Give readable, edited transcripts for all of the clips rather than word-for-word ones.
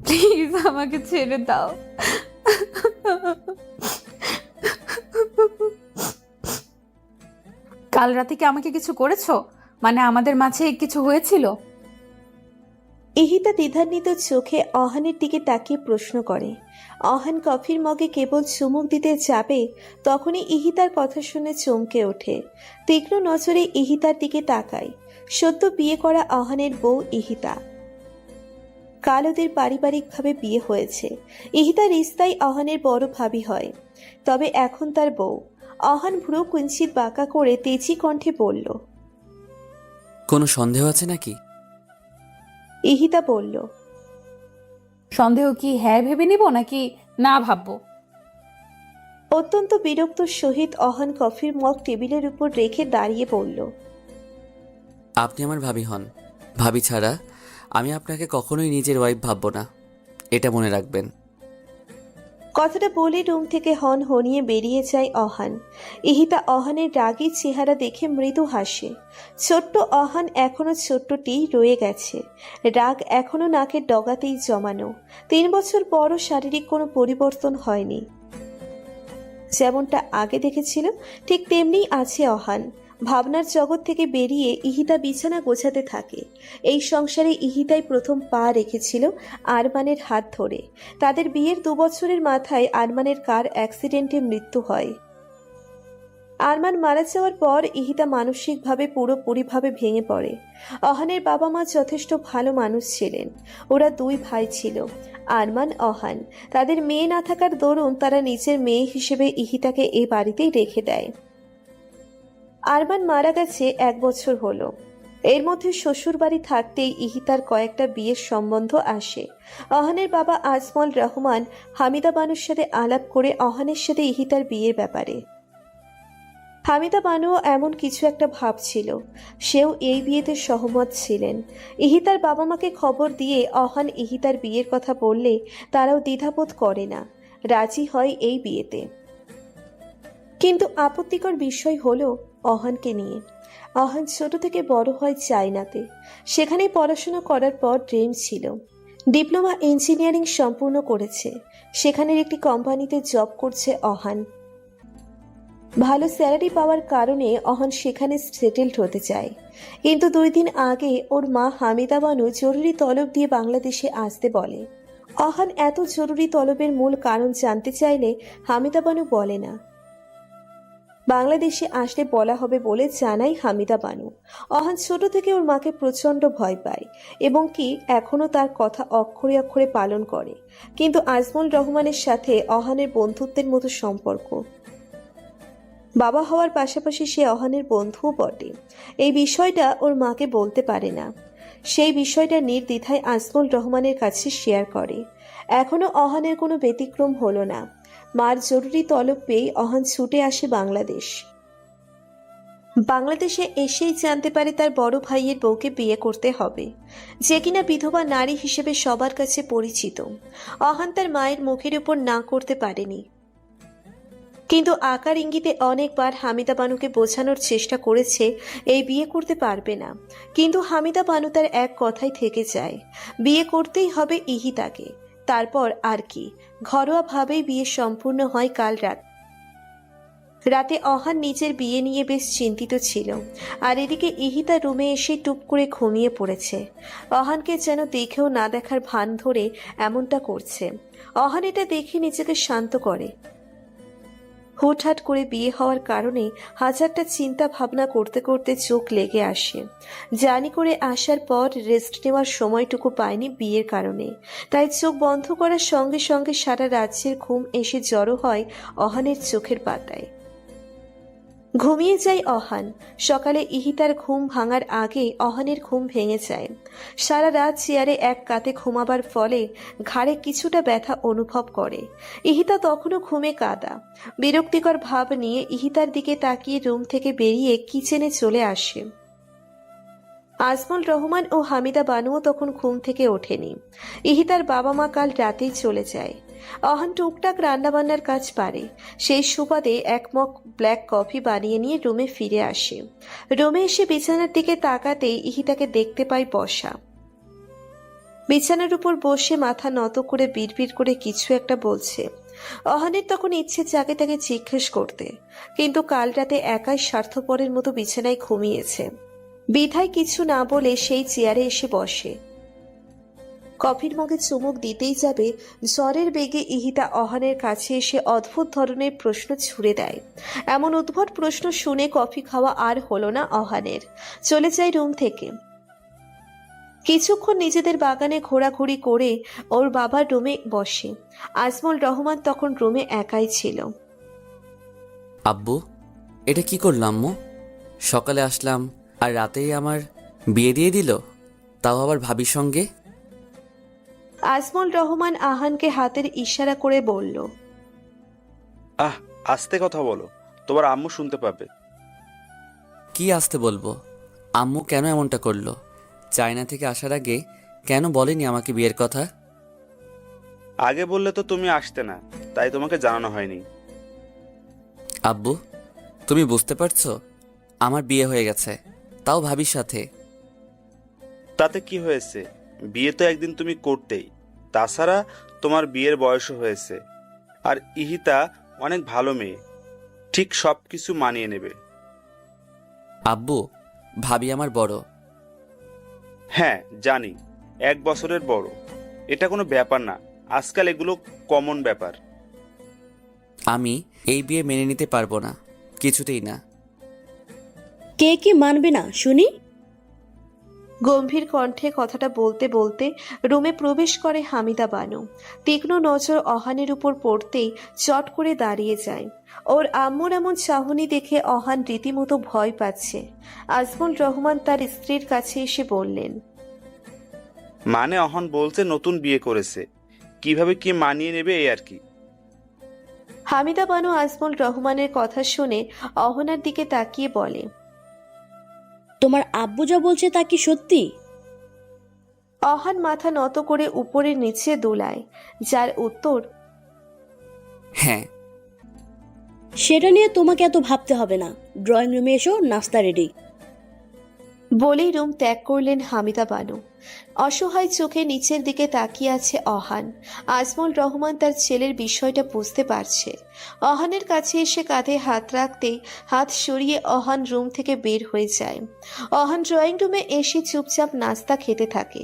Please আমাকে ছেড়ে দাও। কাল রাতে কি আমাকে কিছু করেছো? মানে আমাদের মাঝে কিছু হয়েছিল? ইহিতা দ্বিধান্বিত চোখে অহানের দিকে তাকিয়ে প্রশ্ন করে। অহান কফির মগে কেবল চুমুক দিতে যাবে, তখনই ইহিতার কথা শুনে চমকে ওঠে। তীক্ষ্ণ নজরে ইহিতার দিকে তাকায়। সদ্য বিয়ে করা অহানের বউ ইহিতা। কাল ওদের পারিবারিকভাবে বিয়ে হয়েছে। ইহিতা রিস্তায় অহানের বড় ভাবি হয়, তবে এখন তার বউ। অহান ভ্রু কুঞ্চিত বাঁকা করে তেজি কণ্ঠে বলল। কোনো সন্দেহ আছে নাকি? ইহিতা বলল, সন্দেহ কি হ্যাঁ ভেবে নিব নাকি না ভাববো? অত্যন্ত বিরক্ত সহিত অহান কফির মগ টেবিলের উপর রেখে দাঁড়িয়ে পড়ল। আপনি আমার ভাবি হন। ভাবি ছাড়া আমি আপনাকে কখনোই নিজের ওয়াইফ ভাববো না, এটা মনে রাখবেন। কথাটা বলে রুম থেকে হন হনিয়ে বেরিয়ে যায় অহান। ইহিতা অহানের রাগী চেহারা দেখে মৃদু হাসে। ছোট্ট অহান এখনো ছোট্টটি রয়ে গেছে, রাগ এখনো নাকের ডগাতেই জমানো। 3 বছর পরও শারীরিক কোনো পরিবর্তন হয়নি। যেমনটা আগে দেখেছিল ঠিক তেমনিই আছে অহান। ভাবনার জগৎ থেকে বেরিয়ে ইহিতা বিছানা গোছাতে থাকে। এই সংসারে ইহিতাই প্রথম পা রেখেছিল আরমানের হাত ধরে। তাদের বিয়ের 2 বছরের মাথায় আরমানের কার অ্যাক্সিডেন্টে মৃত্যু হয়। আরমান মারা যাওয়ার পর ইহিতা মানসিকভাবে পুরোপুরিভাবে ভেঙে পড়ে। অহানের বাবা মা যথেষ্ট ভালো মানুষ ছিলেন। ওরা 2 ভাই ছিল, আরমান অহান। তাদের মেয়ে না থাকার দরুন তারা নিজের মেয়ে হিসেবে ইহিতাকে এই বাড়িতেই রেখে দেয়। আরমান মারা গেছে 1 বছর হলো। এর মধ্যে শ্বশুর বাড়ি থাকতেই ইহিতার কয়েকটা বিয়ের সম্বন্ধ আসে। অহানের বাবা আজমল রহমান হামিদা বানুর সাথে আলাপ করে অহানের সাথে ইহিতার বিয়ের ব্যাপারে। হামিদা বানুও এমন কিছু একটা ভাবছিল, সেও এই বিয়েতে সহমত ছিলেন। ইহিতার বাবা মাকে খবর দিয়ে অহান ইহিতার বিয়ের কথা বললে তারাও দ্বিধাবোধ করে না, রাজি হয় এই বিয়েতে। কিন্তু আপত্তিকর বিষয় হলো অহানকে নিয়ে। অহান ছোট থেকে বড় হয় চায়নাতে। সেখানেই পড়াশোনা করার পর ড্রিম ছিল। ডিপ্লোমা ইঞ্জিনিয়ারিং সম্পূর্ণ করেছে। সেখানের একটি কোম্পানিতে জব করছে অহান। ভালো স্যালারি পাওয়ার কারণে অহান সেখানে সেটেলড হতে চায়। কিন্তু 2 দিন আগে ওর মা হামিদা বানু জরুরি তলব দিয়ে বাংলাদেশে আসতে বলে। অহান এত জরুরি তলবের মূল কারণ জানতে চাইলে হামিদা বানু বলে না। বাংলাদেশে আসলে বলা হবে বলে জানাই হামিদা বানু। অহান ছোট থেকে ওর মাকে প্রচণ্ড ভয় পায় এবং কি এখনো তার কথা অক্ষরে অক্ষরে পালন করে। কিন্তু আজমল রহমানের সাথে অহানের বন্ধুত্বের মতো সম্পর্ক। বাবা হওয়ার পাশাপাশি সে অহানের বন্ধুও বটে। এই বিষয়টা ওর মাকে বলতে পারে না। সেই বিষয়টা নির্দ্বিধায় আজমল রহমানের কাছে শেয়ার করে। এখনো অহানের কোনো ব্যতিক্রম হলো না। মার জরুরি তলব পেয়ে অহান ছুটে আসে বাংলাদেশ। বাংলাদেশে এসেই জানতে পারে তার বড় ভাইয়ের বউকে বিয়ে করতে হবে, যে কিনা বিধবা নারী হিসেবে সবার কাছে পরিচিত। অহান তার মায়ের মুখের উপর না করতে পারেনি, কিন্তু আকার ইঙ্গিতে অনেকবার হামিদা বানুকে বোঝানোর চেষ্টা করেছে এই বিয়ে করতে পারবে না। কিন্তু হামিদা বানু তার এক কথাই থেকে যায়, বিয়ে করতেই হবে ইহিতাকে। তারপর আর কি, ঘরোয়াভাবেই বিয়ে সম্পূর্ণ হয় কাল রাতে। অহান নিজের বিয়ে নিয়ে বেশ চিন্তিত ছিল, আর এদিকে ইহিতা রুমে এসে টুপ করে ঘুমিয়ে পড়েছে। অহানকে যেন দেখেও না দেখার ভান ধরে এমনটা করছে। অহান এটা দেখে নিজেকে শান্ত করে। হুটহাট করে বিয়ে হওয়ার কারণে হাজারটা চিন্তা ভাবনা করতে করতে চোখ লেগে আসে। জার্নি করে আসার পর রেস্ট নেওয়ার সময়টুকু পায়নি বিয়ের কারণে। তাই চোখ বন্ধ করার সঙ্গে সঙ্গে সারা রাজ্যের ঘুম এসে জড়ো হয় অহানের চোখের পাতায়। ঘুমিয়ে যায় অহান। সকালে ইহিতার ঘুম ভাঙার আগে অহানের ঘুম ভেঙে যায়। সারা রাত চেয়ারে এক কাতে ঘুমাবার ফলে ঘাড়ে কিছুটা ব্যথা অনুভব করে। ইহিতা তখনও ঘুমে কাঁদা। বিরক্তিকর ভাব নিয়ে ইহিতার দিকে তাকিয়ে রুম থেকে বেরিয়ে কিচেনে চলে আসে। আজমল রহমান ও হামিদা বানুও তখন ঘুম থেকে ওঠেনি। ইহিতার বাবা মা কাল রাতেই চলে যায়। অহান টুকটাক রান্নাবান্নার কাজ পারে। সেই সুবাদে 1 মগ ব্ল্যাক কফি বানিয়ে নিয়ে রুমে ফিরে আসে। রুমে এসে বিছানার দিকে তাকাতেই ইহিতাকে দেখতে পায় বসা। বিছানার উপর বসে মাথা নত করে বিড়বিড় করে কিছু একটা বলছে। অহানের তখন ইচ্ছে জাগে তাকে জিজ্ঞেস করতে, কিন্তু কাল রাতে একাই স্বার্থপরের মতো বিছানায় ঘুমিয়েছে। বিধায় কিছু না বলে সেই চেয়ারে এসে বসে। কফির মগে চুমুক দিতেই যাবে, জ্বরের বেগে ইহিতা অহানের কাছে এসে অদ্ভুত ধরনের প্রশ্ন ছুড়ে দেয়। এমন উদ্ভট প্রশ্ন শুনে কফি খাওয়া আর হলো না অহানের। চলে যায় রুম থেকে। কিছুক্ষণ নিজেদের বাগানে ঘোরাঘুরি করে ওর বাবার রুমে বসে। আজমল রহমান তখন রুমে একাই ছিল। আব্বু, এটা কি করলো আম্মু? সকালে আসলাম আর রাতেই আমার বিয়ে দিয়ে দিল, তাও আবার ভাবির সঙ্গে। আজমল রহমান আহানকে হাতের ইশারা করে বলল, আহ, আস্তে কথা বলো, তোমার আম্মু শুনতে পাবে। কি আসতে বলবো? আম্মু কেন এমনটা করলো? চায়না থেকে আসার আগে কেন বলেনি আমাকে বিয়ের কথা? আগে বললে তো তুমি আসতে না, তাই তোমাকে জানানো হয়নি। আব্বু, তুমি বুঝতে পারছো আমার বিয়ে হয়ে গেছে, তাও ভাবির সাথে। তাতে কি হয়েছে? বিয়ে তো একদিন তুমি করতেই। তাছাড়া তোমার বিয়ের বয়সও হয়েছে। আর ইহিতা অনেক ভালো মেয়ে, ঠিক সব কিছু মানিয়ে নেবে। আব্বু, ভাবি আমার বড়। হ্যাঁ জানি, 1 বছরের বড়। এটা কোনো ব্যাপার না, আজকাল এগুলো কমন ব্যাপার। আমি এই বিয়ে মেনে নিতে পারবো না, কিছুতেই না। কে কি মানবে না শুনি? গম্ভীর কণ্ঠে কথাটা বলতে বলতে রুমে প্রবেশ করে হামিদা বানু। তীক্ষ্ণ নজর অহানের উপর পড়তেই চট করে দাঁড়িয়ে যায়। ওর আম্মুর এমন চাহনি দেখে অহান রীতিমতো ভয় পাচ্ছে। আজমল রহমান তার স্ত্রীর কাছে এসে বললেন, মানে অহন বলছে নতুন বিয়ে করেছে, কিভাবে কি মানিয়ে নেবে এই আর কি। হামিদা বানু আজমল রহমানের কথা শুনে অহনার দিকে তাকিয়ে বলে, তোমার আব্বু যা বলছে তা কি সত্যি? অহান মাথা নত করে উপরে নিচে দোলায়, যার উত্তর, হ্যাঁ। সেটা নিয়ে তোমাকে এত ভাবতে হবে না। ড্রয়িং রুমে এসো, নাস্তা রেডি। বলেই রুম ত্যাগ করলেন হামিদা বানু। অসহায় চোখে নিচের দিকে তাকিয়ে আছে অহান। আজমল রহমান তার ছেলের বিষয়টা বুঝতে পারছে। অহানের কাছে এসে কাঁধে হাত রাখতেই হাত সরিয়ে অহান রুম থেকে বের হয়ে যায়। অহান ড্রয়িং রুমে এসে চুপচাপ নাস্তা খেতে থাকে।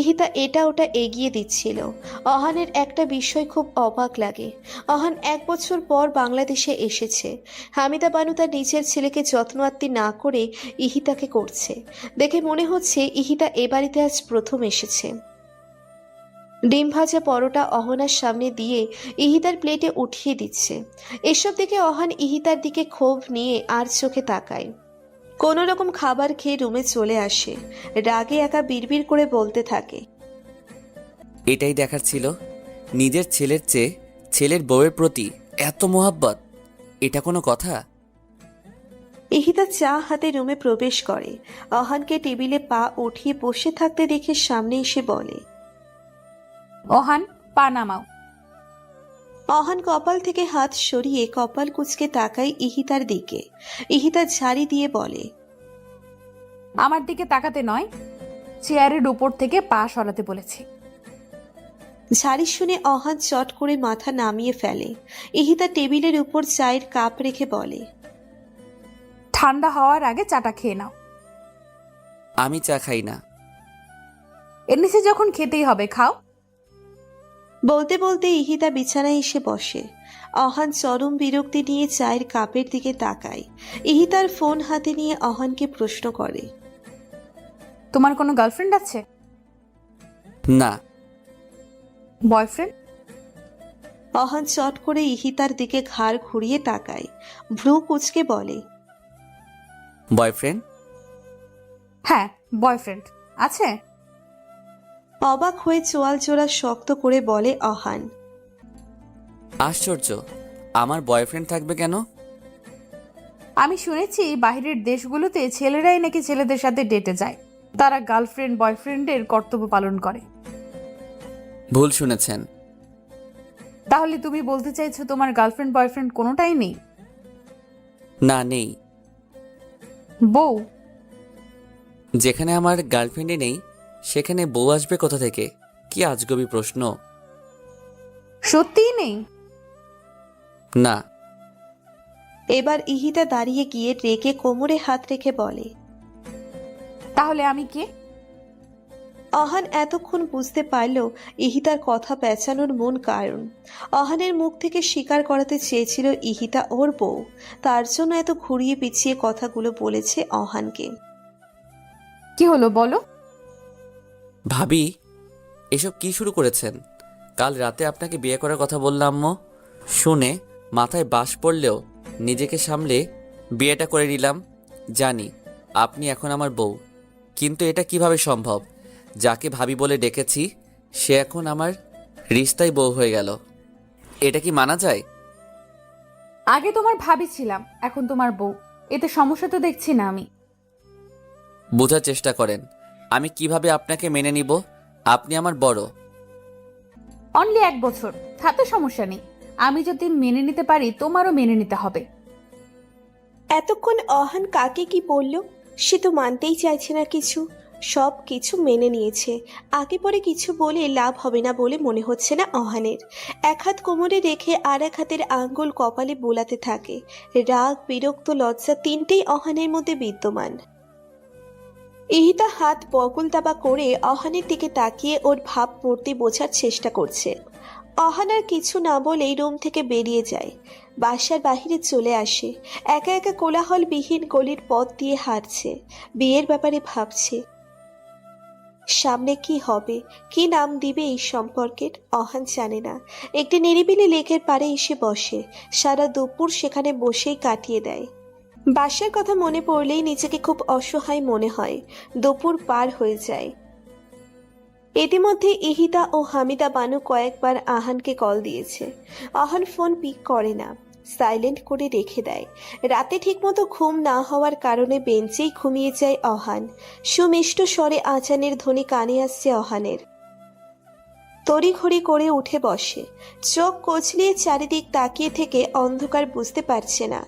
ইহিতা এটা ওটা এগিয়ে দিচ্ছিল। অহানের একটা বিষয় খুব অবাক লাগে। অহান 1 বছর পর বাংলাদেশে এসেছে। হামিদা বানু তার নিজের ছেলেকে যত্ন আত্তি না করে ইহিতাকে করছে দেখে মনে হচ্ছে ইহিতা এ বাড়িতে আজ প্রথম এসেছে। ডিম ভাজা পরোটা অহনার সামনে দিয়ে ইহিতার প্লেটে উঠিয়ে দিচ্ছে। এসব দেখে অহান ইহিতার দিকে ক্ষোভ নিয়ে আর চোখে তাকায়। কোনো রকম খাবার খেয়ে রুমে চলে আসে। রাগে একা বিড়বিড় করে বলতে থাকে, এটাই দেখার ছিল, নিজের ছেলের চেয়ে ছেলের বউয়ের প্রতি এত মোহাব্বত। এটা কোনো কথা? ইহিতা চা হাতে রুমে প্রবেশ করে। অহানকে টেবিলে পা উঠিয়ে বসে থাকতে দেখে সামনে এসে বলে, অহান, পা নামাও। অহান কপাল থেকে হাত সরিয়ে কপাল কুঁচকে তাকায় ইহিতার দিকে। ইহিতা ঝাড়ি দিয়ে বলে, আমার দিকে তাকাতে নয়, চেয়ারের উপর থেকে পা সরাতে বলেছি। ঝাড়ি শুনে অহান চট করে মাথা নামিয়ে ফেলে। ইহিতা টেবিলের উপর চায়ের কাপ রেখে বলে, ঠান্ডা হওয়ার আগে চাটা খেয়ে নাও। আমি চা খাই না। এর নিচে যখন খেতেই হবে খাও। বলতে বলতে ইহিতা বিছানায় এসে বসে। অহান চরম বিরক্তি নিয়ে চায়ের কাপের দিকে তাকায়। ইহিতার ফোন হাতে নিয়ে অহানকে প্রশ্ন করে, তোমার কোনো গার্লফ্রেন্ড আছে? না। বয়ফ্রেন্ড? অহান চট করে ইহিতার দিকে ঘাড় ঘুরিয়ে তাকায়। ভ্রু কুঁচকে বলে, বয়ফ্রেন্ড? হ্যাঁ, বয়ফ্রেন্ড আছে। অবাক হয়ে চোয়াল জোড়া শক্ত করে বলে অহান, আশ্চর্য, আমার বয়ফ্রেন্ড থাকবে কেন? আমি শুনেছি বাইরের দেশগুলোতে ছেলেরাই নাকি ছেলেদের সাথে ডেটে যায়। তারা গার্লফ্রেন্ড বয়ফ্রেন্ডের কর্তব্য পালন করে। ভুল শুনেছেন। তাহলে তুমি বলতে চাইছো তোমার গার্লফ্রেন্ড বয়ফ্রেন্ড কোনোটাই নেই? না, নেই। বউ? যেখানে আমার গার্লফ্রেন্ডই নেই সেখানে বউ আসবে কোথা থেকে? কি আজগবি প্রশ্ন। সত্যিই নেই? না। এবার ইহিতা দাঁড়িয়ে গিয়ে রেগে কোমরে হাত রেখে বলে। তাহলে আমি কে? অহান এতক্ষণ বুঝতে পারল ইহিতার কথা পেঁচানোর মূল কারণ। অহানের মুখ থেকে স্বীকার করাতে চেয়েছিল ইহিতা ওর বউ, তার জন্য এত ঘুরিয়ে পিছিয়ে কথাগুলো বলেছে অহানকে। কি হলো বলো? ভাবি, এসব কি শুরু করেছেন? কাল রাতে আপনাকে বিয়ে করার কথা বললাম আম্মু। শুনে মাথায় বাস পড়লেও নিজেকে সামলে বিয়েটা করে নিলাম। জানি আপনি এখন আমার বউ, কিন্তু এটা কিভাবে সম্ভব? যাকে ভাবি বলে ডেকেছি সে এখন আমার রিস্তায় বউ হয়ে গেল। এটা কি মানা যায়? আগে তোমার ভাবি ছিলাম, এখন তোমার বউ। এতে সমস্যা তো দেখছি না আমি। বোঝার চেষ্টা করেন, আমি কিভাবে আপনাকে মেনে নিব? আপনি আমার বড়। অনলি 1 বছর, তাতে সমস্যা নেই। আমি যদি মেনে নিতে পারি, তোমারও মেনে নিতে হবে। এতক্ষণ অহান কাকে কি বলল? সে তো মানতেই চাইছে না কিছু, সব কিছু মেনে নিয়েছে। আগে পরে কিছু বলে লাভ হবে না বলে মনে হচ্ছে না অহানের। এক হাত কোমরে রেখে আর এক হাতের আঙ্গুল কপালে বোলাতে থাকে। রাগ, বিরক্ত, লজ্জা তিনটেই অহানের মধ্যে বিদ্যমান। ইহিতা হাত বকুল দাবা করে অহানের দিকে তাকিয়ে ওর ভাবমূর্তি বোঝার চেষ্টা করছে। অহান আর কিছু না বলেই রুম থেকে বেরিয়ে যায়, বাসার বাহিরে চলে আসে। একা একা কোলাহলবিহীন গলির পথ দিয়ে হাঁটছে, বিয়ের ব্যাপারে ভাবছে। সামনে কি হবে, কি নাম দিবে এই সম্পর্কের অহান জানে না। একটি নিরিবিলি লেকের পাড়ে এসে বসে, সারা দুপুর সেখানে বসেই কাটিয়ে দেয়। বাসার কথা মনে পড়লেই নিজেকে খুব অসহায় মনে হয়। দুপুর পার হয়ে যায়। ইতিমধ্যে ইহিতা ও হামিদা বানু কয়েকবার আহানকে কল দিয়েছে। আহান ফোন পিক করে না, সাইলেন্ট করে রেখে দেয়। রাতে ঠিকমতো ঘুম না হওয়ার কারণে বেঞ্চেই ঘুমিয়ে যায় অহান। সুমিষ্ট স্বরে আজানের ধ্বনি কানে আসছে অহানের। তড়িঘড়ি করে উঠে বসে, চোখ কচলিয়ে চারিদিক তাকিয়ে থেকে অন্ধকার বুঝতে পারছে না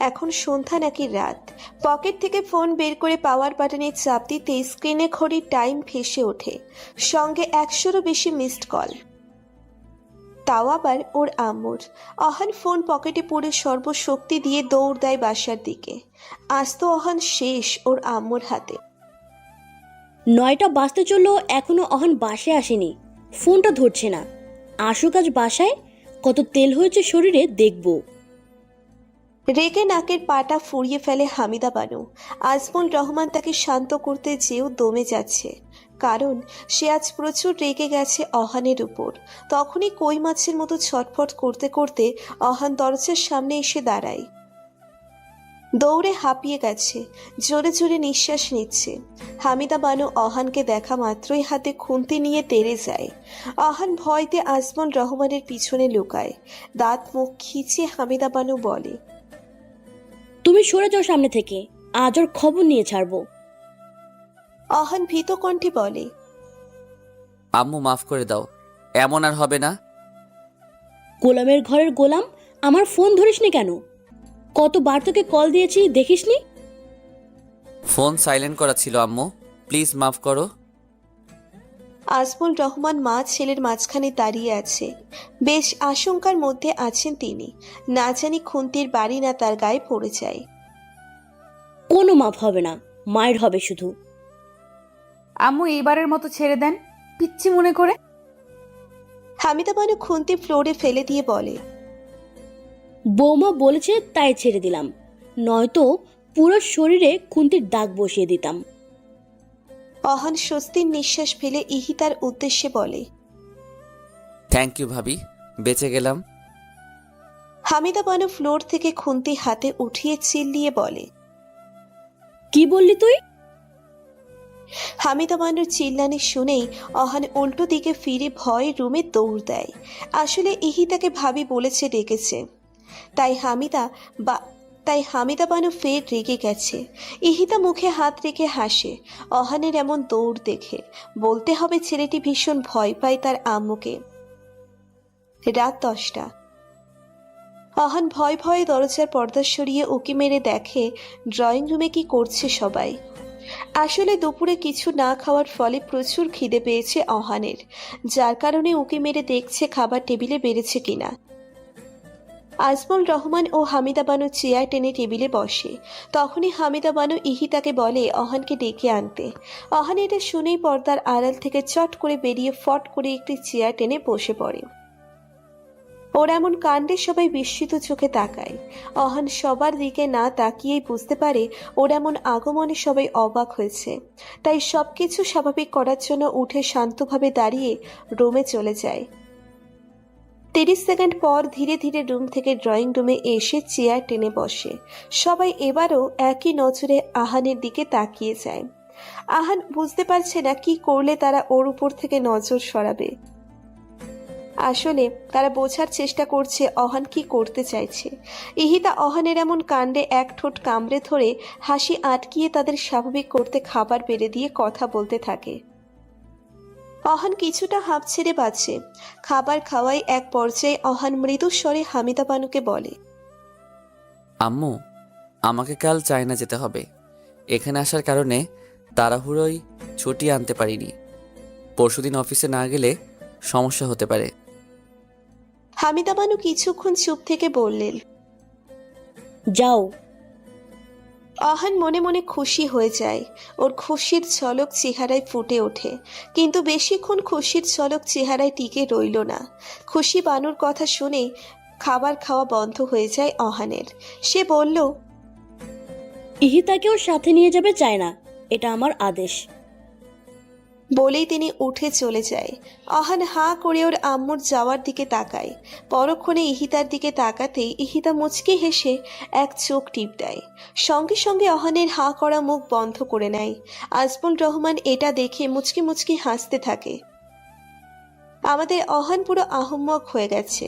এখন সন্ধ্যা নাকি রাত। পকেট থেকে ফোন বের করে পাওয়ার বাটনে চাপ দিতে স্ক্রিনে ঘড়ির টাইম ভেসে ওঠে, সঙ্গে 100-এরও বেশি মিসড কল, তাও আবার ওর আম্মুর। অহান ফোন পকেটে পুরে সর্বশক্তি দিয়ে দৌড় দেয় বাসার দিকে। আজ তো অহান শেষ ওর আম্মুর হাতে। 9টা বাজতে চললো, এখনো অহন বাসায় আসেনি। ফোনটা ধরছে না। আসুক আজ বাসায়, কত তেল হয়েছে শরীরে দেখব। রেগে নাকের পাটা ফুরিয়ে ফেলে হামিদা বানু। আজমল রহমান তাকে শান্ত করতে যেও দমে যাচ্ছে, কারণ সে আজ প্রচুর রেগে গেছে অহানের উপর। তখনই কই মাছের মতো ছটফট করতে করতে অহান দরজার সামনে এসে দাঁড়ায়। দৌড়ে হাঁপিয়ে গেছে, জোরে জোরে নিঃশ্বাস নিচ্ছে। হামিদা বানু অহানকে দেখা মাত্রই হাতে খুন্তি নিয়ে তেড়ে যায়। অহান ভয়তে আজমল রহমানের পিছনে লুকায়। দাঁত মুখ খিচিয়ে হামিদা বানু বলে, তুমি সরে যাও সামনে থেকে, আজ ওর খবর নিয়ে ছাড়বো। অহান ভীত কণ্ঠে বলে, আম্মু মাফ করে দাও, এমন আর হবে না। গোলামের ঘরের গোলাম, আমার ফোন ধরিসনি কেন? কতবার তোকে কল দিয়েছি দেখিসনি? ফোন সাইলেন্ট করা ছিল আম্মু, প্লিজ মাফ করো। আজমল রহমান মা ছেলের মাঝখানে দাঁড়িয়ে আছে। বেশ আশঙ্কার মধ্যে আছেন তিনি, না জানি খুন্তির বাড়ি না তার গায়ে পড়ে যায়। কোনো মাফ হবে না, মায়ের হবে শুধু। আম্মু এইবারের মতো ছেড়ে দেন, পিচ্ছি মনে করে। হামিদা বানু খুন্তি ফ্লোরে ফেলে দিয়ে বলে, বৌমা বলেছে তাই ছেড়ে দিলাম, নয়তো পুরো শরীরে খুন্তির দাগ বসিয়ে দিতাম। অহান স্বস্তির নিঃশ্বাস ফেলে ইহিতার উদ্দেশ্যে বলে, থ্যাংক ইউ ভাবি, বেঁচে গেলাম। হামিদা বানু ফ্লোর থেকে খুন্তি হাতে উঠিয়ে চিল্লিয়ে বলে, কি বললি তুই? হামিদা বানুর চিল্লানি শুনেই অহান উল্টো দিকে ফিরে ভয় রুমে দৌড় দেয়। আসলে ইহিতাকে ভাবি বলেছে ডেকেছে, তাই হামিদা বানু ফের রেগে গেছে। ইহিতা মুখে হাত রেখে হাসে অহানের এমন দৌড় দেখে। বলতে হবে ছেলেটি ভীষণ ভয় পায় তার আম্মুকে। রাত 10টা। অহান ভয়ে ভয়ে দরজার পর্দা সরিয়ে উকি মেরে দেখে ড্রয়িং রুমে কি করছে সবাই। আসলে দুপুরে কিছু না খাওয়ার ফলে প্রচুর খিদে পেয়েছে অহানের, যার কারণে উঁকি মেরে দেখছে খাবার টেবিলে বেড়েছে কিনা। আজমল রহমান ও হামিদা বানু চেয়ার টেনে টেবিলে বসে। তখনই হামিদা বানু ইহিতাকে বলে অহানকে ডেকে আনতে। অহান এটা শুনেই পর্দার আড়াল থেকে চট করে বেরিয়ে ফট করে একটি চেয়ার টেনে বসে পড়ে। ওর এমন কাণ্ডে সবাই বিস্মিত চোখে তাকায়। অহান সবার দিকে না তাকিয়েই বুঝতে পারে ওর এমন আগমনে সবাই অবাক হয়েছে, তাই সবকিছু স্বাভাবিক করার জন্য উঠে শান্তভাবে দাঁড়িয়ে রুমে চলে যায়। 30 সেকেন্ড পর ধীরে ধীরে রুম থেকে ড্রয়িং রুমে এসে চেয়ার টেনে বসে। সবাই এবারও একই নজরে আহানের দিকে তাকিয়ে যায়। আহান বুঝতে পারছে না কি করলে তারা ওর উপর থেকে নজর সরাবে। আসলে তারা বোঝার চেষ্টা করছে অহান কি করতে চাইছে। ইহিতা অহানের এমন কাণ্ডে এক ঠোঁট কামড়ে ধরে হাসি আটকিয়ে তাদের স্বাভাবিক করতে খাবার বেড়ে দিয়ে কথা বলতে থাকে। অহান কিছুটা হাঁপ ছেড়ে বাঁচে। খাবার খাওয়াই এক পর্যায়ে অহান মৃদু স্বরে হামিদা বানুকে বলে, আম্মু, আমাকে কাল চায়না যেতে হবে। এখানে আসার কারণে তাড়াহুড়োই ছুটি আনতে পারিনি। পরশুদিন অফিসে না গেলে সমস্যা হতে পারে। হামিদা বানু কিছুক্ষণ চুপ থেকে বললেন, যাও। অহান মনে মনে খুশি হয়ে যায়। ওর খুশির ঝলক চেহারায় ফুটে ওঠে, কিন্তু বেশিক্ষণ খুশির ঝলক চেহারায় টিকে রইল না। খুশি বানুর কথা শুনে খাবার খাওয়া বন্ধ হয়ে যায় অহানের। সে বলল, ইহিতাকেও সাথে নিয়ে যাবে চায় না, এটা আমার আদেশ। বলেই তিনি উঠে চলে যায়। অহান হাঁ করে ওর আম্মুর যাওয়ার দিকে তাকায়। পরক্ষণে ইহিতার দিকে তাকাতেই ইহিতা মুচকি হেসে এক চোখ টিপ দেয়। সঙ্গে সঙ্গে অহানের হাঁ করা মুখ বন্ধ করে নেয়। আজমল রহমান এটা দেখে মুচকি মুচকি হাসতে থাকে। আমাদের অহান পুরো আহম্মক হয়ে গেছে।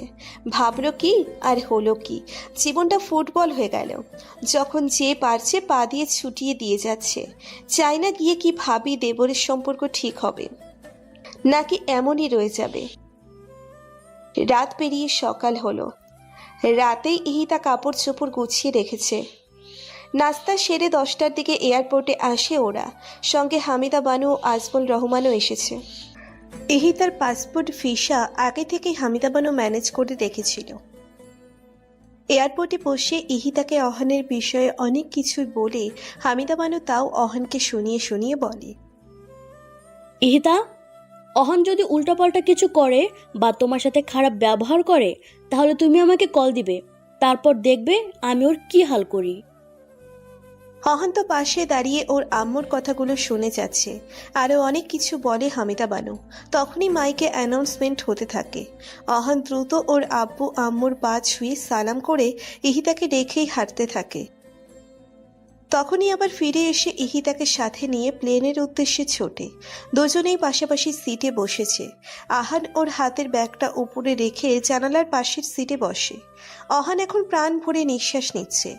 ভাবলো কি আর হলো কি, জীবনটা ফুটবল হয়ে গেল। যখন যে পারছে পা দিয়ে ছুটিয়ে দিয়ে যাচ্ছে। চায়না গিয়ে কি ভাবি দেবরের সম্পর্ক ঠিক হবে নাকি এমনই রয়ে যাবে। রাত পেরিয়ে সকাল হলো। রাতেই ইহিতা কাপড় চোপড় গুছিয়ে রেখেছে। নাস্তা সেরে 10টার দিকে এয়ারপোর্টে আসে ওরা। সঙ্গে হামিদা বানু ও আজমল রহমানও এসেছে। ইহিতার পাসপোর্ট ভিসা আগে থেকেই হামিদা বানু ম্যানেজ করে রেখেছিল। এয়ারপোর্টে বসে ইহিতাকে অহানের বিষয়ে অনেক কিছুই বলে হামিদা বানু তাও অহানকে শুনিয়ে শুনিয়ে বলে, ইহিতা, অহন যদি উল্টাপাল্টা কিছু করে বা তোমার সাথে খারাপ ব্যবহার করে তাহলে তুমি আমাকে কল দিবে, তারপর দেখবে আমি ওর কি হাল করি। অহান তো পাশে দাঁড়িয়ে ওর আম্মুর কথাগুলো শুনে যাচ্ছে। আরও অনেক কিছু বলে হামিদা বানু। তখনই মাইকে অ্যানাউন্সমেন্ট হতে থাকে। অহান দ্রুত ওর আব্বু আম্মুর পা ছুঁয়ে সালাম করে ইহিতাকে রেখেই হাঁটতে থাকে। তখনই আবার ফিরে এসে ইহিতাকে সাথে নিয়ে প্লেনের উদ্দেশ্যে ছোটে। দুজনেই পাশাপাশি সিটে বসেছে। আহান ওর হাতের ব্যাগটা উপরে রেখে জানালার পাশের সিটে বসে। অহান এখন প্রাণ ভরে নিঃশ্বাস নিচ্ছে।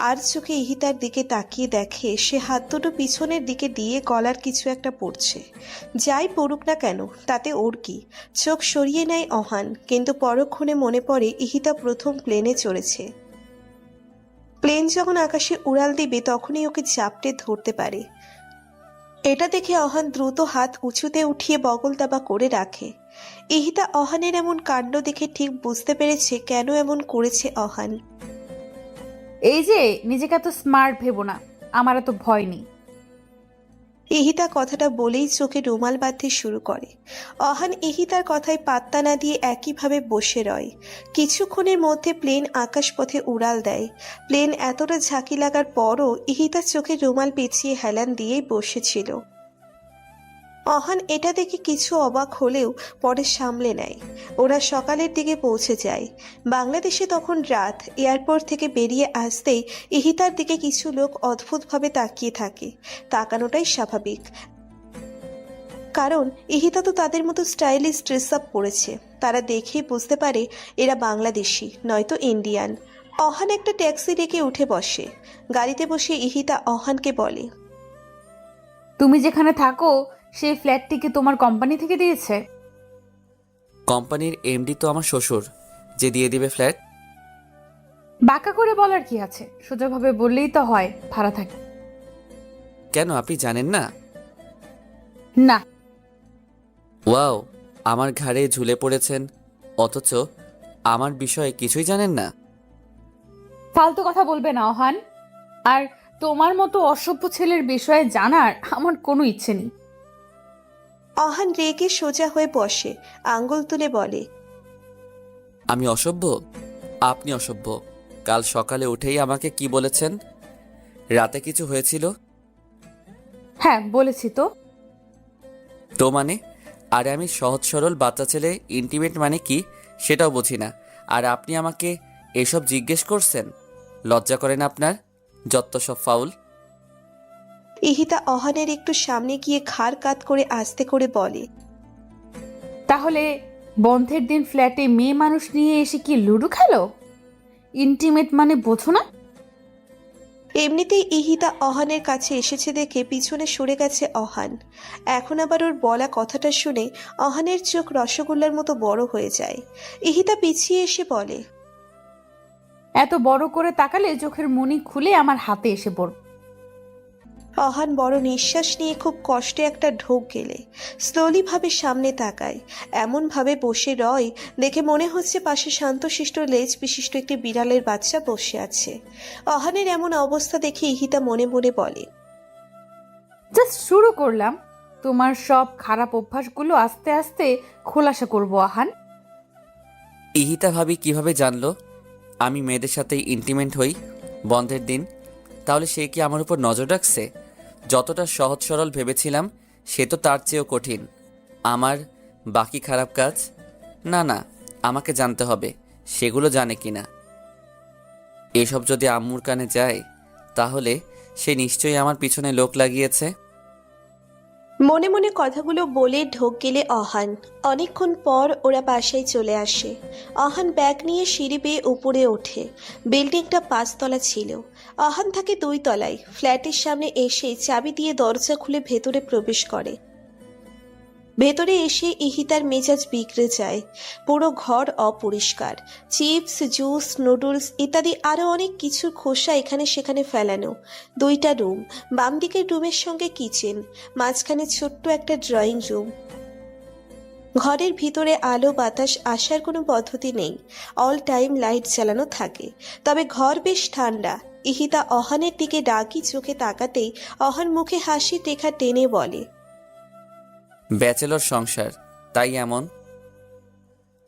আর চোখে ইহিতার দিকে তাকিয়ে দেখে সে হাত দুটো পিছনের দিকে দিয়ে গলার কিছু একটা পড়ছে। যাই পড়ুক না কেন তাতে ওর কি। চোখ সরিয়ে নেয় অহান, কিন্তু পরক্ষণে মনে পড়ে ইহিতা প্রথম প্লেনে চড়েছে। প্লেন যখন আকাশে উড়াল দিবে তখনই ওকে চাপটে ধরতে পারে। এটা দেখে অহান দ্রুত হাত উঁচুতে উঠিয়ে বগল দাবা করে রাখে। ইহিতা অহানের এমন কাণ্ড দেখে ঠিক বুঝতে পেরেছে কেন এমন করেছে অহান। এই যে নিজেকে এত স্মার্ট ভেবো না, আমার এত ভয় নেই। ইহিতা কথাটা বলেই চোখে রুমাল বাঁধতে শুরু করে। অহান ইহিতার কথায় পাত্তা না দিয়ে একইভাবে বসে রয়। কিছুক্ষণের মধ্যে প্লেন আকাশপথে উড়াল দেয়। প্লেন এতটা ঝাঁকি লাগার পরও ইহিতার চোখে রুমাল পেঁচিয়ে হেলান দিয়েই বসেছিল। অহান এটা দেখে কিছু অবাক হলেও পরে সামলে নেয়। ওরা সকালের দিকে পৌঁছে যায়। বাংলাদেশে তখন রাত। এয়ারপোর্ট থেকে বেরিয়ে আসতেই ইহিতার দিকে কিছু লোক অদ্ভুতভাবে তাকিয়ে থাকে। তাকানোটাই স্বাভাবিক, কারণ ইহিতা তো তাদের মতো স্টাইলিশ ড্রেস আপ পরেছে। তারা দেখেই বুঝতে পারে এরা বাংলাদেশি নয়তো ইন্ডিয়ান। অহান একটা ট্যাক্সি ডেকে উঠে বসে। গাড়িতে বসে ইহিতা অহানকে বলে, তুমি যেখানে থাকো সেই ফ্ল্যাটটি কি তোমার কোম্পানি থেকে দিয়েছে? কোম্পানির এমডি তো আমার শ্বশুর, যে দিয়ে দিবে ফ্ল্যাট। বাঁকা করে বলার কি আছে, সোজাভাবে বললেই তো হয় ভাড়া থাকে। কেন আপনি জানেন না? না। ওয়াও, আমার ঘাড়ে ঝুলে পড়েছেন, অথচ আমার বিষয়ে কিছুই জানেন না। ফালতু কথা বলবে না অহান। আর তোমার মতো অসভ্য ছেলের বিষয়ে জানার আমার কোনো ইচ্ছে নেই। অহান রেগে সোজা হয়ে বসে, আঙ্গুল তুলে বলে, আমি অসভ্য? আপনি অসভ্য। কাল সকালে উঠেই আমাকে কি বলেছেন? রাতে কিছু হয়েছিল? হ্যাঁ বলেছি তো। তো মানে? আরে আমি সহজ সরল বাচ্চা ছেলে, ইন্টিমেট মানে কি সেটাও বুঝি না, আর আপনি আমাকে এসব জিজ্ঞেস করছেন? লজ্জা করেন আপনার? যত সব ফাউল। ইহিতা অহানের একটু সামনে গিয়ে ঘাড় কাত করে আস্তে করে বলে, তাহলে বন্ধের দিন ফ্ল্যাটে মেয়ে মানুষ নিয়ে এসে কি লুডো খেলো? ইন্টিমেট মানে বোঝো না? এমনিতেই ইহিতা অহানের কাছে এসেছে দেখে পিছনে সরে গেছে অহান। এখন আবার ওর বলা কথাটা শুনে অহানের চোখ রসগোল্লার মতো বড় হয়ে যায়। ইহিতা পিছিয়ে এসে বলে, এত বড় করে তাকালে চোখের মনি খুলে আমার হাতে এসে পড়। অহান বড় নিঃশ্বাস নিয়ে খুব কষ্টে একটা ঢোক গেলে স্লোলি ভাবে সামনে তাকায়। এমন ভাবে বসে রয় দেখে মনে হচ্ছে পাশে শান্তশিষ্ট লেজ বিশিষ্ট একটি বিড়ালের বাচ্চা বসে আছে। অহানের এমন অবস্থা দেখে ইহিতা মনে মনে বলে, জাস্ট শুরু করলাম, তোমার সব খারাপ অভ্যাসগুলো আস্তে আস্তে খোলাসা করবো আহান। ইহিতা ভাবি কিভাবে জানলো আমি মেয়েদের সাথে ইন্টিমেট হই বন্ধের দিন? তাহলে সে কি আমার উপর নজর রাখছে? যতটা সহজ সরল ভেবেছিলাম সে তো তার চেয়েও কঠিন। আমার বাকি খারাপ কাজ? না না, আমাকে জানতে হবে সেগুলো জানে কিনা। এসব যদি আম্মুর কানে যায় তাহলে সে নিশ্চয়ই আমার পিছনে লোক লাগিয়েছে। মনে মনে কথাগুলো বলে ঢোক গেলে অহান। অনেকক্ষণ পর ওরা বাসায় চলে আসে। অহান ব্যাগ নিয়ে সিঁড়ি বেয়ে উপরে ওঠে। বিল্ডিংটা 5 তলা ছিল। অহান থাকে 2 তলায়। ফ্ল্যাটের সামনে এসে চাবি দিয়ে দরজা খুলে ভেতরে প্রবেশ করে। ভেতরে এসে ইহিতার মেজাজ বিগড়ে যায়। পুরো ঘর অপরিষ্কার। চিপস, জুস, নুডলস ইত্যাদি আরও অনেক কিছুর খোসা এখানে সেখানে ফেলানো। 2টা রুম, বাম দিকের রুমের সঙ্গে কিচেন, মাঝখানে ছোট্ট একটা ড্রয়িং রুম। ঘরের ভিতরে আলো বাতাস আসার কোনো পদ্ধতি নেই। অল টাইম লাইট জ্বালানো থাকে। তবে ঘর বেশ ঠান্ডা। ইহিতা অহানের দিকে রাগী চোখে তাকাতেই অহান মুখে হাসির রেখা টেনে বলে, ব্যাচেলর সংসার, তাই এমন।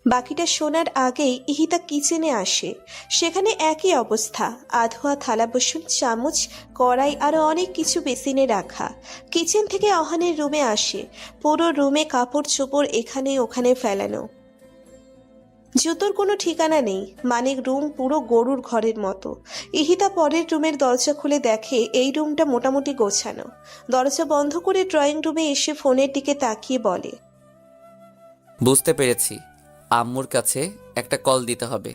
বাকিটা শোনার আগেই ইহিতা কিচেনে আসে। সেখানে একই অবস্থা, আধোয়া থালা বাসন, চামচ, কড়াই আরও অনেক কিছু বেসিনে রাখা। কিচেন থেকে অহানের রুমে আসে। পুরো রুমে কাপড় চোপড় এখানে ওখানে ফেলানো। জুতোর কোনো ঠিকানা নেই, মানে রুম পুরো গরুর ঘরের মতো। ইহিতা পরের রুমের দরজা খুলে দেখে এই রুমটা মোটামুটি গোছানো। দরজা বন্ধ করে ড্রয়িং রুমে এসে ফোনের দিকে তাকিয়ে বলে, বুঝতে পেরেছি, আম্মুর কাছে একটা কল দিতে হবে।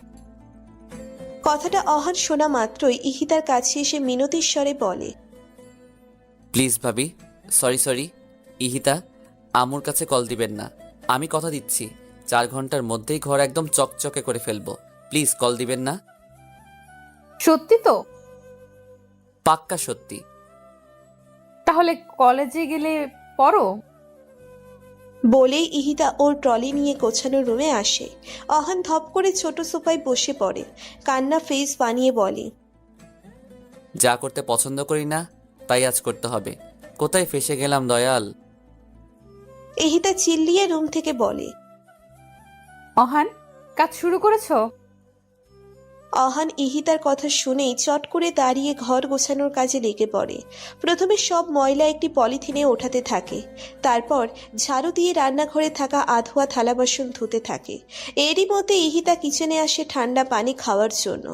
কথাটা অহান শোনা মাত্রই ইহিতার কাছে এসে মিনতির স্বরে বলে, প্লিজ ভাবি, সরি। ইহিতা, আম্মুর কাছে কল দিবেন না। আমি কথা দিচ্ছি 4 ঘন্টার মধ্যেই ঘর একদম চকচকে করে ফেলবো। প্লিজ কল দিবেন না। সত্যি তো? পাক্কা সত্যি। তাহলে কলেজে গেলে পড়ো। বলেই ইহিতা ওর ট্রলি নিয়ে গোছানো রুমে আসে। অহান ধপ করে ছোট সোফায় বসে পড়ে। কান্না ফেস বানিয়ে বলে, যা করতে পছন্দ করি না তাই আজ করতে হবে। কোথায় ফেসে গেলাম দয়াল। ইহিতা চিল্লিয়ে রুম থেকে বলে, অহান, কাজ শুরু করেছো? অহান ইহিতার কথা শুনেই চট করে দাঁড়িয়ে ঘর গোছানোর কাজে লেগে পড়ে। প্রথমে সব ময়লা একটি পলিথিনে ওঠাতে থাকে। তারপর ঝাড়ু দিয়ে রান্নাঘরে থাকা আধোয়া থালা বাসন ধুতে থাকে। এরই মধ্যে ইহিতা কিচেনে আসে ঠান্ডা পানি খাওয়ার জন্য।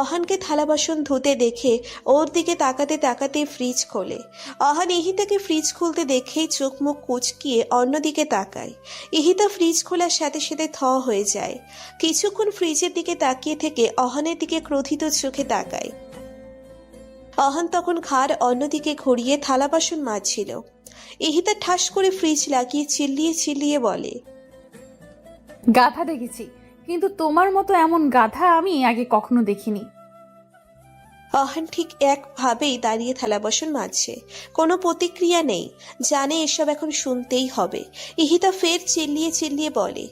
অহানকে থালা বাসন ধুতে দেখে ওর দিকে তাকাতে তাকাতে ফ্রিজ খোলে। অহান ইহিতাকে ফ্রিজ খুলতে দেখেই চোখ মুখ কুচকিয়ে অন্যদিকে তাকায়। ইহিতা ফ্রিজ খোলার সাথে সাথে থ হয়ে যায়। কিছুক্ষণ ফ্রিজের দিকে তাকিয়ে থেকে অহানের দিকে ক্রোধিত চোখে তাকায়। অহান তখন ঘাড় অন্যদিকে ঘুরিয়ে থালা বাসন মাজছিল। ইহিতা ঠাস করে ফ্রিজ লাগিয়ে চিল্লিয়ে চিল্লিয়ে বলে, গাধা দেখেছি, কিন্তু তোমার মতো এমন গাধা আমি আগে কখনো দেখিনি। অহান ঠিক একভাবেই দাঁড়িয়ে থালা বাসন মাজছে, কোনো প্রতিক্রিয়া নেই, জানে এসব এখন শুনতেই হবে। ইহিতা ফের চিল্লিয়ে চিল্লিয়ে বলে,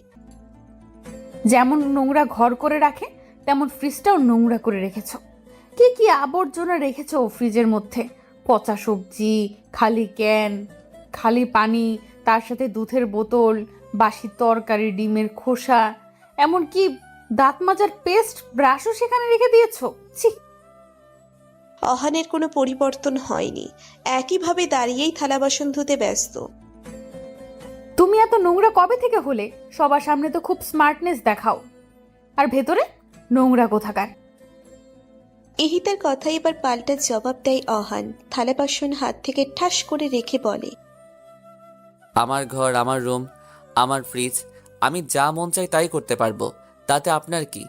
যেমন নোংরা ঘর করে রাখে তেমন ফ্রিজটাও নোংরা করে রেখেছো। কি কি আবর্জনা রেখেছো ফ্রিজের মধ্যে! পচা সবজি, খালি ক্যান, খালি পানি, তার সাথে দুধের বোতল, বাসি তরকারি, ডিমের খোসা, এমনকি দাঁত মাজার পেস্ট ব্রাশও সেখানে রেখে দিয়েছো। ছি! অহানের কোনো পরিবর্তন হয়নি, একইভাবে দাঁড়িয়েই থালা বাসন ধুতে ব্যস্ত। তুমি এত নোংরা কবে থেকে হলে? সবার সামনে তো খুব স্মার্টনেস দেখাও, আর ভেতরে নোংরা কোথাকার। ইহিতার কথাই এবার পাল্টা জবাব দেয় অহান, থালা বাসন হাত থেকে ঠাস করে রেখে বলে, আমার ঘর, আমার রুম, আমার ফ্রিজ, আমি যা মন চাই তাই করতে পারবো, তাতে আপনার কি?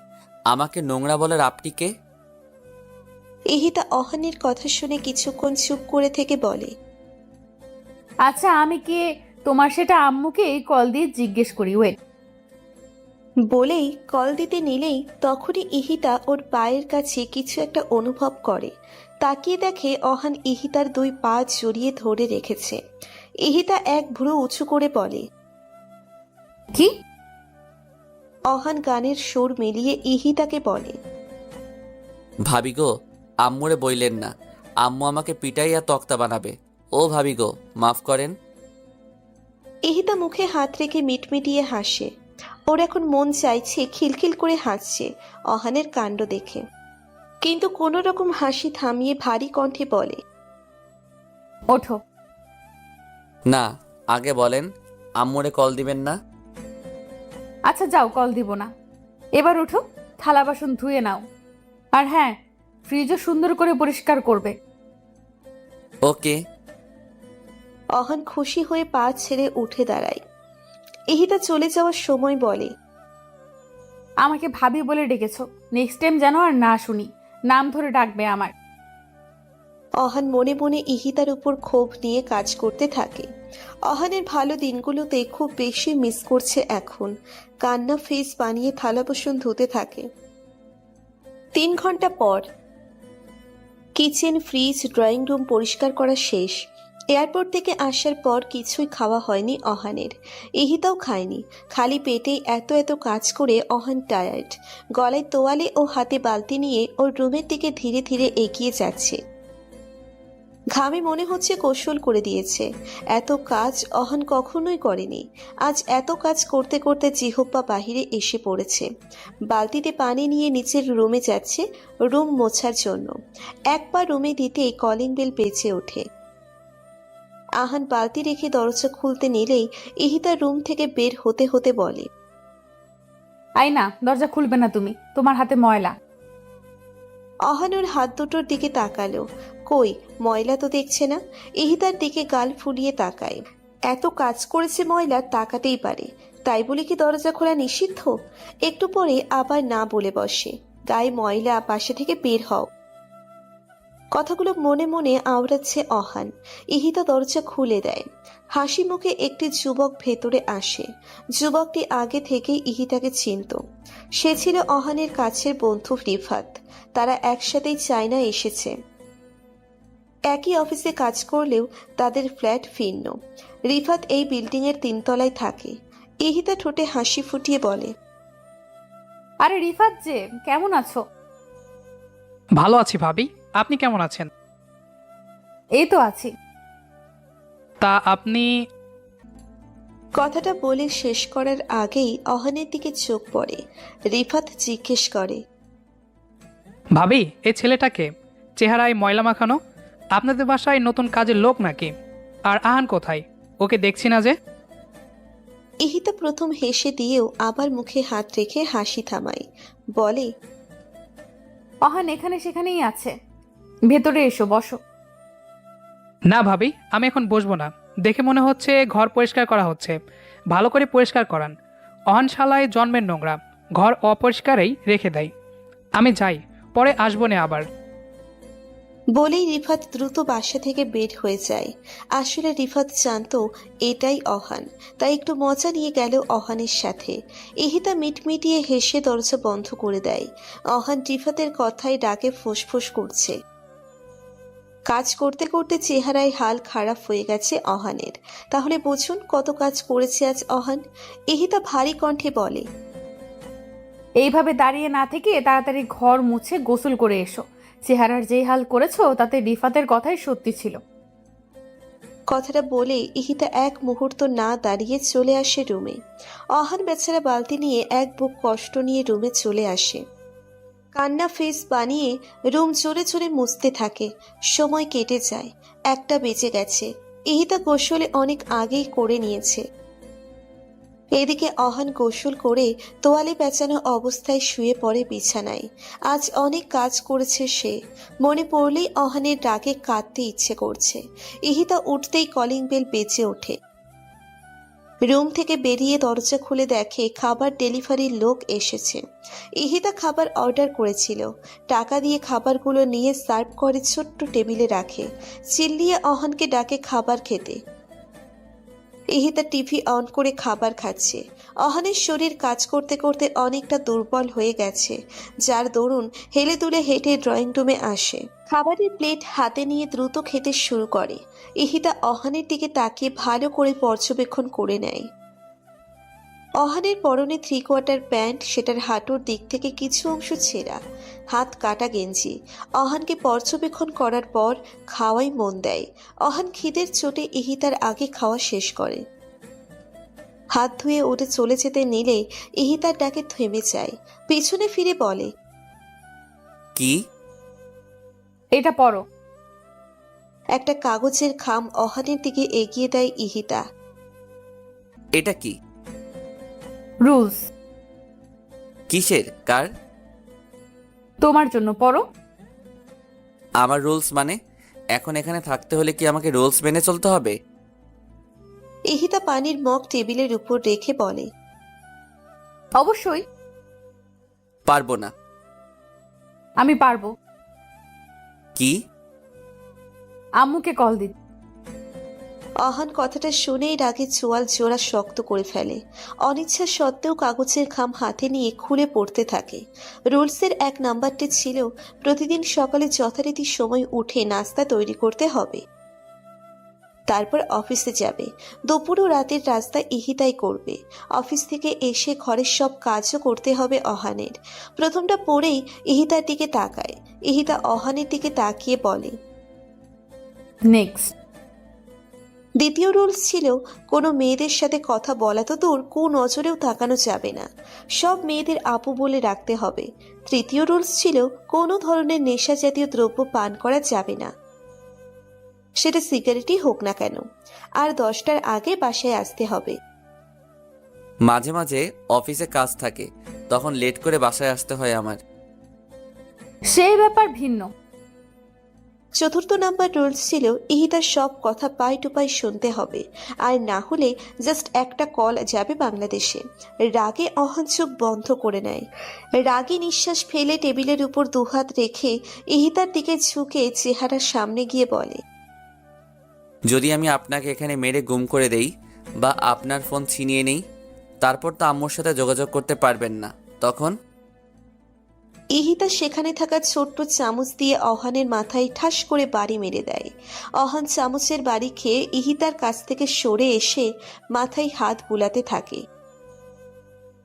আমাকে নোংরা বলার আপনি কে? ইহিতা অহানের কথা শুনে কিছুক্ষণ চুপ করে থেকে বলে, আচ্ছা, আমি কি তোমার সেটা আম্মুকেই কল দিয়ে জিজ্ঞেস করি। ওয়েট। বলেই কল দিতে নিলেই তখনই ইহিতা ওর পায়ের কাছে কিছু একটা অনুভব করে। তাকিয়ে দেখে অহান ইহিতার 2 পা জড়িয়ে ধরে রেখেছে। ইহিতা এক ভ্রু উঁচু করে বলে, কি? অহান গানের সুর মিলিয়ে ইহিতাকে বলে, ভাবি গো, আম্মুরে বইলেন না, আম্মু আমাকে পিটাইয়া তক্তা বানাবে। ও ভাবি গো, মাফ করেন। ইহিতা মুখে হাত রেখে মিটমিটিয়ে হাসে। ওর এখন মন চাইছে খিলখিল করে হাসছে অহানের কাণ্ড দেখে, কিন্তু কোনো রকম হাসি থামিয়ে ভারী কণ্ঠে বলে, ওঠো। না, আগে বলেন আম্মুরে কল দিবেন না? আচ্ছা যাও, কল দিব না। এবার উঠো, থালা বাসন ধুয়ে নাও, আর হ্যাঁ, ফ্রিজও সুন্দর করে পরিষ্কার করবে। ওকে। অহান খুশি হয়ে পা ছেড়ে উঠে দাঁড়ায়। ইহিতা চলে যাওয়ার সময় বলে, আমাকে ভাবি বলে ডেকেছো, নেক্সট টাইম যেন আর না শুনি। নাম ধরে ডাকবে আমার। অহান মনে মনে ইহিতার উপর ক্ষোভ নিয়ে কাজ করতে থাকে। অহানের ভালো দিনগুলোতে খুব বেশি মিস করছে এখন। কান্না ফেস বানিয়ে থালা বাসন ধুতে থাকে। 3 ঘন্টা পর কিচেন, ফ্রিজ, ড্রয়িং রুম পরিষ্কার করা শেষ। এয়ারপোর্ট থেকে আসার পর কিছুই খাওয়া হয়নি অহানের। ইহিতাও খায়নি। খালি পেটে এত এত কাজ করে অহান টায়ার্ড। গলায় তোয়ালে ও হাতে বালতি নিয়ে ওর রুমের দিকে ধীরে ধীরে এগিয়ে যাচ্ছে। ঘামে মনে হচ্ছে গোসল করে দিয়েছে। এত কাজ অহান কখনোই করেনি। আজ এত কাজ করতে করতে জিহ্বা বাহিরে এসে পড়েছে। বালতিতে পানি নিয়ে নিচের রুমে যাচ্ছে রুম মোছার জন্য। একবার রুমে দিতেই কলিং বেল বেজে ওঠে। আহান বালতি রেখে দরজা খুলতে নিলেই ইহিতা রুম থেকে বের হতে হতে বলে, আই না, দরজা খুলবে না তুমি, তোমার হাতে ময়লা। অহান ওর হাত দুটোর দিকে তাকালো। কই, ময়লা তো দেখছে না। ইহিতার দিকে গাল ফুলিয়ে তাকায়। এত কাজ করেছে, ময়লা তাকাতেই পারে, তাই বলে কি দরজা খোলা নিষিদ্ধ? একটু পরে আবার না বলে বসে, গায়ে ময়লা, পাশে থেকে বের হও। কথাগুলো মনে মনে আওড়াচ্ছে অহান। ইহিতা দরজা খুলে দেয়। হাসি মুখে একটি যুবক ভেতরে আসে। যুবকটি আগে থেকেই ইহিতাকে চিনত। সে ছিল অহানের কাছের বন্ধু রিফাত। তারা একসাথেই চায়না এসেছে। একই অফিসে কাজ করলেও তাদের ফ্ল্যাট ভিন্ন। রিফাত এই বিল্ডিংয়ের 3 তলায় থাকে। ইহিতা ঠোঁটে হাসি ফুটিয়ে বলে, আরে রিফাত যে, কেমন আছো? ভালো আছি ভাবি, আপনি কেমন আছেন? এই তো আছি। তা আপনি? কথাটা বলে শেষ করার আগেই অহানের দিকে চোখ পড়ে। রিফাত জিজ্ঞেস করে, ভাবি, এই ছেলেটাকে চেহারায় ময়লা মাখানো, আপনাদের বাসায় নতুন কাজের লোক নাকি? আর আহান কোথায়? ওকে দেখছি না যে। ইহিতা প্রথম হেসে দিয়েও আবার মুখে হাত রেখে হাসি থামায়। বলে, অহান এখানে সেখানেই আছে, ভেতরে এসো, বসো। না ভাবি, আমি এখন বসবো না। দেখে মনে হচ্ছে ঘর পরিষ্কার করা হচ্ছে। ভালো করে পরিষ্কার করান। অহান শালায় জন্মের নোংরা, ঘর অপরিষ্কারেই রেখে দেয়। আমি যাই, পরে আসবো না আবার। বলেই রিফাত দ্রুত বাসা থেকে বের হয়ে যায়। আসলে রিফাত জানতো এটাই অহান, তাই একটু মজা নিয়ে গেল অহানের সাথে। ইহিতা মিটমিটিয়ে হেসে দরজা বন্ধ করে দেয়। অহান রিফাতের কথায় ডাকে ফুসফুস করছে। কাজ করতে করতে চেহারায় হাল খারাপ হয়ে গেছে অহানের। তাহলে বুঝুন কত কাজ করেছে আজ অহান। ইহিতা ভারী কণ্ঠে বলে, এইভাবে দাঁড়িয়ে না থেকে তাড়াতাড়ি ঘর মুছে গোসল করে এসো। চেহারার যেই হাল করেছো তাতে রিফাতের কথাই সত্যি ছিল। কথাটা বলে ইহিতা এক মুহূর্ত না দাঁড়িয়ে চলে আসে রুমে। অহান বেচারা বালতি নিয়ে এক বুক কষ্ট নিয়ে রুমে চলে আসে। কান্না ফেস বানিয়ে রুম জোরে জোরে মুছতে থাকে। সময় কেটে যায়, 1টা বেজে গেছে। ইহিতা গোসলে অনেক আগেই করে নিয়েছে। এদিকে অহান গোসল করে তোয়ালে পেঁচানো অবস্থায় শুয়ে পড়ে বিছানায়। আজ অনেক কাজ করেছে সে। মনে পড়লেই অহানের রাগে কাঁদতে ইচ্ছে করছে। ইহিতা উঠতেই কলিং বেল বেজে ওঠে। রুম থেকে বেরিয়ে দরজা খুলে দেখে খাবার ডেলিভারির লোক এসেছে। ইহিতা খাবার অর্ডার করেছিল। টাকা দিয়ে খাবারগুলো নিয়ে সার্ভ করে ছোট্ট টেবিলে রাখে। চিল্লিয়ে অহানকে ডাকে খাবার খেতে। ইহিতা টিভি অন করে খাবার খাচ্ছে। অহানের শরীর কাজ করতে করতে অনেকটা দুর্বল হয়ে গেছে, যার দরুন হেলে দুলে হেঁটে ড্রয়িং রুমে আসে। খাবারের প্লেট হাতে নিয়ে দ্রুত খেতে শুরু করে। ইহিতা অহানের দিকে তাকিয়ে ভালো করে পর্যবেক্ষণ করে নেয়। অহানের পরনে 3/4 প্যান্ট, সেটার হাঁটুর দিক থেকে কিছু অংশ ছেঁড়া, হাত কাটা গেঞ্জি। অহানকে পর্যবেক্ষণ করার পর খাওয়াই মন দেয়। অহান খিদের চোটে ইহিতার আগে খাওয়া শেষ করে। হাত ধুয়ে উঠে চলে যেতে নিলে ইহিতার ডাকে থেমে যায়। পিছনে ফিরে বলে, কি? এটা পড়ো। একটা কাগজের খাম অহানের দিকে এগিয়ে দেয় ইহিতা। এটা কি? রুলস। কিসের? কার? তোমার জন্য পড়ো। আমার রুলস মানে? এখন এখানে থাকতে হলে কি আমাকে রুলস মেনে চলতে হবে? ইহিতা পানির মগ টেবিলের উপর রেখে বলে, অবশ্যই। পারবো না। আমি পারবো। কি? আম্মুকে কল দিন। অহান কথাটা শুনেই রাগে চোয়াল জোড়া শক্ত করে ফেলে। অনিচ্ছা সত্ত্বেও কাগজের খাম হাতে নিয়ে খুলে পড়তে থাকে। রুলসের 1 নাম্বারটি ছিল প্রতিদিন সকালে যথারীতি সময় উঠে নাস্তা তৈরি করতে হবে, তারপর অফিসে যাবে। দুপুর ও রাতের রাস্তা ইহিতাই করবে। অফিস থেকে এসে ঘরের সব কাজও করতে হবে অহানের। প্রথমটা পড়েই ইহিতার দিকে তাকায়। ইহিতা অহানের দিকে তাকিয়ে বলে, নেক্সট। দ্বিতীয় রুলস ছিল কোনো মেয়েদের সাথে কথা বলা তো দূর, নজরেও তাকানো যাবে না। সব মেয়েদের আপু বলে রাখতে হবে। তৃতীয় রুলস ছিল কোনো ধরনের নেশা জাতীয় দ্রব্য পান করা যাবে না, সেটা সিগারেটই হোক না কেন। আর 10টার আগে বাসায় আসতে হবে। মাঝে মাঝে অফিসে কাজ থাকে, তখন লেট করে বাসায় আসতে হয় আমার। সেই ব্যাপার ভিন্ন। চতুর্থ নাম্বার রুলস ছিল ইহিতার সব কথা পাই টু পাই শুনতে হবে, আর না হলে জাস্ট একটা কল যাবে বাংলাদেশে। রাগে অহান চোখ বন্ধ করে নেয়। রাগে নিঃশ্বাস ফেলে টেবিলের উপর দুহাত রেখে ইহিতার দিকে ঝুঁকে চেহারার সামনে গিয়ে বলে, যদি আমি আপনাকে এখানে মেরে গুম করে দেই বা আপনার ফোন ছিনিয়ে নেই, তারপর তো আম্মুর সাথে যোগাযোগ করতে পারবেন না, তখন? ইহিতা সেখানে থাকা ছোট্ট চামচ দিয়ে অহানের মাথায় ঠাস করে বাড়ি মেরে দেয়। অহান চামচের বাড়ি খেয়ে ইহিতার কাছ থেকে সরে এসে মাথায় হাত বুলাতে থাকে।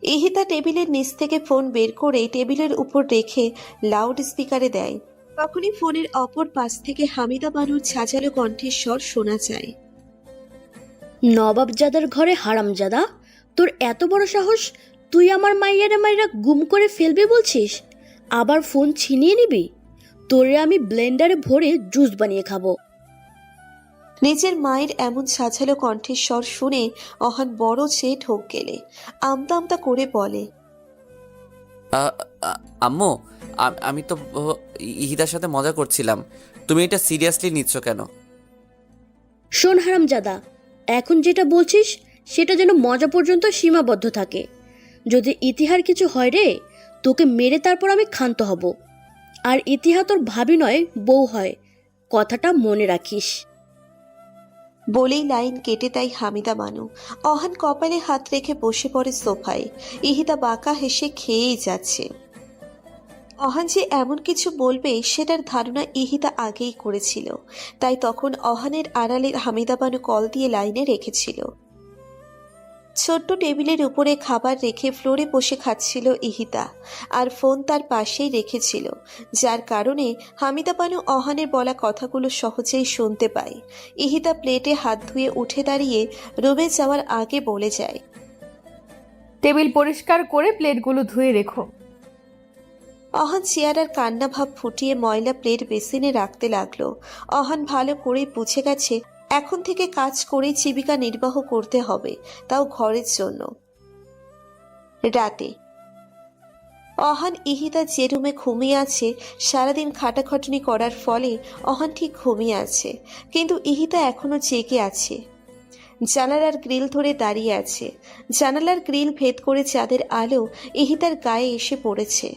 ইহিতা টেবিলের নিচ থেকে ফোন বের করে টেবিলের উপর রেখে লাউড স্পিকারে দেয়। তখনই ফোনের অপর পাশ থেকে হামিদা বানুর ছাঁচালো কণ্ঠের স্বর শোনা যায়। নবাবজাদার ঘরে হারামজাদা, তোর এত বড় সাহস, তুই আমার মাইয়ারা গুম করে ফেলবি বলছিস, আবার ফোন ছিনিয়ে নিবি? তোরে আমি ব্লেন্ডারে ভরে জুস বানিয়ে খাবো। নিজের মায়ের এমন ছাঁচালো কণ্ঠের স্বর শুনে অহান বড় চেয়ে ঢোক গেলে আমতা আমতা করে বলে, আম্মু, আমি তো ইহিদার সাথে মজা করছিলাম, তুমি এটা সিরিয়াসলি নিচ্ছ কেন? শোন হারামজাদা, এখন যেটা বলছিস সেটা যেন মজা পর্যন্ত সীমাবদ্ধ থাকে। যদি ইতিহার কিছু হয় রে, তোকে মেরে তারপর আমি ক্ষান্ত হব। আর ইতিহা তোর ভাবি নয়, বউ হয়, কথাটা মনে রাখিস। বলেই লাইন কেটে দেয় হামিদা বানু। অহান কপালে হাত রেখে বসে পড়ে সোফায়। ইহিতা বাঁকা হেসে খেয়েই যাচ্ছে। অহান যে এমন কিছু বলবে সেটার ধারণা ইহিতা আগেই করেছিল, তাই তখন অহানের আড়ালে হামিদা বানু কল দিয়ে লাইনে রেখেছিল। ছোট্ট টেবিলের উপরে খাবার রেখে ফ্লোরে বসে খাচ্ছিল ইহিতা, আর ফোন তার পাশেই রেখেছিল, যার কারণে হামিদা বানু অহানের বলা কথাগুলো সহজেই শুনতে পায়। ইহিতা প্লেটে হাত ধুয়ে উঠে দাঁড়িয়ে রুমে যাওয়ার আগে বলে যায়, টেবিল পরিষ্কার করে প্লেটগুলো ধুয়ে রেখো। অহান চেয়ার আর কান্না ভাব ফুটিয়ে ময়লা প্লেট বেসিনে রাখতে লাগলো। অহান ভালো করেই বুঝে গেছে এখন থেকে কাজ করেই জীবিকা নির্বাহ করতে হবে, তাও ঘরের জন্য। রাতে অহান ইহিতা যে রুমে ঘুমিয়ে আছে, সারাদিন খাটাখাটুনি করার ফলে অহান ঠিক ঘুমিয়ে আছে, কিন্তু ইহিতা এখনো জেগে আছে। জানালার গ্রিল ধরে দাঁড়িয়ে আছে। জানালার গ্রিল ভেদ করে চাঁদের আলো ইহিতার গায়ে এসে পড়েছে।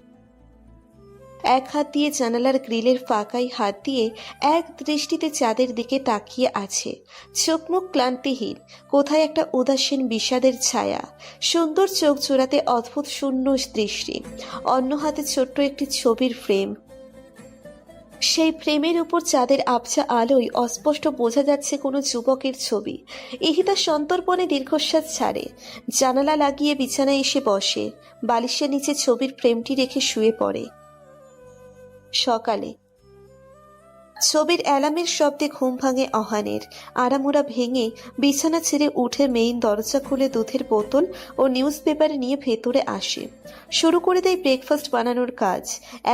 এক হাত দিয়ে জানালার গ্রিলের ফাঁকায় হাত দিয়ে এক দৃষ্টিতে চাঁদের দিকে তাকিয়ে আছে। চোখ মুখ ক্লান্তিহীন, কোথায় একটা উদাসীন বিষাদের ছায়া। সুন্দর চোখ জোড়াতে অদ্ভুত শূন্য দৃষ্টি। অন্য হাতে ছোট্ট একটি ছবির ফ্রেম। সেই ফ্রেমের উপর চাঁদের আবছা আলোয় অস্পষ্ট বোঝা যাচ্ছে কোনো যুবকের ছবি। ইহিতা সন্তর্পণে দীর্ঘশ্বাস ছাড়ে। জানালা লাগিয়ে বিছানায় এসে বসে। বালিশের নিচে ছবির ফ্রেমটি রেখে শুয়ে পড়ে। সকালে ছবির অ্যালার্মের শব্দে ঘুম ভাঙে অহানের। আড়ামোড়া ভেঙে বিছানা ছেড়ে উঠে মেইন দরজা খুলে দুধের বোতল ও নিউজ পেপার নিয়ে ভেতরে আসে। শুরু করে দেয় ব্রেকফাস্ট বানানোর কাজ।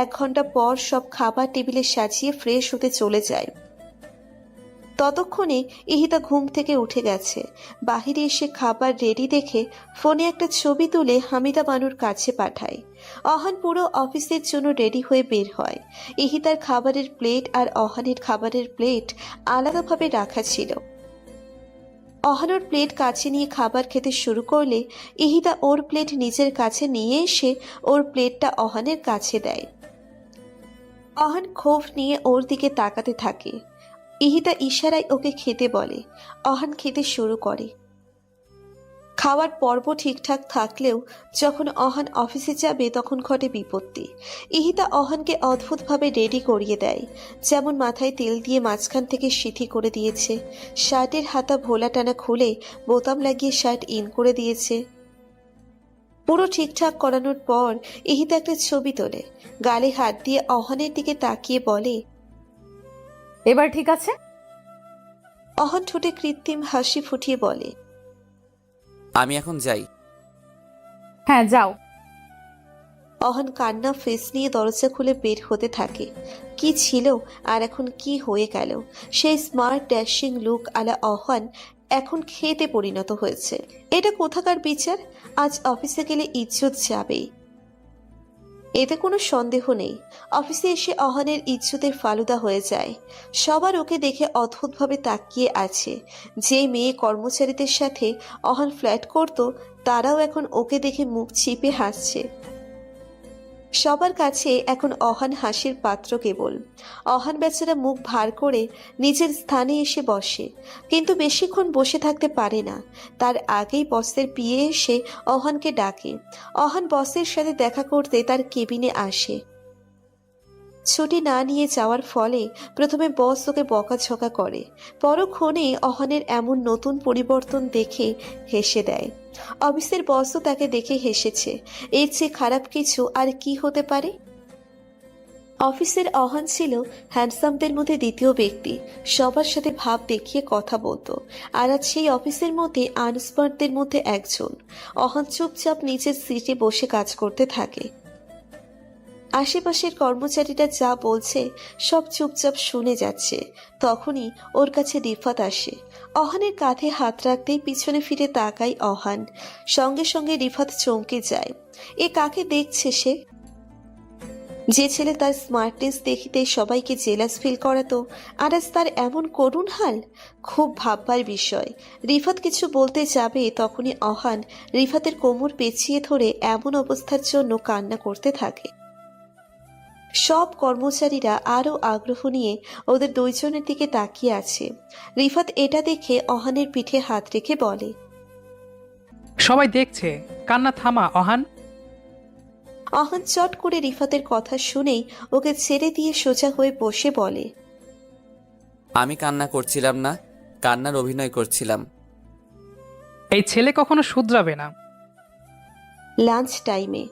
1 ঘন্টা পর সব খাবার টেবিলে সাজিয়ে ফ্রেশ হতে চলে যায়। ততক্ষণে ইহিতা ঘুম থেকে উঠে গেছে। বাহিরে এসে খাবার রেডি দেখে ফোনে একটা ছবি তুলে হামিদা বানুর কাছে পাঠায়। অহান পুরো অফিসের জন্য রেডি হয়ে বের হয়। ইহিতার খাবারের প্লেট আর অহানের খাবারের প্লেট আলাদাভাবে রাখা ছিল। অহানোর প্লেট কাছে নিয়ে খাবার খেতে শুরু করলে ইহিতা ওর প্লেট নিজের কাছে নিয়ে এসে ওর প্লেটটা অহানের কাছে দেয়। অহান ক্ষোভ নিয়ে ওর দিকে তাকাতে থাকে। ইহিতা ইশারায় ওকে খেতে বলে। অহান খেতে শুরু করে। খাওয়ার পর্ব ঠিকঠাক থাকলেও যখন অহান অফিসে যাবে তখন ঘটে বিপত্তি। ইহিতা অহানকে অদ্ভুতভাবে রেডি করিয়ে দেয়। যেমন মাথায় তেল দিয়ে মাঝখান থেকে সিথি করে দিয়েছে, শার্টের হাতা ভোলা টানা খুলে বোতাম লাগিয়ে শার্ট ইন করে দিয়েছে। পুরো ঠিকঠাক করানোর পর ইহিতা একটা ছবি তোলে, গালে হাত দিয়ে অহানের দিকে তাকিয়ে বলে, এবার ঠিক আছে? অহান ঠোঁটে কৃত্রিম হাসি ফুটিয়ে বলে, আমি এখন যাই। হ্যাঁ যাও। অহান কান্না ফেস নিয়ে দরজা খুলে বের হতে থাকে। কি ছিল আর এখন কি হয়ে গেল? সেই স্মার্ট ড্যাশিং লুক আলা অহান এখন খেতে পরিণত হয়েছে। এটা কোথাকার বিচার? আজ অফিসে গেলে ইজ্জত যাবেই, এতে কোনো সন্দেহ নেই। অফিসে এসে অহানের ইজ্জতের ফালুদা হয়ে যায়। সবার ওকে দেখে অদ্ভুতভাবে তাকিয়ে আছে। যে মেয়ে কর্মচারীদের সাথে অহান ফ্ল্যাট করত, তারাও এখন ওকে দেখে মুখ চিপে হাসছে। সবার কাছে এখন অহান হাসির পাত্র কেবল। অহান বেচারা মুখ ভার করে নিজের স্থানে এসে বসে, কিন্তু বেশিক্ষণ বসে থাকতে পারে না। তার আগেই বসের পিএ এসে অহানকে ডাকে। অহান বসের সাথে দেখা করতে তার কেবিনে আসে। ছুটি না নিয়ে যাওয়ার ফলে প্রথমে বস ওকে বকাঝকা করে, পরক্ষণে অহানের এমন নতুন পরিবর্তন দেখে হেসে দেয়। অফিসের বসও তাকে দেখে হেসেছে। এর চেয়ে খারাপ কিছু আর কি হতে পারে? অফিসের অহান ছিল হ্যান্ডসামদের মধ্যে দ্বিতীয় ব্যক্তি। সবার সাথে ভাব দেখিয়ে কথা বলতো, আর আজ সেই অফিসের মধ্যে আনস্মার্টদের মধ্যে একজন। অহান চুপচাপ নিচের সিটে বসে কাজ করতে থাকে। আশেপাশের কর্মচারীরা যা বলছে সব চুপচাপ শুনে যাচ্ছে। তখনই ওর কাছে রিফাত আসে। অহানের কাঁধে হাত রাখতেই পিছনে ফিরে তাকায় অহান। সঙ্গে সঙ্গে রিফাত চমকে যায়। এ কাকে দেখছে সে? যে ছেলে তার স্মার্টনেস দেখিতে সবাইকে জেলাস ফিল করাতো, আর আজ তার এমন করুণ হাল। খুব ভাববার বিষয়। রিফাত কিছু বলতে যাবে তখনই অহান রিফাতের কোমর পেঁচিয়ে ধরে এমন অবস্থার জন্য কান্না করতে থাকে। সব কর্মচারীরা আরও আগ্রহ নিয়ে ওদের দুইজনের দিকে তাকিয়ে আছে। রিফাত এটা দেখে অহানের পিঠে হাত রেখে বলে, সবাই দেখছে, কান্না থামা অহান। অহান চট করে রিফাতের কথা শুনেই ওকে ছেড়ে দিয়ে সোজা হয়ে বসে বলে, আমি কান্না করছিলাম না, কান্নার অভিনয় করছিলাম। এই ছেলে কখনো শুধরাবে না। লাঞ্চ টাইমে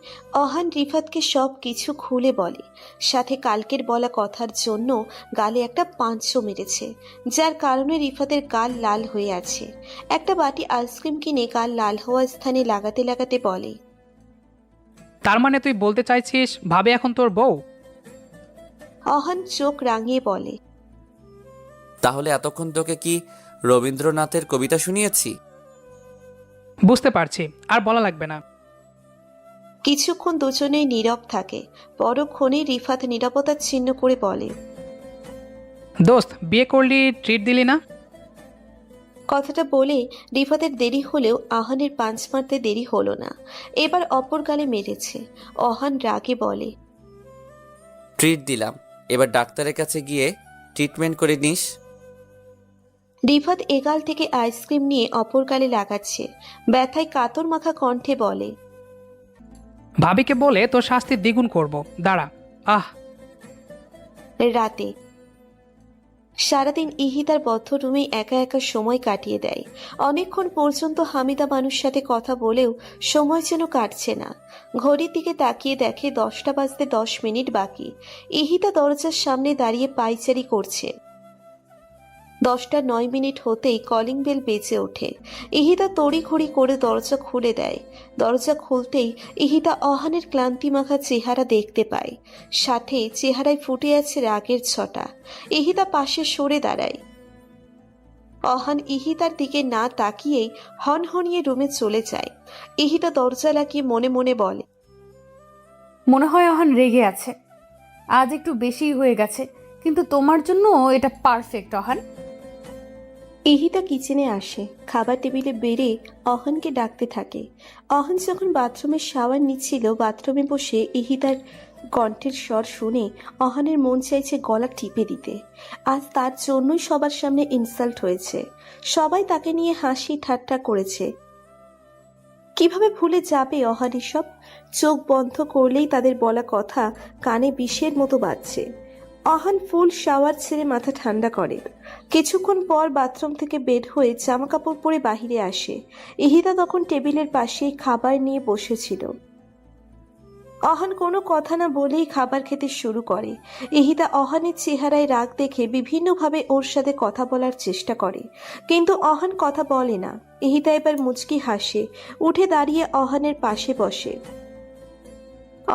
অহান রিফাতকে সব কিছু খুলে বলে, সাথে কালকের বলা কথার জন্য গালে একটা পাঁচও মেরেছে, যার কারণে রিফাতের গাল লাল হয়ে আছে। একটা বাটি আইসক্রিম কিনে গাল লাল হওয়া স্থানে লাগাতে লাগাতে বলে, তার মানে তুই বলতে চাইছিস ভাবে এখন তোর বউ? অহান চোখ রাঙিয়ে বলে, তাহলে এতক্ষণ তোকে কি রবীন্দ্রনাথের কবিতা শুনিয়েছি? বুঝতে পারছি, আর বলা লাগবে না। কিছুক্ষণ দুজনেই নীরব থাকে। পরক্ষণে রিফাত নীরবতা ছিন্ন করে বলে, দোস্ত, বিয়ে করলি, ট্রিট দিলি না? কথাটা বলে রিফাতের দেরি হলেও আহানের পাঞ্চ মারতে দেরি হলো না। এবার অপর গালে মেরেছে। অহান রাগে বলে, ট্রিট দিলাম, এবার ডাক্তারের কাছে গিয়ে ট্রিটমেন্ট করে নিস। রিফাত এগাল থেকে আইসক্রিম নিয়ে অপর গালে লাগাচ্ছে। ব্যথায় কাতর মাখা কণ্ঠে বলে, ভাবিকে বলে তোর শাস্তি দ্বিগুণ করব, দাঁড়া। আহ, রাতে সারাদিন ইহি তার বদ্ধ রুমে একা একা সময় কাটিয়ে দেয়। অনেকক্ষণ পর্যন্ত হামিদা মানুষ সাথে কথা বলেও সময় যেন কাটছে না। ঘড়ির দিকে তাকিয়ে দেখে 10টা বাজতে 10 মিনিট বাকি। ইহিতা দরজার সামনে দাঁড়িয়ে পায়চারি করছে। 10টা 9 মিনিট হতেই কলিং বেল বেজে ওঠে। ইহিতা তড়িঘড়ি করে দরজা খুলে দেয়। দরজা খুলতেই ইহিতা অহানের ক্লান্তিমাখা চেহারা দেখতে পায়, সাথে চেহারায় ফুটে আছে রাগের ছটা। ইহিতা পাশে সরে দাঁড়ায়। অহান ইহিতার দিকে না তাকিয়েই হনহনিয়ে রুমে চলে যায়। ইহিতা দরজা লাগিয়ে মনে মনে বলে, মনে হয় অহান রেগে আছে, আজ একটু বেশিই হয়ে গেছে, কিন্তু তোমার জন্য এটা পারফেক্ট অহান। ইহিতা কিচেনে আসে, খাবার টেবিলে বেড়ে অহানকে ডাকতে থাকে। অহান যখন বাথরুমে শাওয়ার নিচ্ছিল, বাথরুমে বসে ইহিতার কণ্ঠের স্বর শুনে অহানের মন চাইছে গলা টিপে দিতে। আজ তার জন্যই সবার সামনে ইনসাল্ট হয়েছে। সবাই তাকে নিয়ে হাসি ঠাট্টা করেছে। কিভাবে ভুলে যাবে অহান এসব? চোখ বন্ধ করলেই তাদের বলা কথা কানে বিষের মতো বাজছে। অহান ফুল শাওয়ার ছেড়ে মাথা ঠান্ডা করে। কিছুক্ষণ পর বাথরুম থেকে বের হয়ে জামা কাপড় পরে বাহিরে আসে। ইহিতা তখন টেবিলের পাশেই খাবার নিয়ে বসেছিল। অহান কোনো কথা না বলেই খাবার খেতে শুরু করে। ইহিতা অহানের চেহারায় রাগ দেখে বিভিন্নভাবে ওর সাথে কথা বলার চেষ্টা করে, কিন্তু অহান কথা বলে না। ইহিতা এবার মুচকি হাসে, উঠে দাঁড়িয়ে অহানের পাশে বসে।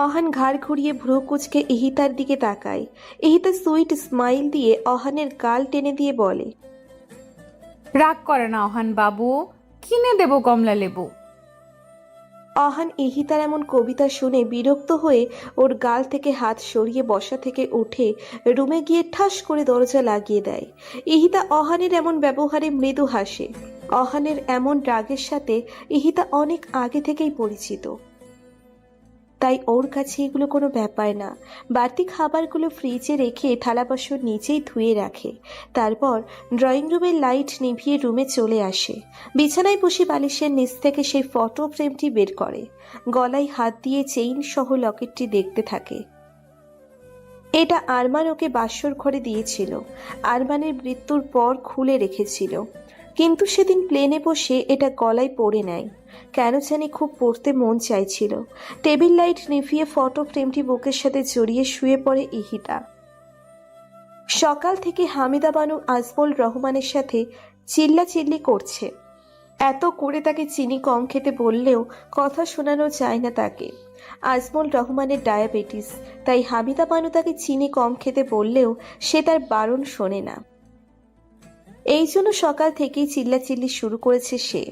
অহান ঘাড় ঘুরিয়ে ভ্রু কুঁচকে ইহিতার দিকে তাকায়। ইহিতা সুইট স্মাইল দিয়ে অহানের গাল টেনে দিয়ে বলে, রাগ করে না অহান বাবু, কিনে দেবো কমলা লেবু। অহান ইহিতার এমন কবিতা শুনে বিরক্ত হয়ে ওর গাল থেকে হাত সরিয়ে বসা থেকে উঠে রুমে গিয়ে ঠাস করে দরজা লাগিয়ে দেয়। ইহিতা অহানের এমন ব্যবহারে মৃদু হাসে। অহানের এমন রাগের সাথে ইহিতা অনেক আগে থেকেই পরিচিত, তাই ওর কাছে এগুলো কোনো ব্যাপার না। বাড়তি খাবারগুলো ফ্রিজে রেখে থালা বাসন নিচেই ধুয়ে রাখে। তারপর ড্রয়িং রুমের লাইট নিভিয়ে রুমে চলে আসে। বিছানায় বসে বালিশের নিচ থেকে সেই ফটো ফ্রেমটি বের করে। গলায় হাত দিয়ে চেইন সহ লকেটটি দেখতে থাকে। এটা আরমান ওকে বাসর ঘরে দিয়েছিল। আরমানের মৃত্যুর পর খুলে রেখেছিল, কিন্তু সেদিন প্লেনে বসে এটা গলায় পরে নেয়। কেন জানি খুব পড়তে মন চাইছিল। টেবিল লাইট নিভিয়ে ফটো ফ্রেমটি বুকের সাথে জড়িয়ে শুয়ে পড়ে ইহিতা। সকাল থেকে হামিদা বানু আজমল রহমানের সাথে চিল্লাচিল্লি করছে। এত করে তাকে চিনি কম খেতে বললেও কথা শোনানো যায় না তাকে। আজমল রহমানের ডায়াবেটিস, তাই হামিদা বানু তাকে চিনি কম খেতে বললেও সে তার বারণ শোনে না। এই জন্য সকাল থেকেই চিল্লাচিল্লি শুরু করেছে সে।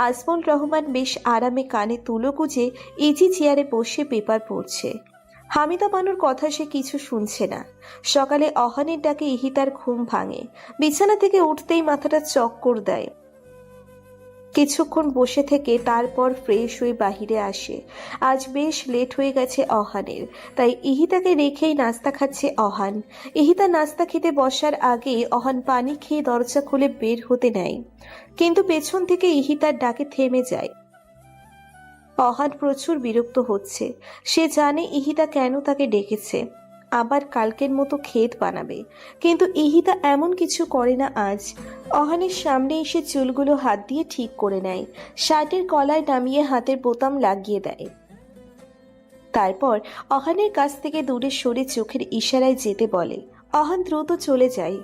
আজমল রহমান বেশ আরামে কানে তুলো গুজে ইজি চেয়ারে বসে পেপার পড়ছে। হামিদা বানুর কথা সে কিছু শুনছে না। সকালে অহানের ডাকে ইহিতার ঘুম ভাঙে। বিছানা থেকে উঠতেই মাথাটা চক্কর দেয়। কিছুক্ষণ বসে থেকে তারপর ফ্রেশ হয়ে বাহিরে আসে। আজ বেশ লেট হয়ে গেছে অহানের, তাই ইহিতাকে রেখেই নাস্তা খাচ্ছে অহান। ইহিতা নাস্তা খেতে বসার আগে অহান পানি খেয়ে দরজা খুলে বের হতে নেয়, কিন্তু পেছন থেকে ইহিতার ডাকে থেমে যায়। অহান প্রচুর বিরক্ত হচ্ছে। সে জানে ইহিতা কেন তাকে ডেকেছে, আবার কালকের মতো ক্ষেত বানাবে, কিন্তু ইহিতা এমন কিছু করে না আজ। অহানের সামনে এসে চুলগুলো হাত দিয়ে ঠিক করে নেয়, শার্টের কলার নামিয়ে হাতের বোতাম লাগিয়ে দেয়। তারপর অহানের কাছ থেকে দূরে সরে চোখের ইশারায় যেতে বলে। অহান দ্রুত চলে যায়।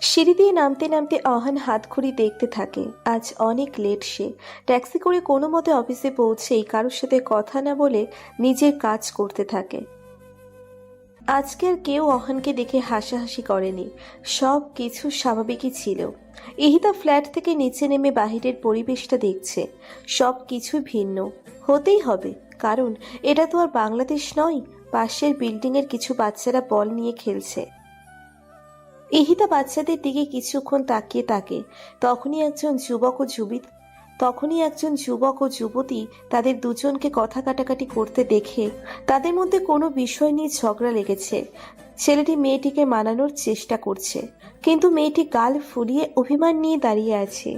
সিঁড়ি দিয়ে নামতে নামতে অহান হাতঘড়ি দেখতে থাকে। আজ অনেক লেট সে। ট্যাক্সি করে কোনো মতে অফিসে পৌঁছেই কারোর সাথে কথা না বলে নিজের কাজ করতে থাকে। আজকে আর কেউ অহানকে দেখে হাসাহাসি করেনি, সব কিছু স্বাভাবিকই ছিল। ইহিতা ফ্ল্যাট থেকে নিচে নেমে বাহিরের পরিবেশটা দেখছে। সব কিছু ভিন্ন হতেই হবে, কারণ এটা তো আর বাংলাদেশ নয়। পাশের বিল্ডিংয়ের কিছু বাচ্চারা বল নিয়ে খেলছে। ইহিতা বাচ্চাদের দিকে কিছুক্ষণ তাকিয়ে থাকে। তখনই একজন যুবক ও যুবতী তাদের দুজনকে কথা কাটাকাটি করতে দেখে তাদের মধ্যে কোনো বিষয় নিয়ে ঝগড়া লেগেছে। ছেলেটি মেয়েটিকে মানানোর চেষ্টা করছে, কিন্তু মেয়েটি গাল ফুলিয়ে অভিমান নিয়ে দাঁড়িয়ে আছে।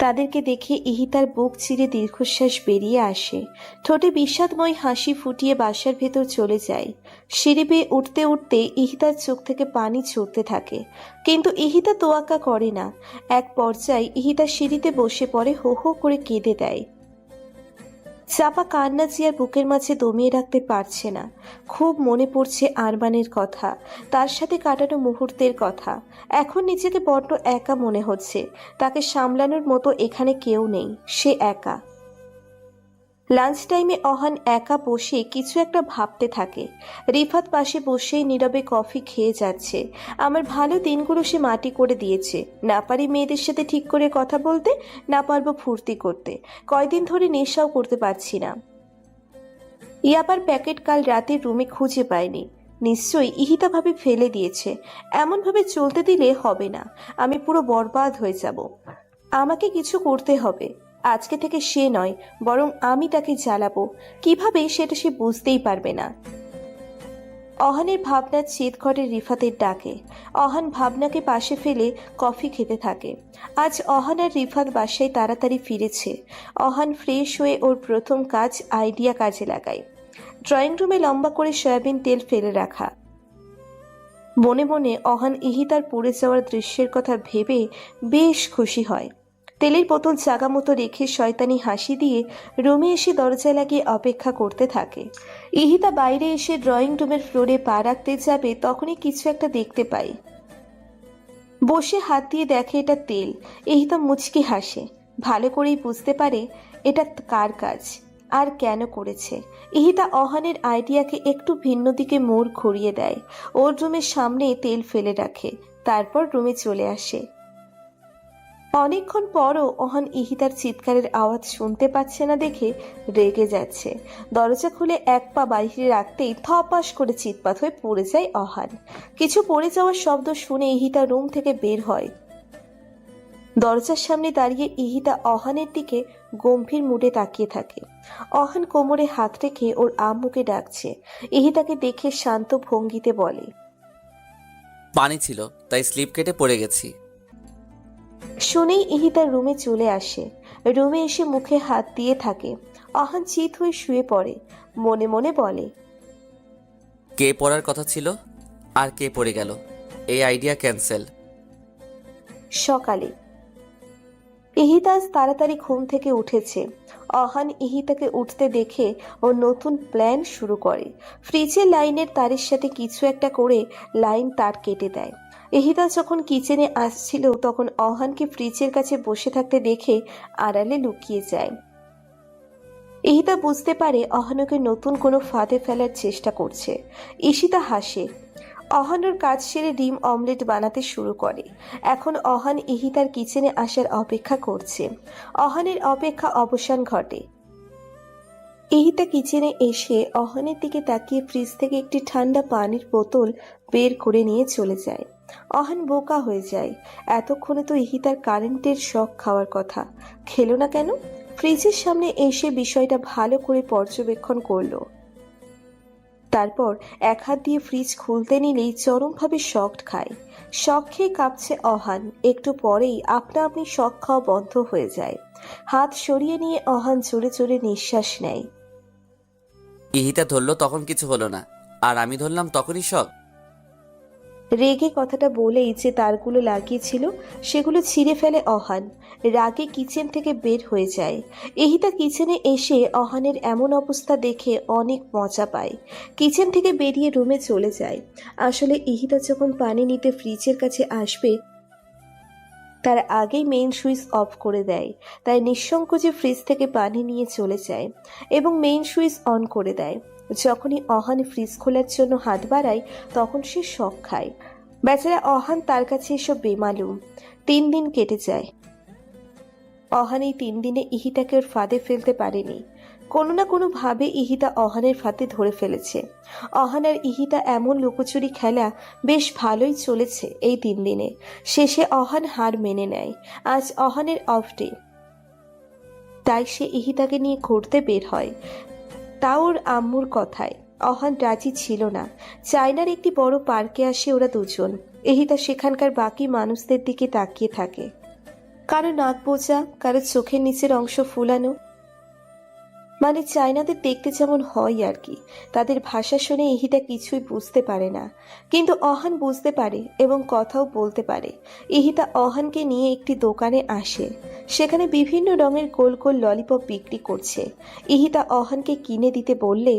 তাদেরকে দেখে ইহিতার বুক চিরে দীর্ঘশ্বাস বেরিয়ে আসে। ঠোঁটে বিষাদময় হাসি ফুটিয়ে বাসার ভেতর চলে যায়। সিঁড়ি বেয়ে উঠতে উঠতে ইহিতার চোখ থেকে পানি ঝরতে থাকে, কিন্তু ইহিতা তোয়াক্কা করে না। এক পর্যায়ে ইহিতা সিঁড়িতে বসে পড়ে, হো হো করে কেঁদে দেয়। চাপা কান্না যে আর বুকের মাঝে দমিয়ে রাখতে পারছে না। খুব মনে পড়ছে আরমানের কথা, তার সাথে কাটানো মুহূর্তের কথা। এখন নিজেকে বড্ড একা মনে হচ্ছে। তাকে সামলানোর মতো এখানে কেউ নেই, সে একা। লাঞ্চ টাইমে অহান একা বসে কিছু একটা ভাবতে থাকে। রিফাত পাশে বসেই নীরবে কফি খেয়ে যাচ্ছে। আমার ভালো দিনগুলো সে মাটি করে দিয়েছে। না পারি মেয়েদের সাথে ঠিক করে কথা বলতে, না পারবো ফুর্তি করতে। কয়দিন ধরে নেশাও করতে পারছি না। ইয়াবার প্যাকেট কাল রাতে রুমে খুঁজে পায়নি। নিশ্চয়ই ইহিতা ভাবে ফেলে দিয়েছে। এমনভাবে চলতে দিলে হবে না, আমি পুরো বরবাদ হয়ে যাব। আমাকে কিছু করতে হবে। আজকে থেকে সে নয়, বরং আমি তাকে জ্বালাবো। কিভাবে সেটা সে বুঝতেই পারবে না। অহানের ভাবনা চিত ঘটে রিফাতের ডাকে। অহান ভাবনাকে পাশে ফেলে কফি খেতে থাকে। আজ অহান আর রিফাত বাসায় তাড়াতাড়ি ফিরেছে। অহান ফ্রেশ হয়ে ওর প্রথম কাজ আইডিয়া কাজে লাগায়। ড্রয়িং রুমে লম্বা করে সয়াবিন তেল ফেলে রাখা। মনে মনে অহান ইহিতার পড়ে যাওয়ার দৃশ্যের কথা ভেবে বেশ খুশি হয়। তেলের বোতল জাগা মতো রেখে শয়তানি হাসি দিয়ে রুমে এসে দরজা লাগিয়ে অপেক্ষা করতে থাকে। ইহিতা বাইরে এসে ড্রয়িং রুমের ফ্লোরে পা রাখতে যাবে, তখনই কিছু একটা দেখতে পায়। বসে হাত দিয়ে দেখে এটা তেল। ইহিতা মুচকি হাসে। ভালো করেই বুঝতে পারে এটা কার কাজ আর কেন করেছে। ইহিতা অহানের আইডিয়াকে একটু ভিন্ন দিকে মোড় ঘুরিয়ে দেয়। ওর রুমের সামনে তেল ফেলে রাখে, তারপর রুমে চলে আসে। অনেকক্ষণ পরও অহান ইহিতার চিৎকারের আওয়াজ শুনতে পাচ্ছে না দেখে রেগে যাচ্ছে। দরজা খুলে এক পা বাইরে রাখতেই থপাস করে চিৎপাত হয়ে পড়ে যায় অহান। কিছু পড়ে যাওয়ার শব্দ শুনে ইহিতা রুম থেকে বের হয়। দরজার সামনে দাঁড়িয়ে ইহিতা অহানের দিকে গম্ভীর মুডে তাকিয়ে থাকে। অহান কোমরে হাত রেখে ওর আম্মুকে ডাকছে। ইহিতাকে দেখে শান্ত ভঙ্গিতে বলে, পানি ছিল তাই স্লিপ কেটে পড়ে গেছি। শুনেই ইহিতার রুমে চলে আসে। রুমে এসে মুখে হাত দিয়ে থাকে। অহান চিত হয়ে শুয়ে পড়ে। মনে মনে বলে, কে পড়ার কথা ছিল আর কে পড়ে গেল, এই আইডিয়া ক্যান্সেল। সকালে ইহিতা তাড়াতাড়ি ঘুম থেকে উঠেছে। অহান ইহিতাকে উঠতে দেখে ওর নতুন প্ল্যান শুরু করে। ফ্রিজের লাইনের তারের সাথে কিছু একটা করে লাইন তার কেটে দেয়। ইহিতা যখন কিচেনে আসছিল তখন অহানকে ফ্রিজের কাছে বসে থাকতে দেখে আড়ালে লুকিয়ে যায়। ইহিতা বুঝতে পারে অহানকে নতুন কোনো ফাঁদে ফেলার চেষ্টা করছে। ঈশিতা হাসে। অহান ওর কাজ সেরে ডিম অমলেট বানাতে শুরু করে। এখন অহান ইহিতার কিচেনে আসার অপেক্ষা করছে। অহানের অপেক্ষা অবসান ঘটে। ইহিতা কিচেনে এসে অহানের দিকে তাকিয়ে ফ্রিজ থেকে একটি ঠান্ডা পানির বোতল বের করে নিয়ে চলে যায়। অহান বোকা হয়ে যায়। এতক্ষণে তো ইহিতার কারেন্টের শক খাওয়ার কথা, খেলো না কেন? ফ্রিজের সামনে এসে বিষয়টা ভালো করে পর্যবেক্ষণ করলো। তারপর এক হাত দিয়ে ফ্রিজ খুলতে নিলেই চরমভাবে শকড খায়। শক খেয়ে কাঁপছে অহান। একটু পরেই আপনা আপনি শক খাওয়া বন্ধ হয়ে যায়। হাত সরিয়ে নিয়ে অহান জোরে জোরে নিঃশ্বাস নেয়। ইহিতা ধরলো তখন কিছু হলো না, আর আমি ধরলাম তখনই শখ। রেগে কথাটা বলেই যে তারগুলো লাগিয়েছিল সেগুলো ছিঁড়ে ফেলে অহান। রাগে কিচেন থেকে বের হয়ে যায়। এহিতা কিচেনে এসে অহানের এমন অবস্থা দেখে অনেক মজা পায়। কিচেন থেকে বেরিয়ে রুমে চলে যায়। আসলে ইহিতা যখন পানি নিতে ফ্রিজের কাছে আসবে তার আগেই মেইন সুইচ অফ করে দেয়। তাই নিঃসংকোচে ফ্রিজ থেকে পানি নিয়ে চলে যায় এবং মেইন সুইচ অন করে দেয়। যখনই অহান ফ্রিজ খোলার জন্য হাত বাড়ায় তখন সে শক খায়। বেচারা অহান তার কাছে এসব বেমালুম। 3 দিন কেটে যায়। অহান এই 3 দিনে ইহিতাকে ওর ফাঁদে ফেলতে পারেনি। কোনো না কোনো ভাবে ইহিতা অহানের ফাঁদে ধরে ফেলেছে। অহান আর ইহিতা এমন লুকোচুরি খেলা বেশ ভালোই চলেছে এই 3 দিনে। শেষে অহান হার মেনে নেয়। আজ অহানের অফ ডে, তাই সে ইহিতাকে নিয়ে ঘুরতে বের হয়। তাও ওর আম্মুর কথায়। অহান রাজি ছিল না। চায়নার একটি বড় পার্কে আসে ওরা দুজন। ইহিতা সেখানকার বাকি মানুষদের দিকে তাকিয়ে থাকে। কারো নাক বোঝা, কারো চোখের নিচের অংশ ফুলানো, মানে চায়নাদের দেখতে যেমন হয় আর কি। তাদের ভাষা শুনে ইহিতা কিছুই বুঝতে পারে না, কিন্তু অহান বুঝতে পারে এবং কথাও বলতে পারে। ইহিতা অহানকে নিয়ে একটি দোকানে আসে। সেখানে বিভিন্ন রঙের গোল গোল ললিপপ বিক্রি করছে। ইহিতা অহানকে কিনে দিতে বললে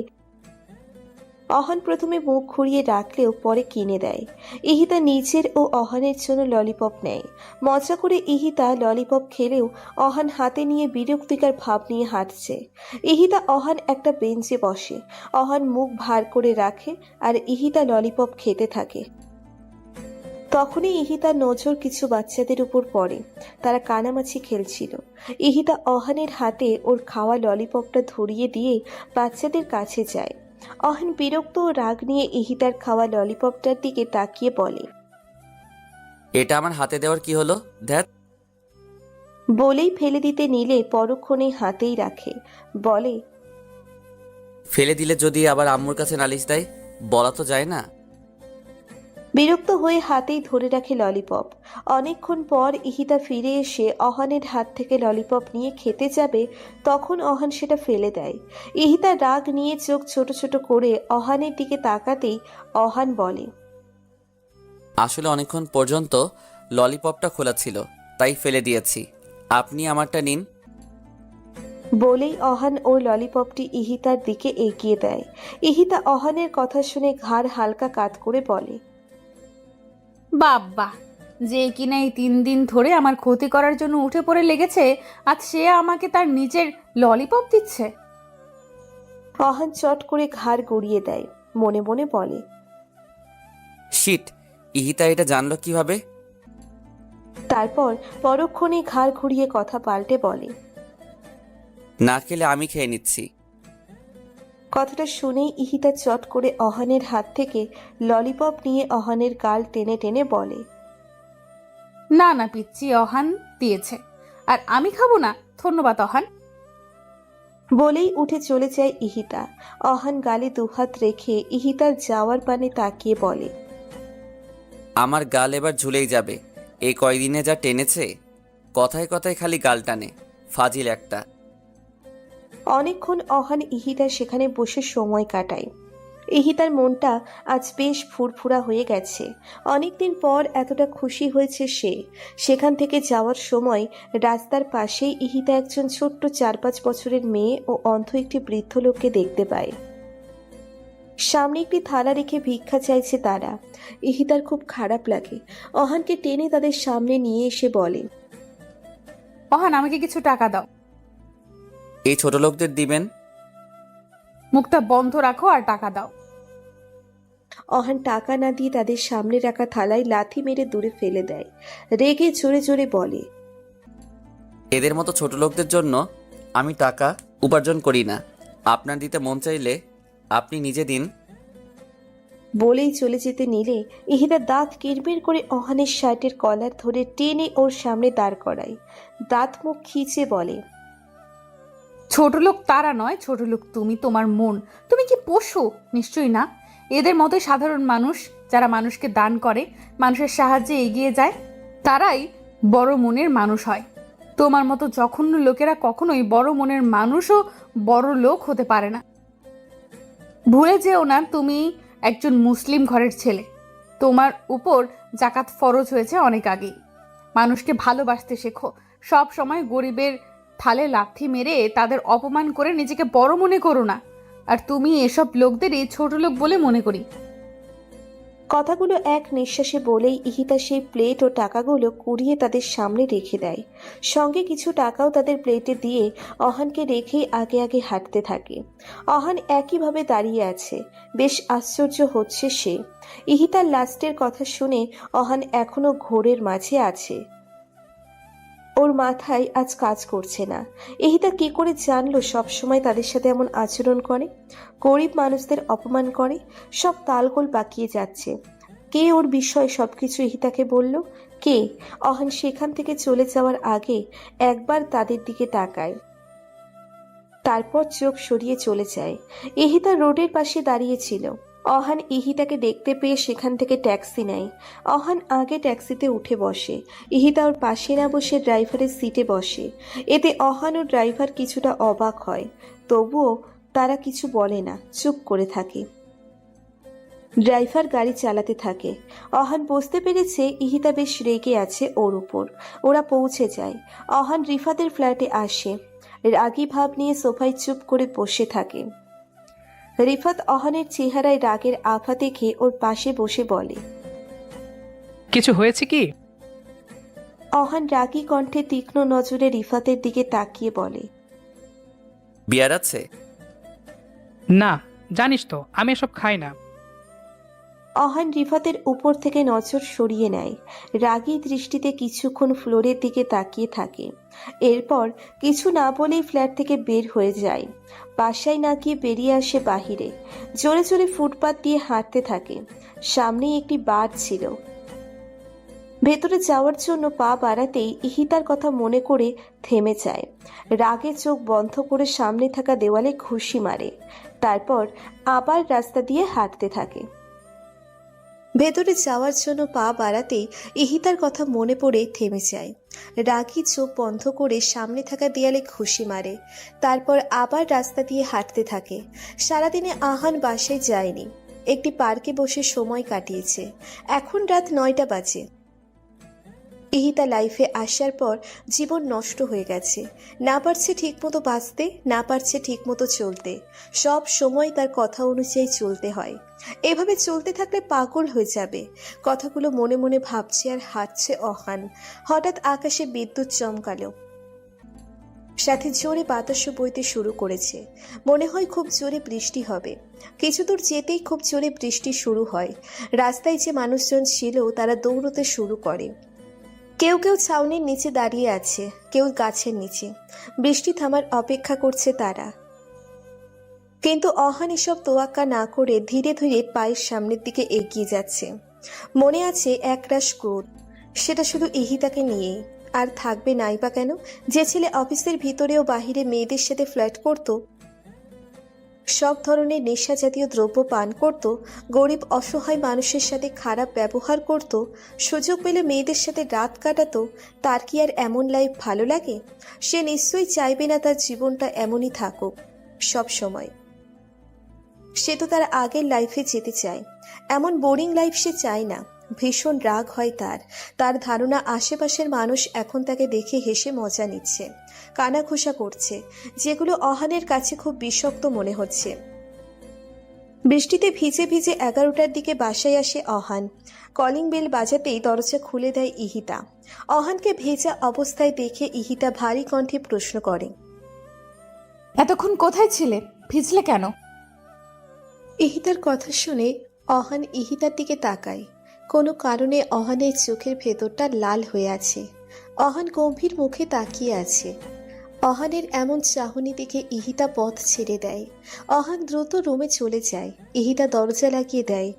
অহান প্রথমে মুখ ঘুরিয়ে রাখলেও পরে কিনে দেয়। ইহিতা নিজের ও অহানের জন্য ললিপপ নেয়। মজা করে ইহিতা ললিপপ খেলেও অহান হাতে নিয়ে বিরক্তিকর ভাব নিয়ে হাঁটছে। ইহিতা অহান একটা বেঞ্চে বসে। অহান মুখ ভার করে রাখে আর ইহিতা ললিপপ খেতে থাকে। তখনই ইহিতার নজর কিছু বাচ্চাদের উপর পড়ে। তারা কানামাছি খেলছিল। ইহিতা অহানের হাতে ওর খাওয়া ললিপপটা ধরিয়ে দিয়ে বাচ্চাদের কাছে যায়। অহান বিরক্ত ও রাগ নিয়ে ইহিতার খাওয়া ললিপপটার দিকে তাকিয়ে বলে, এটা আমার হাতে দেওয়ার কি হলো? ধ্যাত। বলেই ফেলে দিতে নিলে পরক্ষণে হাতেই রাখে। বলে, ফেলে দিলে যদি আবার আম্মুর কাছে নালিশ দেয়? বলা তো যায় না। বিরক্ত হয়ে হাতেই ধরে রাখে ললিপপ। অনেকক্ষণ পর ইহিতা ফিরে এসে অহানের হাত থেকে ললিপপ নিয়ে খেতে যাবে, তখন অহান সেটা ফেলে দেয়। ইহিতা রাগ নিয়ে চোখ ছোট ছোট করে অহানের দিকে তাকাতেই অহান বলে, আসলে অনেকক্ষণ পর্যন্ত ললিপপটা খোলা ছিল, তাই ফেলে দিয়েছি। আপনি আমারটা নিন। বলেই অহান ওই ললিপপটি ইহিতার দিকে এগিয়ে দেয়। ইহিতা অহানের কথা শুনে ঘাড় হালকা কাত করে বলে, বাবা, যে কিনা এই 3 দিন ধরে আমার ক্ষতি করার জন্য উঠে পড়ে লেগেছে, আজ সে আমাকে তার নিজের ললিপপ দিচ্ছে। অহান চট করে ঘাড় গড়িয়ে দেয়। মনে মনে বলে, শিট, ইহিতা এটা জানলো কিভাবে? তারপর পরক্ষণে ঘাড় ঘুরিয়ে কথা পাল্টে বলে, না খেলে আমি খেয়ে নিচ্ছি। কথাটা শুনেই ইহিতা চট করে অহানের হাত থেকে ললিপপ নিয়ে অহানের গাল টেনে টেনে বলে, না না পিচ্ছি, অহান দিয়েছে আর আমি খাবো না, ধন্যবাদ অহান। বলেই উঠে চলে যায় ইহিতা। অহান গালে দুহাত রেখে ইহিতার যাওয়ার পানে তাকিয়ে বলে, আমার গাল এবার ঝুলেই যাবে। এই কয়দিনে যা টেনেছে, কথায় কথায় খালি গাল টানে, ফাজিল একটা। অনেকক্ষণ অহান ইহিতা সেখানে বসে সময় কাটায়। ইহিতার মনটা আজ বেশ ফুরফুরা হয়ে গেছে। অনেকদিন পর এতটা খুশি হয়েছে সে। সেখান থেকে যাওয়ার সময় রাস্তার পাশেই ইহিতা একজন ছোট্ট 4-5 বছরের মেয়ে ও অন্ধ একটি বৃদ্ধ লোককে দেখতে পায়। সামনে একটি থালা রেখে ভিক্ষা চাইছে তারা। ইহিতার খুব খারাপ লাগে। অহানকে টেনে তাদের সামনে নিয়ে এসে বলে, অহান, আমাকে কিছু টাকা দাও। এই ছোট লোকদের দিবেন? মুখটা বন্ধ রাখো আর টাকা দাও। অহান টাকা না দিয়ে তাদের সামনে রাখা থালায় লাথি মেরে দূরে ফেলে দেয়। রেগে জোরে জোরে বলে, এদের মতো ছোট লোকদের জন্য আমি টাকা উপার্জন করি না। আপনার দিতে মন চাইলে আপনি নিজে দিন। বলেই চলে যেতে নিলে ইহিতা দাঁত কিরবির করে অহানের শার্টের কলার ধরে টেনে ওর সামনে দাঁড় করায়। দাঁত মুখ খিচে বলে, ছোট লোক তারা নয়, ছোট লোক তুমি, তোমার মন। তুমি কি পশু? নিশ্চয়ই না। এদের মতো সাধারণ মানুষ যারা মানুষকে দান করে, মানুষের সাহায্যে এগিয়ে যায়, তারাই বড় মনের মানুষ হয়। তোমার মতো জঘন্য লোকেরা কখনোই বড় মনের মানুষও বড় লোক হতে পারে না। ভুলে যেও না তুমি একজন মুসলিম ঘরের ছেলে। তোমার উপর জাকাত ফরজ হয়েছে অনেক আগেই। মানুষকে ভালোবাসতে শেখো। সব সময় গরিবের থালে লাথি মেরে তাদের অপমান করে নিজেকে বড় মনে করো না। আর তুমি এসব লোকদেরই ছোট লোক বলে মনে করি। কথাগুলো এক নিঃশ্বাসে বলেই ইহিতা সেই প্লেট ও টাকাগুলো কুড়িয়ে তাদের সামনে রেখে দেয়। সঙ্গে কিছু টাকাও তাদের প্লেটে দিয়ে অহানকে রেখেই আগে আগে হাঁটতে থাকে। অহান একইভাবে দাঁড়িয়ে আছে। বেশ আশ্চর্য হচ্ছে সে। ইহিতার লাস্টের কথা শুনে অহান এখনো ঘোরের মাঝে আছে। ওর মাথায় আজ কাজ করছে না। ইহিতা কি করে জানলো সবসময় তাদের সাথে এমন আচরণ করে, গরিব মানুষদের অপমান করে? সব তালগোল পাকিয়ে যাচ্ছে। কে ওর বিষয় সবকিছু ইহিতাকে বলল? কে? অহান সেখান থেকে চলে যাওয়ার আগে একবার তাদের দিকে তাকায়, তারপর চোখ সরিয়ে চলে যায়। ইহিতা রোডের পাশে দাঁড়িয়েছিল। অহান ইহিতাকে দেখতে পেয়ে সেখান থেকে ট্যাক্সি নেয়। অহান আগে ট্যাক্সিতে উঠে বসে। ইহিতা ওর পাশে না বসে ড্রাইভারের সিটে বসে। এতে অহান ও ড্রাইভার কিছুটা অবাক হয়, তবুও তারা কিছু বলে না, চুপ করে থাকে। ড্রাইভার গাড়ি চালাতে থাকে। অহান বুঝতে পেরেছে ইহিতা বেশ রেগে আছে ওর উপর। ওরা পৌঁছে যায়। অহান রিফাতের ফ্ল্যাটে আসে। রাগী ভাব নিয়ে সোফায় চুপ করে বসে থাকে। রিফাত অহানের চেহারায় রাগের আভা দেখে ওর পাশে বসে বলে, কিছু হয়েছে কি? অহান রাগী কণ্ঠে তীক্ষ্ণ নজরে রিফাতের দিকে তাকিয়ে বলে, বিয়ার আছে? না, জানিস তো আমি এসব খাই না। অহান রিফাতের উপর থেকে নজর সরিয়ে নেয়। রাগী দৃষ্টিতে কিছুক্ষণ ফ্লোরের দিকে তাকিয়ে থাকে। এরপর কিছু না বলেই ফ্ল্যাট থেকে বের হয়ে যায়। বাসায় না গিয়ে বেরিয়ে আসে বাহিরে। জোরে জোরে ফুটপাত দিয়ে হাঁটতে থাকে। সামনেই একটি বার ছিল। ভেতরে যাওয়ার জন্য পা বাড়াতেই ইহিতার কথা মনে করে থেমে যায়। রাগে চোখ বন্ধ করে সামনে থাকা দেওয়ালে ঘুষি মারে। তারপর আবার রাস্তা দিয়ে হাঁটতে থাকে। ভেতরে যাওয়ার জন্য পা বাড়াতেই ইহিতার কথা মনে পড়ে থেমে যায়। রাগী চোখ বন্ধ করে সামনে থাকা দেয়ালে ঘুষি মারে। তারপর আবার রাস্তা দিয়ে হাঁটতে থাকে। সারাদিনে আহান বাসায় যায়নি। একটি পার্কে বসে সময় কাটিয়েছে। এখন রাত 9টা বাজে। ইহিতা লাইফে আসার পর জীবন নষ্ট হয়ে গেছে। না পারছে ঠিকমতো বাঁচতে, না পারছে ঠিকমতো চলতে। সব সময় তার কথা অনুযায়ী চলতে হয়। এভাবে চলতে থাকলে পাগল হয়ে যাবে। কথাগুলো মনে মনে ভাবছে আর হাঁটছে অহান। হঠাৎ আকাশে বিদ্যুৎ চমকালো, সাথে জোরে বাতাসও বইতে শুরু করেছে। মনে হয় খুব জোরে বৃষ্টি হবে। কিছু দূর যেতেই খুব জোরে বৃষ্টি শুরু হয়। রাস্তায় যে মানুষজন ছিল তারা দৌড়তে শুরু করে। কেউ কেউ ছাউনির নিচে দাঁড়িয়ে আছে, কেউ গাছের নিচে। বৃষ্টি থামার অপেক্ষা করছে তারা। কিন্তু অহান এসব তোয়াক্কা না করে ধীরে ধীরে পায়ের সামনের দিকে এগিয়ে যাচ্ছে। মনে আছে একরাশ ক্রোধ, সেটা শুধু ইহিতাকে নিয়েই। আর থাকবে নাই বা কেন? যে ছেলে অফিসের ভিতরেও বাহিরে মেয়েদের সাথে ফ্লার্ট করত, সব ধরনের নেশা জাতীয় দ্রব্য পান করত, গরিব অসহায় মানুষের সাথে খারাপ ব্যবহার করত, সুযোগ পেলে মেয়েদের সাথে রাত কাটাতো, তার কি আর এমন লাইফ ভালো লাগে? সে নিশ্চয়ই চাইবে না তার জীবনটা এমনই থাকুক সব সময়। সে তো তার আগের লাইফে যেতে চায়। এমন বোরিং লাইফ সে চায় না। ভীষণ রাগ হয় তার ধারণা আশেপাশের মানুষ এখন তাকে দেখে হেসে মজা নিচ্ছে, কানাঘুষা করছে, যেগুলো অহানের কাছে খুব বিষাক্ত মনে হচ্ছে। বৃষ্টিতে ভিজে ভিজে 11টার দিকে বাসায় আসে অহান। কলিং বেল বাজাতেই দরজা খুলে দেয় ইহিতা। অহানকে ভেজা অবস্থায় দেখে ইহিতা ভারী কণ্ঠে প্রশ্ন করে, এতক্ষণ কোথায় ছিলে? ভিজলে কেন? ইহিতার কথা শুনে অহান ইহিতার দিকে তাকায়। কোনো কারণে অহানের চোখের ভেতরটা লাল হয়ে আছে। অহান গম্ভীর মুখে তাকিয়ে আছে। অহানের এমন চাহনি দেখে ইহিতা পথ ছেড়ে দেয়। অহান দ্রুত রুমে চলে যায়। ইহিতা দরজা লাগিয়ে দেয়।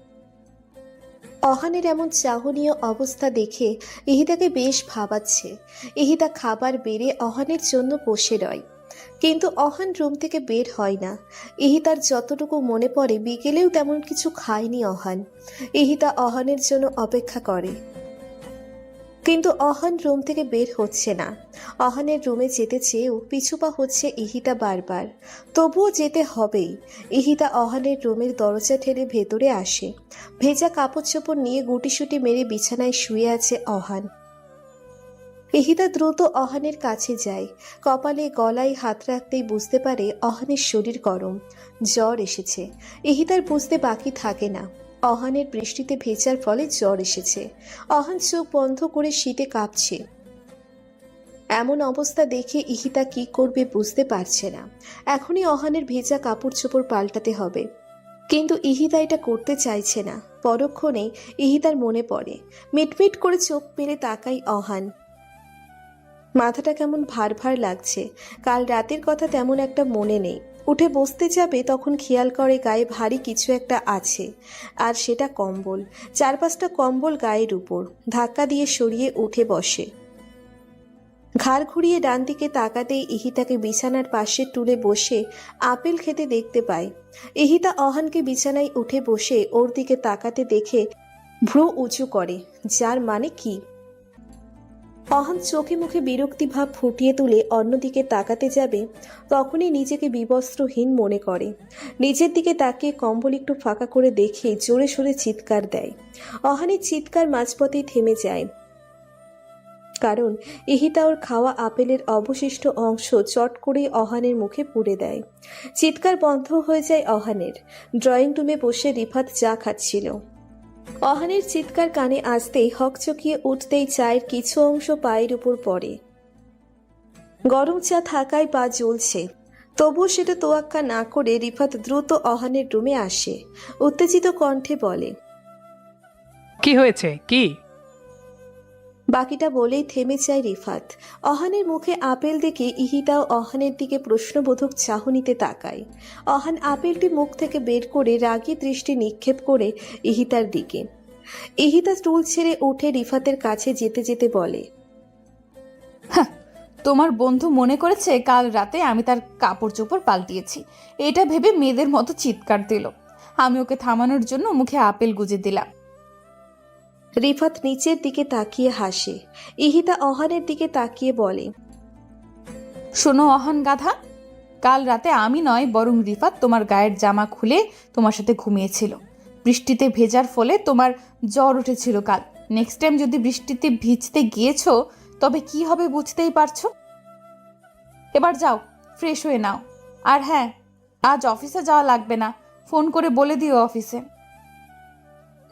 অহানের এমন চাহনীয় অবস্থা দেখে ইহিতাকে বেশ ভাবাচ্ছে। ইহিতা খাবার বেড়ে অহানের জন্য বসে রয়, কিন্তু অহান রুম থেকে বের হয় না। ইহিতার যতটুকু মনে পড়ে বিকেলেও তেমন কিছু খায়নি অহান। ইহিতা অহানের জন্য অপেক্ষা করে, কিন্তু অহান রুম থেকে বের হচ্ছে না। অহানের রুমে যেতে চেয়েও পিছুপা হচ্ছে ইহিতা বারবার, তবুও যেতে হবেই। ইহিতা অহানের রুমের দরজা ঠেলে ভেতরে আসে। ভেজা কাপড় চোপড় নিয়ে গুটিসুটি মেরে বিছানায় শুয়ে আছে অহান। ইহিতা দ্রুত অহানের কাছে যায়। কপালে গলায় হাত রাখতেই বুঝতে পারে অহানের শরীর গরম, জ্বর এসেছে। ইহিতার বুঝতে বাকি থাকে না, অহানের বৃষ্টিতে ভেজার ফলে জ্বর এসেছে। অহান চোখ বন্ধ করে শীতে কাঁপছে। এমন অবস্থা দেখে ইহিতা কি করবে বুঝতে পারছে না। এখনই অহানের ভেজা কাপড় চোপড় পাল্টাতে হবে, কিন্তু ইহিতা এটা করতে চাইছে না। পরক্ষণেই ইহিতার মনে পড়ে, মিটমিট করে চোখ মেলে তাকাই অহান। মাথাটা কেমন ভার ভার লাগছে। কাল রাতের কথা তেমন একটা মনে নেই। উঠে বসতে যাবে তখন খেয়াল করে গায়ে ভারী কিছু একটা আছে, আর সেটা কম্বল। 4-5টা কম্বল গায়ের উপর। ধাক্কা দিয়ে সরিয়ে উঠে বসে। ঘাড় ঘুরিয়ে ডান দিকে তাকাতেই ইহিতাকে বিছানার পাশের টুলে বসে আপেল খেতে দেখতে পায়। ইহিতা অহানকে বিছানায় উঠে বসে ওর দিকে তাকাতে দেখে ভ্রু উঁচু করে, যার মানে কি? অহান চোখে মুখে বিরক্তি ভাব ফুটিয়ে তুলে অন্যদিকে তাকাতে যাবে, তখনই নিজেকে বিবস্ত্রহীন মনে করে। নিজের দিকে তাকিয়ে কম্বল একটু ফাঁকা করে দেখে জোরে সোরে চিৎকার দেয়। অহানের চিৎকার মাঝপথেই থেমে যায়, কারণ ইহিতা ওর খাওয়া আপেলের অবশিষ্ট অংশ চট করে অহানের মুখে পুড়ে দেয়। চিৎকার বন্ধ হয়ে যায় অহানের। ড্রয়িং রুমে বসে রিফাত চা খাচ্ছিল। অহানের চিৎকার কানে আসতেই হকচকিয়ে উঠতেই চায়ের কিছু অংশ পায়ের উপর পড়ে। গরম চা থাকায় পা জ্বলছে, তবুও সেটা তোয়াক্কা না করে রিফাত দ্রুত অহানের রুমে আসে। উত্তেজিত কণ্ঠে বলে, কি হয়েছে? কি? বাকিটা বলেই থেমে যায় রিফাত। অহানের মুখে আপেল দেখে ইহিতাও অহানের দিকে প্রশ্নবোধক চাহনিতে তাকায়। অহান আপেলটি মুখ থেকে বের করে রাগী দৃষ্টি নিক্ষেপ করে ইহিতার দিকে। ইহিতা স্টুল ছেড়ে উঠে রিফাতের কাছে যেতে যেতে বলে, তোমার বন্ধু মনে করেছে কাল রাতে আমি তার কাপড় চোপড় পাল্টিয়েছি, এটা ভেবে মেয়েদের মতো চিৎকার দিল। আমি ওকে থামানোর জন্য মুখে আপেল গুজে দিলাম। রিফাত নিচের দিকে তাকিয়ে হাসে। ইহিতা অহানের দিকে তাকিয়ে বলে, শোনো অহান গাধা, কাল রাতে আমি নয় বরং রিফাত তোমার গায়ের জামা খুলে তোমার সাথে ঘুমিয়েছিল। বৃষ্টিতে ভেজার ফলে তোমার জ্বর উঠেছিল কাল। নেক্সট টাইম যদি বৃষ্টিতে ভিজতে গিয়েছো তবে কি হবে বুঝতেই পারছো। এবার যাও, ফ্রেশ হয়ে নাও। আর হ্যাঁ, আজ অফিসে যাওয়া লাগবে না, ফোন করে বলে দিও অফিসে।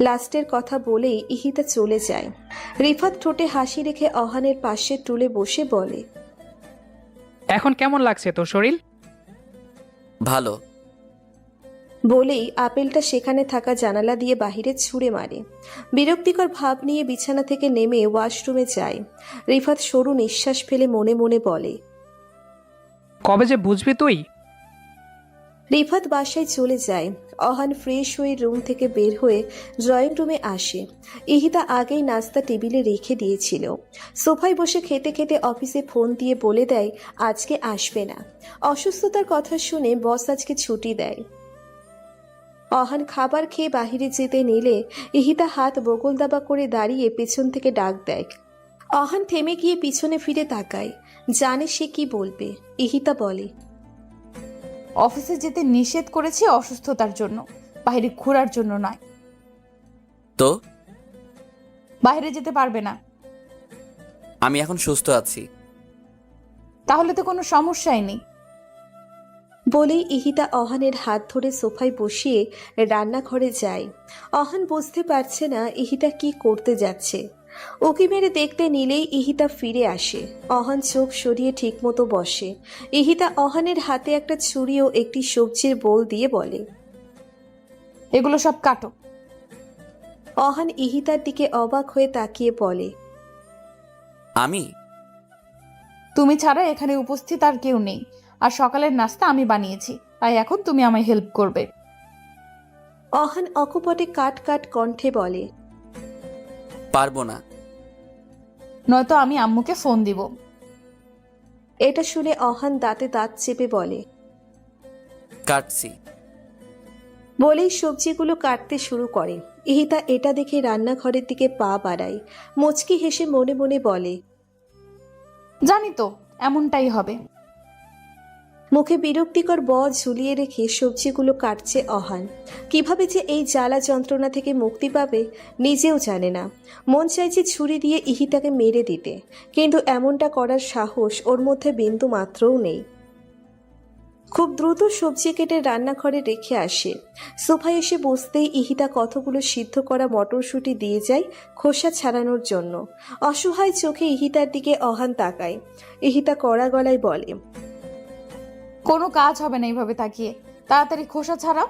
লাস্টের কথা বলেই ইহিতা চলে যায়। রিফাত ঠোঁটে হাসি রেখে অহানের পাশের টুলে বসে বলে, এখন কেমন লাগছে তোর শরীর? ভালো। বলেই আপেলটা সেখানে থাকা জানালা দিয়ে বাহিরে ছুঁড়ে মারে। বিরক্তিকর ভাব নিয়ে বিছানা থেকে নেমে ওয়াশরুমে যায়। রিফাত সরু নিঃশ্বাস ফেলে মনে মনে বলে, কবে যে বুঝবি তুই? রিফাত বাসায় চলে যায়। অহান ফ্রেশ হয়ে রুম থেকে বের হয়ে ড্রয়িং রুমে আসে। ইহিতা আগেই নাস্তা টেবিলে রেখে দিয়েছিল। সোফায় বসে খেতে খেতে অফিসে ফোন দিয়ে বলে দেয় আজকে আসবে না। অসুস্থতার কথা শুনে বস আজকে ছুটি দেয়। অহান খাবার খেয়ে বাহিরে যেতে নিলে ইহিতা হাত বগল দাবা করে দাঁড়িয়ে পেছন থেকে ডাক দেয়। অহান থেমে গিয়ে পিছনে ফিরে তাকায়, জানে সে কি বলবে। ইহিতা বলে, অফিসে যেতে নিষেধ করেছি অসুস্থতার জন্য, বাইরে ঘোরার জন্য নয়। তো বাইরে যেতে পারবে না। আমি এখন সুস্থ আছি। তাহলে তো কোনো সমস্যাই নেই। বলেই ইহিতা অহানের হাত ধরে সোফায় বসিয়ে রান্নাঘরে যায়। অহান বুঝতে পারছে না ইহিতা কি করতে যাচ্ছে। উকি মেরে দেখতে নিলেই ইহিতা ফিরে আসে। অহান চোখ সরিয়ে ঠিকমতো বসে। ইহিতা অহানের হাতে একটা ছুরি ও একটি সবজির বোল দিয়ে বলে, এগুলো সব কাটো। অহান ইহিতার দিকে অবাক হয়ে তাকিয়ে বলে, আমি? তুমি ছাড়া এখানে উপস্থিত আর কেউ নেই, আর সকালের নাস্তা আমি বানিয়েছি, তাই এখন তুমি আমায় হেল্প করবে। অহান অকপটে কাট কাট কণ্ঠে বলে, পারবো না। নয়তো আমি আম্মুকে ফোন দিব। এটা শুনে অহান দাঁতে দাঁত চেপে বলে। কাটছি। বলেই সবজিগুলো কাটতে শুরু করে। ইহিতা এটা দেখে রান্নাঘরের দিকে পা বাড়ায়। মুচকি হেসে মনে মনে বলে, জানি তো এমনটাই হবে। মুখে বিরক্তিকর ঝুলিয়ে রেখে সবজিগুলো কাটছে অহান। কিভাবে যে এই জ্বালা যন্ত্রণা থেকে মুক্তি পাবে নিজেও জানে না। মন চাইছে ছুরি দিয়ে ইহিতাকে মেরে দিতে, কিন্তু এমনটা করার সাহস ওর মধ্যে বিন্দু মাত্রও নেই। খুব দ্রুত সবজি কেটে রান্নাঘরে রেখে আসে। সোফায় এসে বসতেই ইহিতা কতগুলো সিদ্ধ করা মটরশুঁটি দিয়ে যায় খোসা ছাড়ানোর জন্য। অসহায় চোখে ইহিতার দিকে অহান তাকায়। ইহিতা কড়া গলায় বলে, কোনো কাজ হবে না এইভাবে তাকিয়ে, তাড়াতাড়ি খোসা ছাড়াও।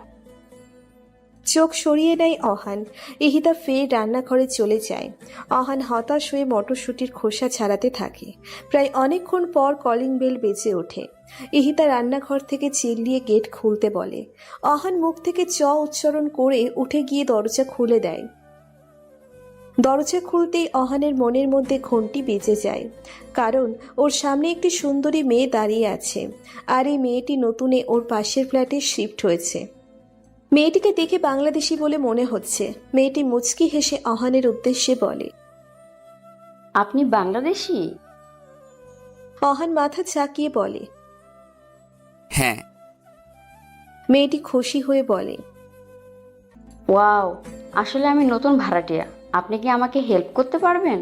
চোখ সরিয়ে নেয় অহান। ইহিতা ফের রান্নাঘরে চলে যায়। অহান হতাশ হয়ে মটরশুঁটির খোসা ছাড়াতে থাকে। প্রায় অনেকক্ষণ পর কলিং বেল বেজে ওঠে। ইহিতা রান্নাঘর থেকে চিল্লিয়ে গেট খুলতে বলে। অহান মুখ থেকে উচ্চারণ করে উঠে গিয়ে দরজা খুলে দেয়। দরজা খুলতেই অহানের মনের মধ্যে ঘন্টি বেজে যায়, কারণ ওর সামনে একটি সুন্দরী মেয়ে দাঁড়িয়ে আছে। আর এই মেয়েটি নতুনে ওর পাশের ফ্ল্যাটে শিফট হয়েছে। মেয়েটিকে দেখে বাংলাদেশি বলে মনে হচ্ছে। মেয়েটি মুচকি হেসে অহানের উদ্দেশ্যে বলে, আপনি বাংলাদেশি? অহান মাথা ঝাঁকিয়ে বলে। হ্যাঁ। মেয়েটি খুশি হয়ে বলে, ওয়াও, আসলে আমি নতুন ভাড়াটিয়া, আপনি কি আমাকে হেল্প করতে পারবেন?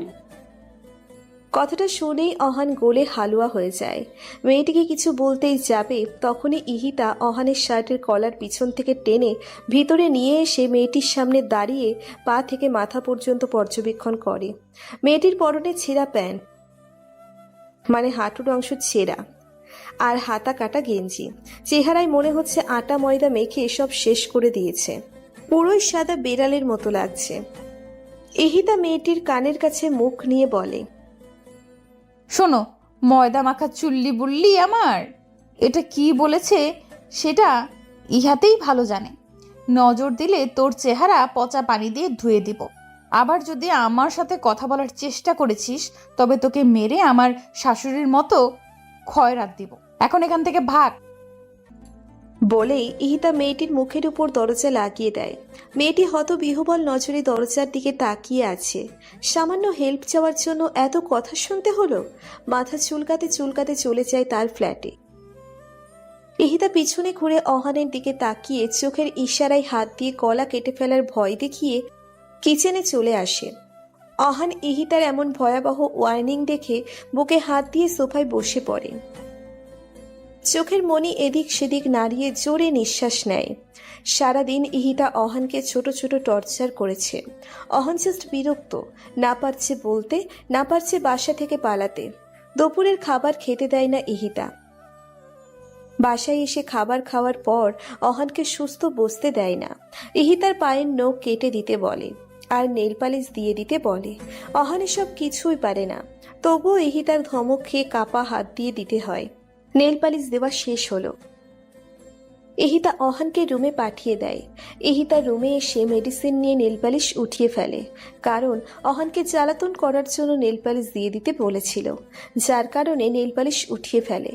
কথাটা শুনেই অহান গোলে হালুয়া হয়ে যায়। মেয়েটিকে কিছু বলতেই যাবে, তখনই ইহিতা অহানের শার্টের কলার পিছন থেকে টেনে ভিতরে নিয়ে এসে মেয়েটির সামনে দাঁড়িয়ে পা থেকে মাথা পর্যন্ত পর্যবেক্ষণ করে। মেয়েটির পরনে ছেঁড়া প্যান্ট, মানে হাঁটুর অংশ ছেঁড়া, আর হাতা কাটা গেঞ্জি। চেহারায় মনে হচ্ছে আটা ময়দা মেখে এসব শেষ করে দিয়েছে। পুরোই সাদা বেড়ালের মতো লাগছে। ইহিতা মেয়েটির কানের কাছে মুখ নিয়ে বলে, শোনো, ময়দা মাখা চুল্লি বুল্লি আমার, এটা কি বলেছে সেটা ইহাতেই ভালো জানে। নজর দিলে তোর চেহারা পচা পানি দিয়ে ধুয়ে দিব। আবার যদি আমার সাথে কথা বলার চেষ্টা করেছিস তবে তোকে মেরে আমার শাশুড়ির মতো খয়রাত দিব। এখন এখান থেকে ভাগ। বলেই ইহিতা মেয়েটির মুখের উপর দরজা লাগিয়ে দেয়। মেয়েটি হতবিহ্বল নজরে দরজার দিকে তাকিয়ে আছে। সামান্য হেল্প চাওয়ার জন্য এত কথা শুনতে হলো। মাথা চুলকাতে চুলকাতে চলে যায় তার ফ্ল্যাটে। ইহিতা পিছনে ঘুরে অহানের দিকে তাকিয়ে চোখের ইশারায় হাত দিয়ে গলা কেটে ফেলার ভয় দেখিয়ে কিচেনে চলে আসে। অহান ইহিতার এমন ভয়াবহ ওয়ার্নিং দেখে বুকে হাত দিয়ে সোফায় বসে পড়ে। চোখের মনি এদিক সেদিক নাড়িয়ে জোরে নিঃশ্বাস নেয়। সারাদিন ইহিতা অহানকে ছোট ছোট টর্চার করেছে। অহান জাস্ট বিরক্ত, না পারছে বলতে, না পারছে বাসা থেকে পালাতে। দুপুরের খাবার খেতে দেয় না ইহিতা। বাসায় এসে খাবার খাওয়ার পর অহানকে সুস্থ বসতে দেয় না। ইহিতার পায়ের নখ কেটে দিতে বলে আর নেল পালিশ দিয়ে দিতে বলে। অহান এসব কিছুই পারে না, তবুও ইহিতার ধমক খেয়ে কাপা হাত দিয়ে দিতে হয়। নেল পালিশ দেওয়া শেষ হলো। ইহিতা অহানকে রুমে পাঠিয়ে দেয়। ইহিতা রুমে এসে মেডিসিন নিয়ে নেল পালিশ উঠিয়ে ফেলে, কারণ অহানকে জ্বালাতন করার জন্য নেল পালিশ দিয়ে দিতে বলেছিল, যার কারণে নেল পালিশ উঠিয়ে ফেলে।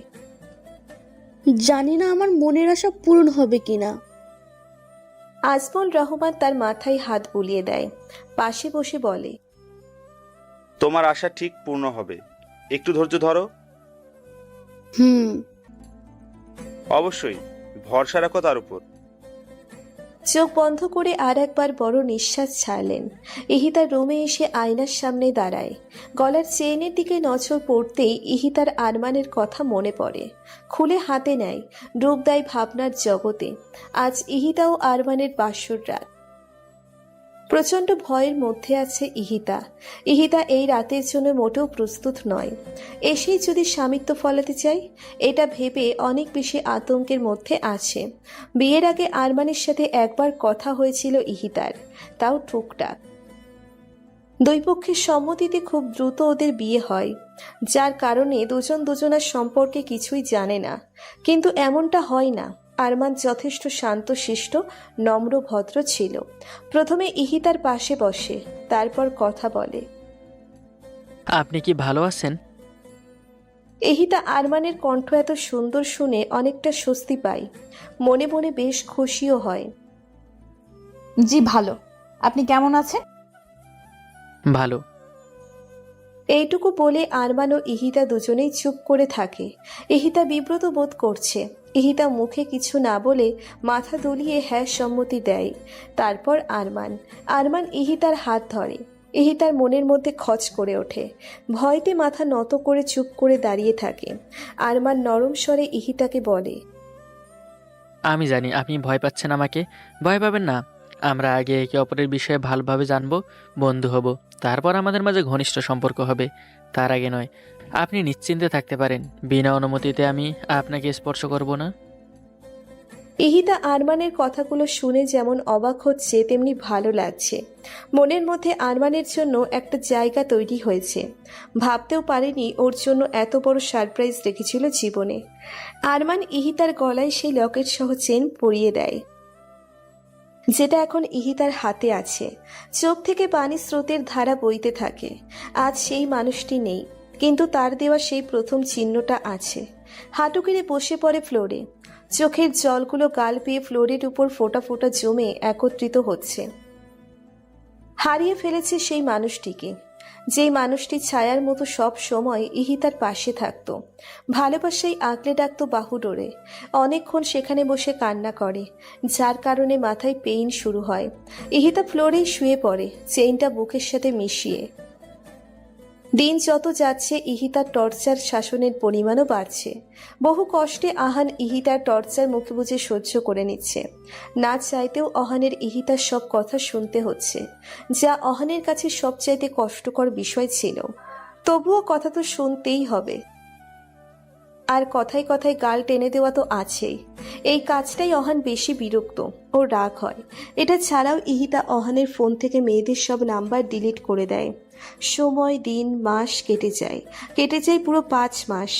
জানি না আমার মনের আশা পূরণ হবে কিনা। আজমল রহমান তার মাথায় হাত বুলিয়ে দেয়, পাশে বসে বলে, তোমার আশা ঠিক পূর্ণ হবে, একটু ধৈর্য ধরো। অবশ্যই, ভরসা রাখো তার উপর। চোখ বন্ধ করে আর একবার বড় নিঃশ্বাস ছাড়লেন। ইহিতার রুমে এসে আয়নার সামনে দাঁড়ায়। গলার চেইনের দিকে নজর পড়তেই ইহিতার আরমানের কথা মনে পড়ে। খুলে হাতে নেয়, ডুব দেয় ভাবনার জগতে। আজ ইহিতাও আরমানের বাসর রাত। প্রচণ্ড ভয়ের মধ্যে আছে ইহিতা। ইহিতা এই রাতের জন্য মোটেও প্রস্তুত নয়। এসেই যদি স্বামিত্ব ফলাতে চাই, এটা ভেবে অনেক বেশি আতঙ্কের মধ্যে আছে। বিয়ের আগে আরমানের সাথে একবার কথা হয়েছিল ইহিতার, তাও টুকটাক। দুই পক্ষের সম্মতিতে খুব দ্রুত ওদের বিয়ে হয়, যার কারণে দুজন দুজনার সম্পর্কে কিছুই জানে না। কিন্তু এমনটা হয় না, আরমান যথেষ্ট শান্তশিষ্ট, নম্র ভদ্র ছিল। প্রথমে ইহিতার পাশে বসে, তারপর কথা বলে। আপনি কি ভালো আছেন? ইহিতা আরমানের কণ্ঠ এত সুন্দর শুনে অনেকটা স্বস্তি পায়, মনে মনে বেশ খুশিও হয়। জি ভালো। আপনি কেমন আছেন? ভালো। এইটুকু বলে আরমান ও ইহিতা দুজনেই চুপ করে থাকে। ইহিতা বিব্রত বোধ করছে। ইহিতা মুখে কিছু না বলে মাথা দুলিয়ে হ্যাঁ সম্মতি দেয়। তারপর আরমান ইহিতার হাত ধরে। ইহিতার মনের মধ্যে খচ করে ওঠে, ভয়তে মাথা নত করে চুপ করে দাঁড়িয়ে থাকে। আরমান নরম স্বরে ইহিতাকে বলে, আমি জানি আপনি ভয় পাচ্ছেন আমাকে। ভয় পাবেন না। আমরা আগে একে অপরের বিষয়ে ভালোভাবে জানবো, বন্ধু হব, তারপর আমাদের মাঝে ঘনিষ্ঠ সম্পর্ক হবে। তার আগে নয়। আপনি নিশ্চিন্তে থাকতে পারেন, বিনা অনুমতিতে আমি আপনাকে স্পর্শ করব না। ইহিতা আরমানের কথাগুলো শুনে যেমন অবাক হচ্ছে তেমনি ভালো লাগছে। মনের মধ্যে আরমানের জন্য একটা জায়গা তৈরি হয়েছে। ভাবতেও পারেনি ওর জন্য এত বড় সারপ্রাইজ রেখেছিল জীবনে। আরমান ইহিতার গলায় সেই লকেট সহ চেন পরিয়ে দেয়, যেটা এখন ইহিতার হাতে আছে। চোখ থেকে পানি স্রোতের ধারা বইতে থাকে। আজ সেই মানুষটি নেই, কিন্তু তার দেওয়া সেই প্রথম চিহ্নটা আছে। হাঁটু গেড়ে বসে পড়ে ফ্লোরে। চোখের জলগুলো গাল পেয়ে ফ্লোরের উপর ফোঁটা ফোঁটা জমে একত্রিত হচ্ছে। হারিয়ে ফেলেছে সেই মানুষটিকে, যেই মানুষটি ছায়ার মতো সব সময় ইহিতার পাশে থাকতো, ভালোবাসায় আগলে ডাকতো বাহু ডোরে। অনেকক্ষণ সেখানে বসে কান্না করে, যার কারণে মাথায় পেইন শুরু হয়। ইহিতা ফ্লোরেই শুয়ে পড়ে, চেইনটা বুকের সাথে মিশিয়ে। দিন যত যাচ্ছে ইহিতার টর্চার শাসনের পরিমাণও বাড়ছে। বহু কষ্টে আহান ইহিতার টর্চার মুখে বুঝে সহ্য করে নিচ্ছে। না চাইতেও অহানের ইহিতার সব কথা শুনতে হচ্ছে, যা অহানের কাছে সবচাইতে কষ্টকর বিষয় ছিল। তবুও কথা তো শুনতেই হবে। আর কথায় কথায় গাল টেনে দেওয়া তো আছেই। এই কাজটাই অহান বেশি বিরক্ত ও রাগ হয়। এটা ছাড়াও ইহিতা অহানের ফোন থেকে মেয়েদের সব নাম্বার ডিলিট করে দেয়। সময়, দিন, মাস কেটে যায় পুরো 5 মাস।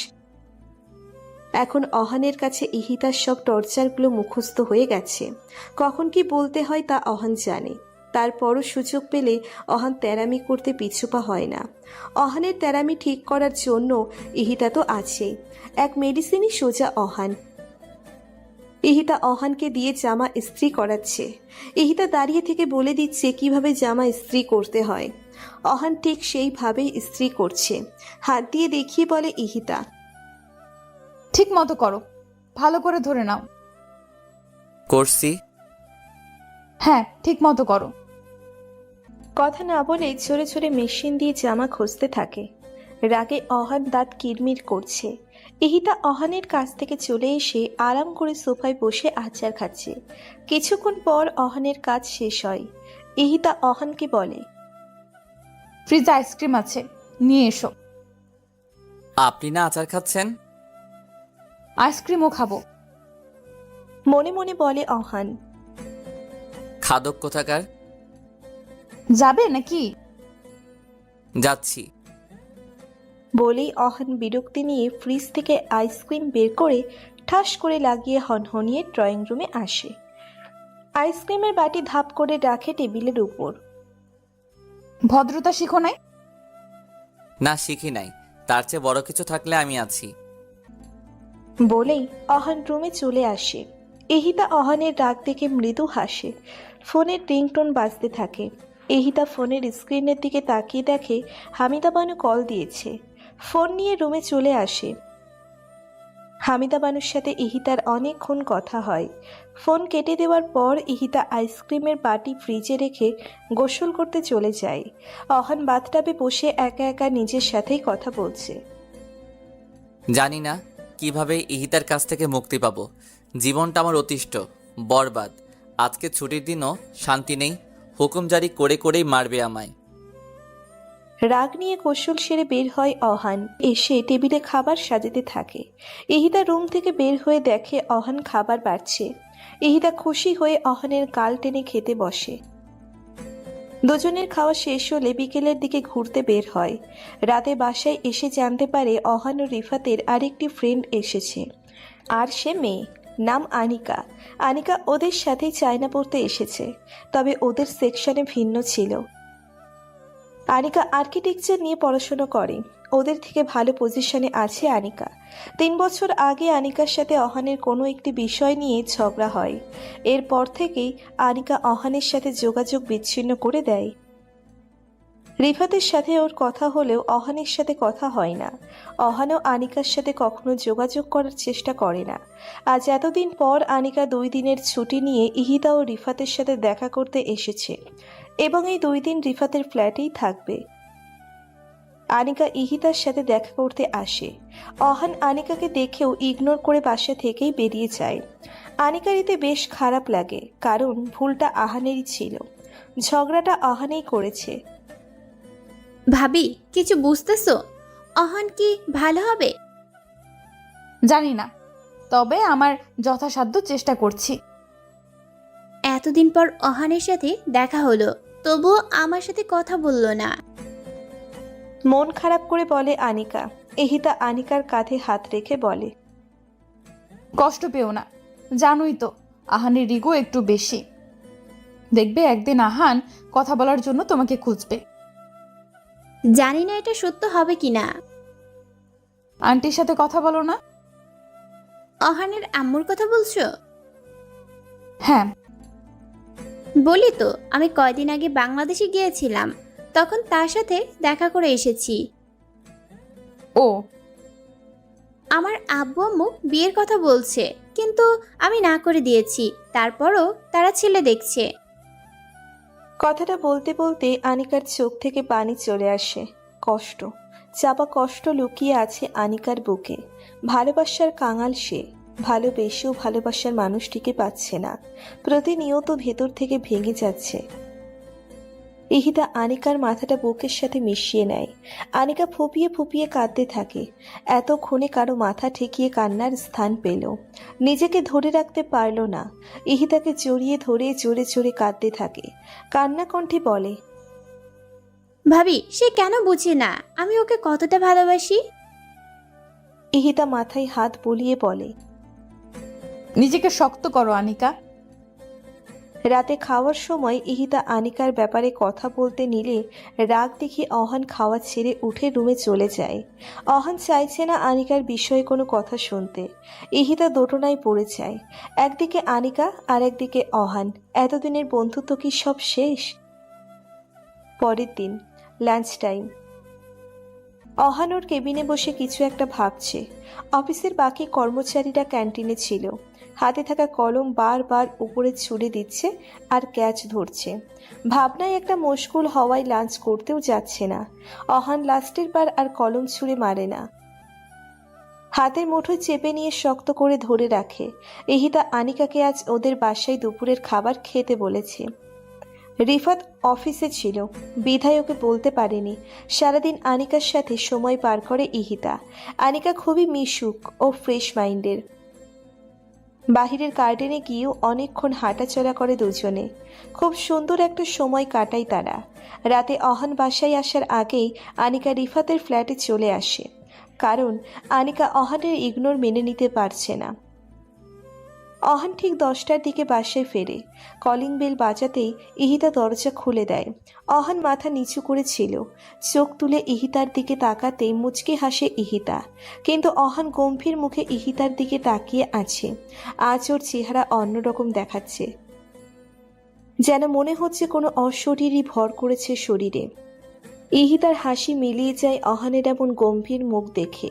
এখন অহানের কাছে ইহিতার সব টর্চারগুলো মুখস্থ হয়ে গেছে। কখন কি বলতে হয় তা অহান জানে। তারপরও সুযোগ পেলে অহান তেরামি করতে পিছুপা হয় না। অহানের তেরামি ঠিক করার জন্য ইহিতা তো আছেই। এক মেডিসিনই সোজা অহান। ইহিতা অহানকে দিয়ে জামা ইস্ত্রি করাচ্ছে। ইহিতা দাঁড়িয়ে থেকে বলে দিচ্ছে কিভাবে জামা ইস্ত্রি করতে হয়। অহান ঠিক সেইভাবেই ইস্ত্রি করছে। হাত দিয়ে দেখিয়ে বলে ইহিতা, ঠিক মতো করো, ভালো করে ধরে নাও। করছি। হ্যাঁ, ঠিক মতো করো। কথা না বলে ছোড়ে ছোড়ে মেশিন দিয়ে জামা খুঁজতে থাকে। রাগে অহান দাঁত কিরমির করছে। ইহিতা অহানের কাছ থেকে চলে এসে আরাম করে সোফায় বসে আচার খাচ্ছে। কিছুক্ষণ পর অহানের কাজ শেষ হয়। ইহিতা অহানকে বলে, ফ্রিজে আইসক্রিম আছে, নিয়ে এসো। আপনি না আচার খাচ্ছেন? আইসক্রিমও খাবো। মনে মনে বলে অহান। খাদক কোথাকার। যাবে নাকি? যাচ্ছি। বলেই অহান বিরক্তি নিয়ে ফ্রিজ থেকে আইসক্রিম বের করে ঠাস করে লাগিয়ে হনহনিয়ে ড্রয়িং রুমে আসে। আইসক্রিমের বাটি ধাপ করে রাখে টেবিলের উপর। ভদ্রতা শিখো নাই? না, শিখি নাই। তার চেয়ে বড় কিছু থাকলে আমি আছি। বলেই অহান রুমে চলে আসে। এহিতা অহানের রাগ দেখে মৃদু হাসে। ফোনের রিংটোন বাজতে থাকে। এহিতা ফোনের স্ক্রিনের দিকে তাকিয়ে দেখে হামিদা বানু কল দিয়েছে। ফোন নিয়ে রুমে চলে আসে। হামিদা বানুর সাথে ইহিতার অনেকক্ষণ কথা হয়। ফোন কেটে দেওয়ার পর ইহিতা আইসক্রিমের বাটি ফ্রিজে রেখে গোসল করতে চলে যায়। অহান বাথটাবে বসে একা একা নিজের সাথেই কথা বলছে। জানি না কিভাবে ইহিতার কাছ থেকে মুক্তি পাবো। জীবনটা আমার অতিষ্ঠ, বরবাদ। আজকে ছুটির দিনও শান্তি নেই। হুকুম জারি করে করেই মারবে আমায়। রাগ নিয়ে কৌশল সেরে বের হয় অহান। এসে টেবিলে খাবার সাজাতে থাকে। ইহিতা রুম থেকে বের হয়ে দেখে অহান খাবার বাড়ছে। ইহিতা খুশি হয়ে অহানের গাল টেনে খেতে বসে। দুজনের খাওয়া শেষ হলে বিকেলের দিকে ঘুরতে বের হয়। রাতে বাসায় এসে জানতে পারে অহান ও রিফাতের আরেকটি ফ্রেন্ড এসেছে, আর সে মেয়ে। নাম আনিকা। আনিকা ওদের সাথেই চায়না পড়তে এসেছে, তবে ওদের সেকশনে ভিন্ন ছিল। আনিকা আর্কিটেকচার নিয়ে পড়াশোনা করে, ওদের থেকে ভালো পজিশনে আছে আনিকা। 3 বছর আগে আনিকার সাথে অহানের কোনো একটি বিষয় নিয়ে ঝগড়া হয়। এরপর থেকেই আনিকা অহানের সাথে যোগাযোগ বিচ্ছিন্ন করে দেয়। রিফাতের সাথে ওর কথা হলেও অহানের সাথে কথা হয় না। অহানও আনিকার সাথে কখনো যোগাযোগ করার চেষ্টা করে না। আজ এতদিন পর আনিকা 2 দিনের ছুটি নিয়ে ইহিতা ও রিফাতের সাথে দেখা করতে এসেছে এবং এই 2 দিন রিফাতের ফ্ল্যাটেই থাকবে। আনিকা ইহিতার সাথে দেখা করতে আসে। অহান আনিকাকে দেখেও ইগনোর করে বাসা থেকেই বেরিয়ে যায়। আনিকার এতে বেশ খারাপ লাগে, কারণ ভুলটা আহানেরই ছিল। ঝগড়াটা আহানেই করেছে। ভাবি, কিছু বুঝতেছো? অহন কি ভালো হবে? জানি না, তবে আমার যথাসাধ্য চেষ্টা করছি। এতদিন পর অহানের সাথে দেখা হলো, তবুও আমার সাথে কথা বললো না। মন খারাপ করে বলে আনিকা। ইহিতা আনিকার কাঁধে হাত রেখে বলে, কষ্ট পেও না, জানোই তো আহানের রিগো একটু বেশি। দেখবে একদিন আহান কথা বলার জন্য তোমাকে খুঁজবে। জানি না এটা সত্য হবে কিনা। আন্টির সাথে কথা বলো না? অহানের আম্মুর কথা বলছো? হ্যাঁ। বলি তো, আমি কয়দিন আগে বাংলাদেশে গিয়েছিলাম, তখন তার সাথে দেখা করে এসেছি। ও, আমার আব্বু আম্মু বিয়ের কথা বলছে, কিন্তু আমি না করে দিয়েছি। তারপরও তারা ছেলে দেখছে। কথাটা বলতে বলতে আনিকার চোখ থেকে পানি চলে আসে। কষ্ট, চাপা কষ্ট লুকিয়ে আছে আনিকার বুকে। ভালোবাসার কাঙাল সে, ভালোবেসেও ভালোবাসার মানুষটিকে পাচ্ছে না। প্রতিনিয়ত ভেতর থেকে ভেঙে যাচ্ছে। ইহিতা আনিকার মাথাটা বুকের সাথে মিশিয়ে নেয়। আনিকা ফুপিয়ে ফুপিয়ে কাঁদতে থাকে। এতক্ষণে কারো মাথা ঠেকিয়ে কান্নার স্থান পেল। নিজেকে ধরে রাখতে পারল না। ইহিতাকে জড়িয়ে ধরে জোরে জোরে কাঁদতে থাকে। কান্না কণ্ঠে বলে, ভাবি, সে কেন বুঝে না আমি ওকে কতটা ভালোবাসি? ইহিতা মাথায় হাত বুলিয়ে বলে, নিজেকে শক্ত করো আনিকা। রাতে খাওয়ার সময় ইহিতা আনিকার ব্যাপারে কথা বলতে নিলে রাগ দেখে অহান খাওয়া ছেড়ে উঠে রুমে চলে যায়। অহান চাইছে না আনিকার বিষয়ে কোনো কথা শুনতে। ইহিতা দোটনায় পড়ে যায়। একদিকে আনিকা আর একদিকে অহান। এতদিনের বন্ধুত্ব কি সব শেষ? পরের দিন লাঞ্চ টাইম। অহান ওর কেবিনে বসে কিছু একটা ভাবছে। অফিসের বাকি কর্মচারীরা ক্যান্টিনে ছিল। হাতে থাকা কলম বারবার উপরে ছুড়ে দিচ্ছে আর ক্যাচ ধরছে। ভাবনায় একটা মশগুল হওয়ায় লাঞ্চ করতেও যাচ্ছে না। অহান লাস্টের বার আর কলম ছুঁড়ে মারে না, হাতের মুঠোয় চেপে নিয়ে শক্ত করে ধরে রাখে। ইহিতা আনিকাকে আজ ওদের বাসায় দুপুরের খাবার খেতে বলেছে। রিফাত অফিসে ছিল, বিধায় ওকে বলতে পারেনি। সারাদিন আনিকার সাথে সময় পার করে ইহিতা। আনিকা খুবই মিশুক ও ফ্রেশ মাইন্ডের। বাহিরের গার্ডেনে গিয়েও অনেকক্ষণ হাঁটাচলা করে দুজনে। খুব সুন্দর একটা সময় কাটায় তারা। রাতে অহান বাসায় আসার আগেই আনিকা রিফাতের ফ্ল্যাটে চলে আসে, কারণ আনিকা অহানের ইগনোর মেনে নিতে পারছে না। অহান ঠিক 10টার দিকে বাসায় ফেরে। কলিং বেল বাজাতেই ইহিতা দরজা খুলে দেয়। অহান মাথা নিচু করেছিল। চোখ তুলে ইহিতার দিকে তাকাতেই মুচকি হাসে ইহিতা, কিন্তু অহান গম্ভীর মুখে ইহিতার দিকে তাকিয়ে আছে। আজ ওর চেহারা অন্যরকম দেখাচ্ছে, যেন মনে হচ্ছে কোনো অশরীরই ভর করেছে শরীরে। ইহিতার হাসি মিলিয়ে যায় অহানের এমন গম্ভীর মুখ দেখে।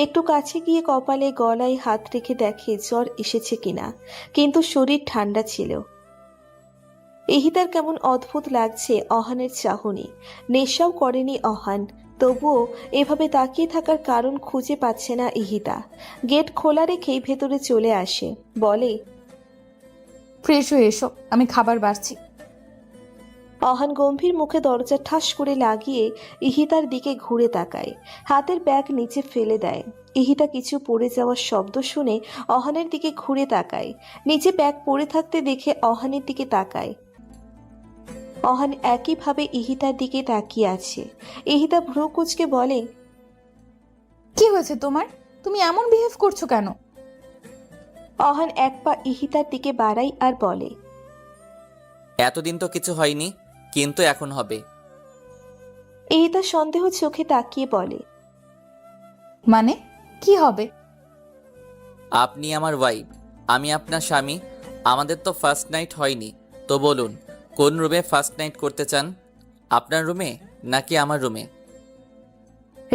একটু কাছে গিয়ে কপালে গলায় হাত রেখে দেখে জ্বর এসেছে কিনা, কিন্তু শরীর ঠান্ডা ছিল। ইহিতার কেমন অদ্ভুত লাগছে অহানের চাহনি। নেশাও করেনি অহান, তবুও এভাবে তাকিয়ে থাকার কারণ খুঁজে পাচ্ছে না ইহিতা। গেট খোলা রেখেই ভেতরে চলে আসে, বলে, ফ্রেশ হয়ে এসো, আমি খাবার বাড়ছি। অহান গম্ভীর মুখে দরজা ঠাস করে লাগিয়ে ইহিতার দিকে ঘুরে তাকায়। হাতের ব্যাগ নিচে ফেলে দেয়। ইহিতা কিছু পড়ে যাওয়ার শব্দ শুনে অহানের দিকে ঘুরে তাকায়। নিচে ব্যাগ পড়ে থাকতে দেখে অহানের দিকে তাকায়। অহান একইভাবে ইহিতার দিকে তাকিয়ে আছে। ইহিতা ভ্রু কুঁচকে বলে, কি হয়েছে তোমার? তুমি এমন বিহেভ করছো কেন? অহান এক পা ইহিতার দিকে বাড়ায় আর বলে, এতদিন তো কিছু হয়নি, কিন্তু এখন হবে। ইহিতা সন্দেহ চোখে তাকিয়ে বলে, মানে কি হবে? আপনি আমার ওয়াইফ, আমি আপনার স্বামী। আমাদের তো ফার্স্ট নাইট হয়নি, তো বলুন কোন রুমে ফার্স্ট নাইট করতে চান? আপনার রুমে নাকি আমার রুমে?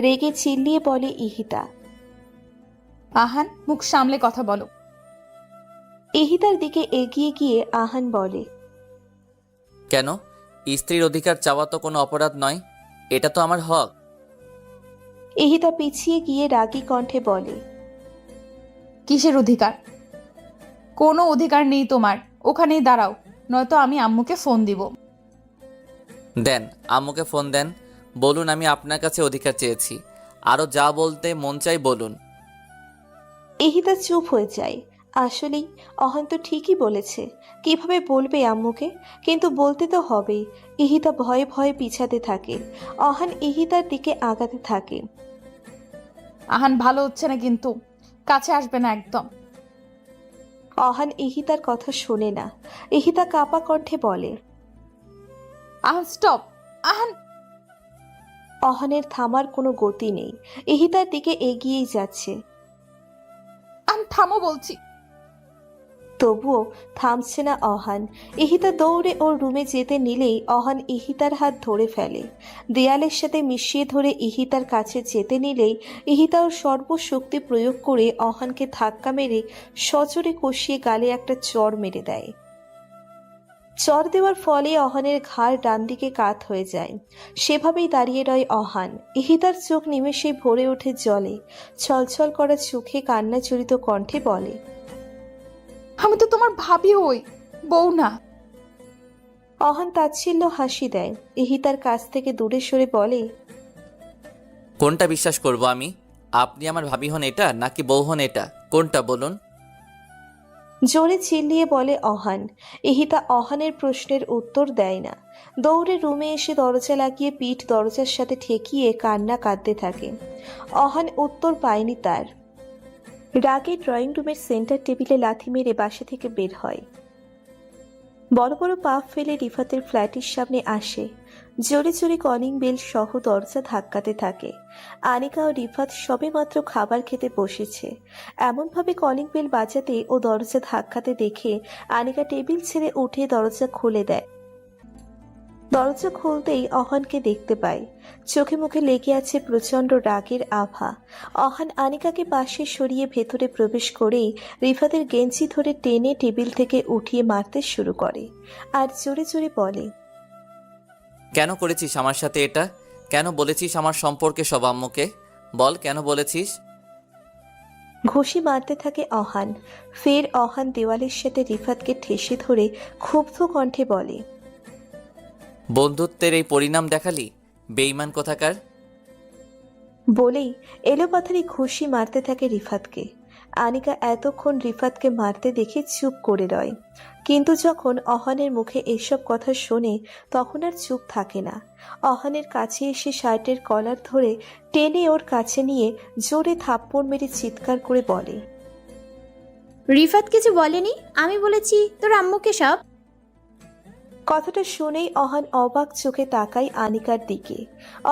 রেগে চিল্লিয়ে বলে ইহিতা। আহান, মুখ সামলে কথা বলো। ইহিতার দিকে এগিয়ে গিয়ে আহান বলে, কেন? স্ত্রীর অধিকার চাওয়া তো কোনো অপরাধ নয়, এটা তো আমার হক। ইহিতা পিছিয়ে গিয়ে রাগী কণ্ঠে বলে, কিসের অধিকার? কোনো অধিকার নেই তোমার। ওখানেই দাঁড়াও, নয়তো আমি আম্মুকে ফোন দিব। দেন, আম্মুকে ফোন দেন, বলুন আমি আপনার কাছে অধিকার চেয়েছি। আরও যা বলতে মন চাই বলুন। ইহিতা চুপ হয়ে যায়। আসলেই অহন তো ঠিকই বলেছে, কিভাবে বলবে আম্মুকে? কিন্তু বলতে তো হবেই। ইহিতা ভয়ে ভয়ে পিছাতে থাকে। অহান ইহিতার দিকে আগাতে থাকে। আহান, ভালো হচ্ছে না কিন্তু, কাছে আসবে না একদম। অহান ইহিতার কথা শোনে না। ইহিতা কাপা কণ্ঠে বলে, আহান স্টপ। আহান। অহানের থামার কোনো গতি নেই। ইহিতার দিকে এগিয়েই যাচ্ছে, আহান থামো বলছি। তবুও থামছে না অহান। ইহিতা দৌড়ে ওর রুমে যেতে নিলেই অহান ইহিতার হাত ধরে ফেলে। দেয়ালের সাথে মিশিয়ে ধরে ইহিতার কাছে যেতে নিলেই ইহিতা ওর সর্বশক্তি প্রয়োগ করে অহানকে ধাক্কা মেরে সজোরে কষিয়ে গালে একটা চড় মেরে দেয়। চড় দেওয়ার ফলে অহানের ঘাড় ডান দিকে কাত হয়ে যায়। সেভাবেই দাঁড়িয়ে রয় অহান। ইহিতার চোখ নিমেষেই ভরে ওঠে জলে। ছলছল করা চোখে কান্না জড়িত কণ্ঠে বলে, আমি তো তোমার ভাবি হই, বউ না। অহান তাচ্ছিল্য হাসি দেয়। ইহিতার কাছ থেকে দূরে সরে বলে, কোনটা বিশ্বাস করব আমি? আপনি আমার ভাবি হন এটা, নাকি বউ হন এটা? কোনটা বলুন? জোরে চিল্লিয়ে বলে অহান। ইহিতা অহানের প্রশ্নের উত্তর দেয় না। দৌড়ে রুমে এসে দরজা লাগিয়ে পিঠ দরজার সাথে ঠেকিয়ে কান্না কাঁদতে থাকে। অহান উত্তর পায়নি তার। রাগে ড্রয়িং রুমের সেন্টার টেবিলে লাথি মেরে বাসা থেকে বের হয়। বড় বড় পা ফেলে রিফাতের ফ্ল্যাটের সামনে আসে। জোরে জোরে কলিং বেল সহ দরজা ধাক্কাতে থাকে। আনিকা ও রিফাত সবেমাত্র খাবার খেতে বসেছে। এমনভাবে কলিং বেল বাজাতে ও দরজা ধাক্কাতে দেখে আনিকা টেবিল ছেড়ে উঠে দরজা খুলে দেয়। দরজা খুলতেই অহানকে দেখতে পায়। চোখে মুখে লেগে আছে প্রচণ্ড রাগের আভা। অহান আনিকাকে পাশে সরিয়ে ভেতরে প্রবেশ করেই রিফাতের গেঞ্জি ধরে টেনে টেবিল থেকে উঠিয়ে মারতে শুরু করে আর জোরে জোরে বলে, কেন করেছিস আমার সাথে এটা? কেন বলেছিস আমার সম্পর্কে সব আম্মুকে? বল, কেন বলেছিস? ঘুষি মারতে থাকে অহান। ফের অহান দেওয়ালের সাথে রিফাতকে ঠেসে ধরে ক্ষুব্ধ কণ্ঠে বলে, বন্ধুত্বের এই পরিণাম দেখালি, বেঈমান কোথাকার! বলেই এলোপাথারি ঘুষি মারতে থাকে রিফাতকে। আনিকা এতক্ষণ রিফাতকে মারতে দেখে চুপ করে রয়, কিন্তু যখন অহানের মুখে এসব কথা শোনে তখন আর চুপ থাকে না। অহানের কাছে এসে শার্টের কলার ধরে টেনে ওর কাছে নিয়ে জোরে থাপ্পড় মেরে চিৎকার করে বলে, রিফাত কিছু বলেনি, আমি বলেছি তোর আম্মুকে সব। কথাটা শুনেই অহান অবাক চোখে তাকায় আনিকার দিকে।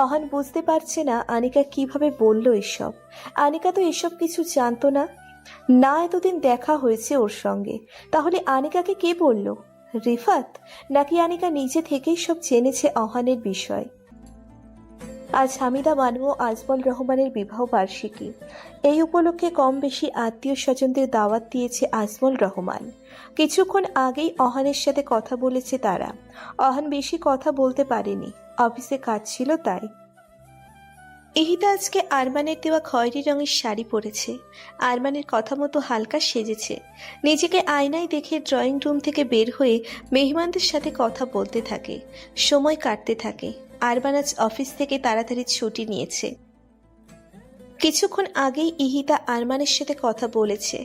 অহান বুঝতে পারছে না আনিকা কিভাবে বলল এসব। আনিকা তো এসব কিছু জানতো না, না এতদিন দেখা হয়েছে ওর সঙ্গে। তাহলে আনিকাকে কে বলল? রিফাত? নাকি আনিকা নিজে থেকেই সব জেনেছে অহানের বিষয়? আজ হামিদা বানু ও আজমল রহমানের বিবাহ বার্ষিকী। এই উপলক্ষে কম বেশি আত্মীয় স্বজনদের দাওয়াত দিয়েছে আজমল রহমান। কিছুক্ষণ আগেই অহানের সাথে কথা বলেছে তারা। অহান বেশি কথা বলতে পারেনি, অফিসে কাজ ছিল তাই। ইহিতা আজকে আরমানের দেওয়া খয়েরি রঙের শাড়ি পরেছে। আরমানের কথা মতো হালকা সেজেছে। নিজেকে আয়নায় দেখে ড্রয়িং রুম থেকে বের হয়ে মেহমানদের সাথে কথা বলতে থাকে, সময় কাটতে থাকে। আরমান আজ অফিস থেকে তাড়াতাড়ি ছুটি নিয়েছে। কিছুক্ষণ আগেই ইহিতা আরমানের সাথে কথা বলেছে।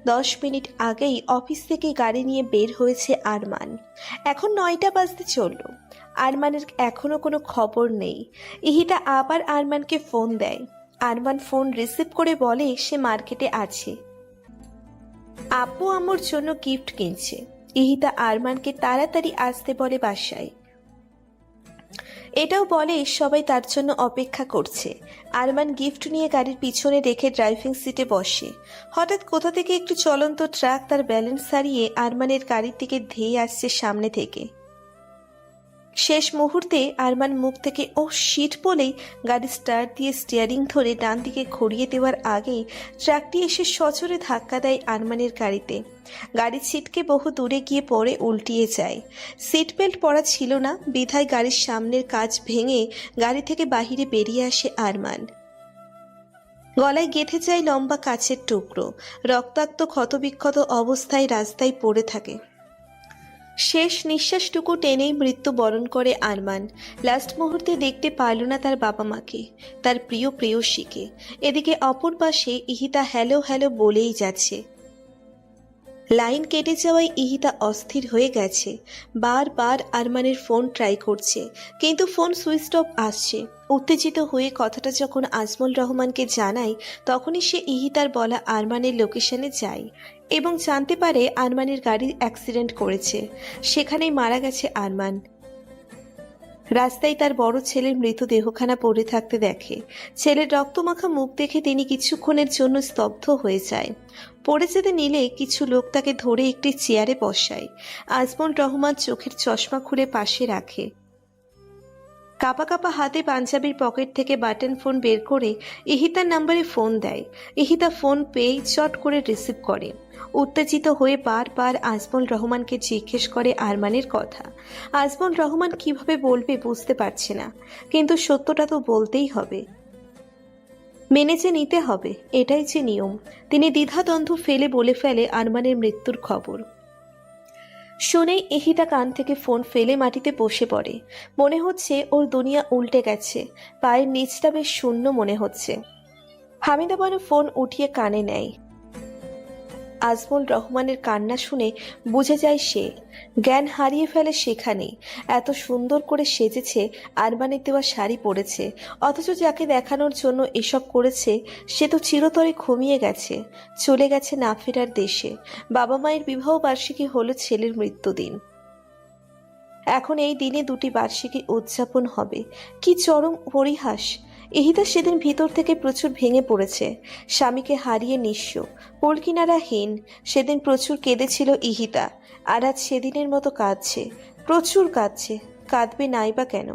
10 মিনিট আগেই অফিস থেকে গাড়ি নিয়ে বের হয়েছে আরমান। এখন 9টা বাজতে চলল। আরমানের এখনো কোনো খবর নেই। ইহিতা আবার আরমানকে ফোন দেয়। আরমান ফোন রিসিভ করে বলে সে মার্কেটে আছে। আব্বু আম্মুর জন্য গিফট কিনছে। ইহিতা আরমানকে তাড়াতাড়ি আসতে বলে বাসায়। এটাও বলে সবাই তার জন্য অপেক্ষা করছে। আরমান গিফট নিয়ে গাড়ির পিছনে রেখে ড্রাইভিং সিটে বসে। হঠাৎ কোথা থেকে একটু চলন্ত ট্রাক তার ব্যালেন্স হারিয়ে আরমানের গাড়ির দিকে ধেয়ে আসছে সামনে থেকে। শেষ মুহূর্তে আরমান মুখ থেকে ও শিট বলেই গাড়ি স্টার্ট দিয়ে স্টিয়ারিং ধরে ডান দিকে ঘুরিয়ে দেওয়ার আগেই ট্রাকটি এসে সজোরে ধাক্কা দেয় আরমানের গাড়িতে। গাড়ি ছিটকে বহু দূরে গিয়ে পড়ে উল্টিয়ে যায়। সিট বেল্ট পরা ছিল না বিধায় গাড়ির সামনের কাচ ভেঙে গাড়ি থেকে বাহিরে বেরিয়ে আসে আরমান। গলায় গেঁথে যায় লম্বা কাচের টুকরো। রক্তাক্ত ক্ষতবিক্ষত অবস্থায় রাস্তায় পড়ে থাকে। শেষ নিঃশ্বাসটুকু টেনেই মৃত্যুবরণ করে আরমান। লাস্ট মুহূর্তে দেখতে পারল না তার বাবা মাকে, তার প্রিয় প্রেয়সীকে। এদিকে অপর পাশে ইহিতা হ্যালো হ্যালো বলেই যাচ্ছে। লাইন কেটে যাওয়ায় ইহিতা অস্থির হয়ে গেছে। বারবার আরমানের ফোন ট্রাই করছে, কিন্তু ফোন সুইচ অফ আসছে। উত্তেজিত হয়ে কথাটা যখন আজমল রহমানকে জানায়, তখনই সে ইহিতার বলা আরমানের লোকেশনে যায় এবং জানতে পারে আরমানের গাড়ি অ্যাক্সিডেন্ট করেছে। সেখানেই মারা গেছে আরমান। রাস্তায় তার বড় ছেলের মৃতদেহখানা পড়ে থাকতে দেখে। ছেলের রক্তমাখা মুখ দেখে তিনি কিছুক্ষণের জন্য স্তব্ধ হয়ে যায়। পড়ে যেতে নিলে কিছু লোক তাকে ধরে একটি চেয়ারে বসায়। আজমল রহমান চোখের চশমা খুলে পাশে রাখে। কাপা কাপা হাতে পাঞ্জাবির পকেট থেকে বাটন ফোন বের করে ইহিতার নাম্বারে ফোন দেয়। ইহিতা ফোন পেয়ে চট করে রিসিভ করে। উত্তেজিত হয়ে বারবার আজমল রহমানকে জিজ্ঞেস করে আরমানের কথা। আজমল রহমান কিভাবে বলবে বুঝতে পারছে না, কিন্তু সত্যটা তো বলতেই হবে, মেনে যে নিতে হবে, এটাই যে নিয়ম। তিনি দ্বিধাদ্বন্দ্ব ফেলে বলে ফেলে আরমানের মৃত্যুর খবর। শুনেই ইহিতা কান থেকে ফোন ফেলে মাটিতে বসে পড়ে। মনে হচ্ছে ওর দুনিয়া উল্টে গেছে। পায়ের নিচটা বেশ শূন্য মনে হচ্ছে। হামিদা বানু ফোন উঠিয়ে কানে নেয়। আজমল রহমানের কান্না শুনে বুঝে যায় সে জ্ঞান হারিয়ে ফেলে সেখানেই। এত সুন্দর করে সেজেছে, আরমানের দেওয়া শাড়ি পরেছে, অথচ যাকে দেখানোর জন্য এসব করেছে সে তো চিরতরে ঘুমিয়ে গেছে, চলে গেছে না ফেরার দেশে। বাবা মায়ের বিবাহ বার্ষিকী হলো ছেলের মৃত্যুদিন। এখন এই দিনে দুটি বার্ষিকী উদযাপন হবে। কি চরম পরিহাস! ইহিতা সেদিন ভিতর থেকে প্রচুর ভেঙে পড়েছে। স্বামীকে হারিয়ে নিঃস্ব, কুলকিনারাহীন। সেদিন প্রচুর কেঁদেছিল ইহিতা, আর আজ সেদিনের মতো কাঁদছে, প্রচুর কাঁদছে। কাঁদবে নাই বা কেন?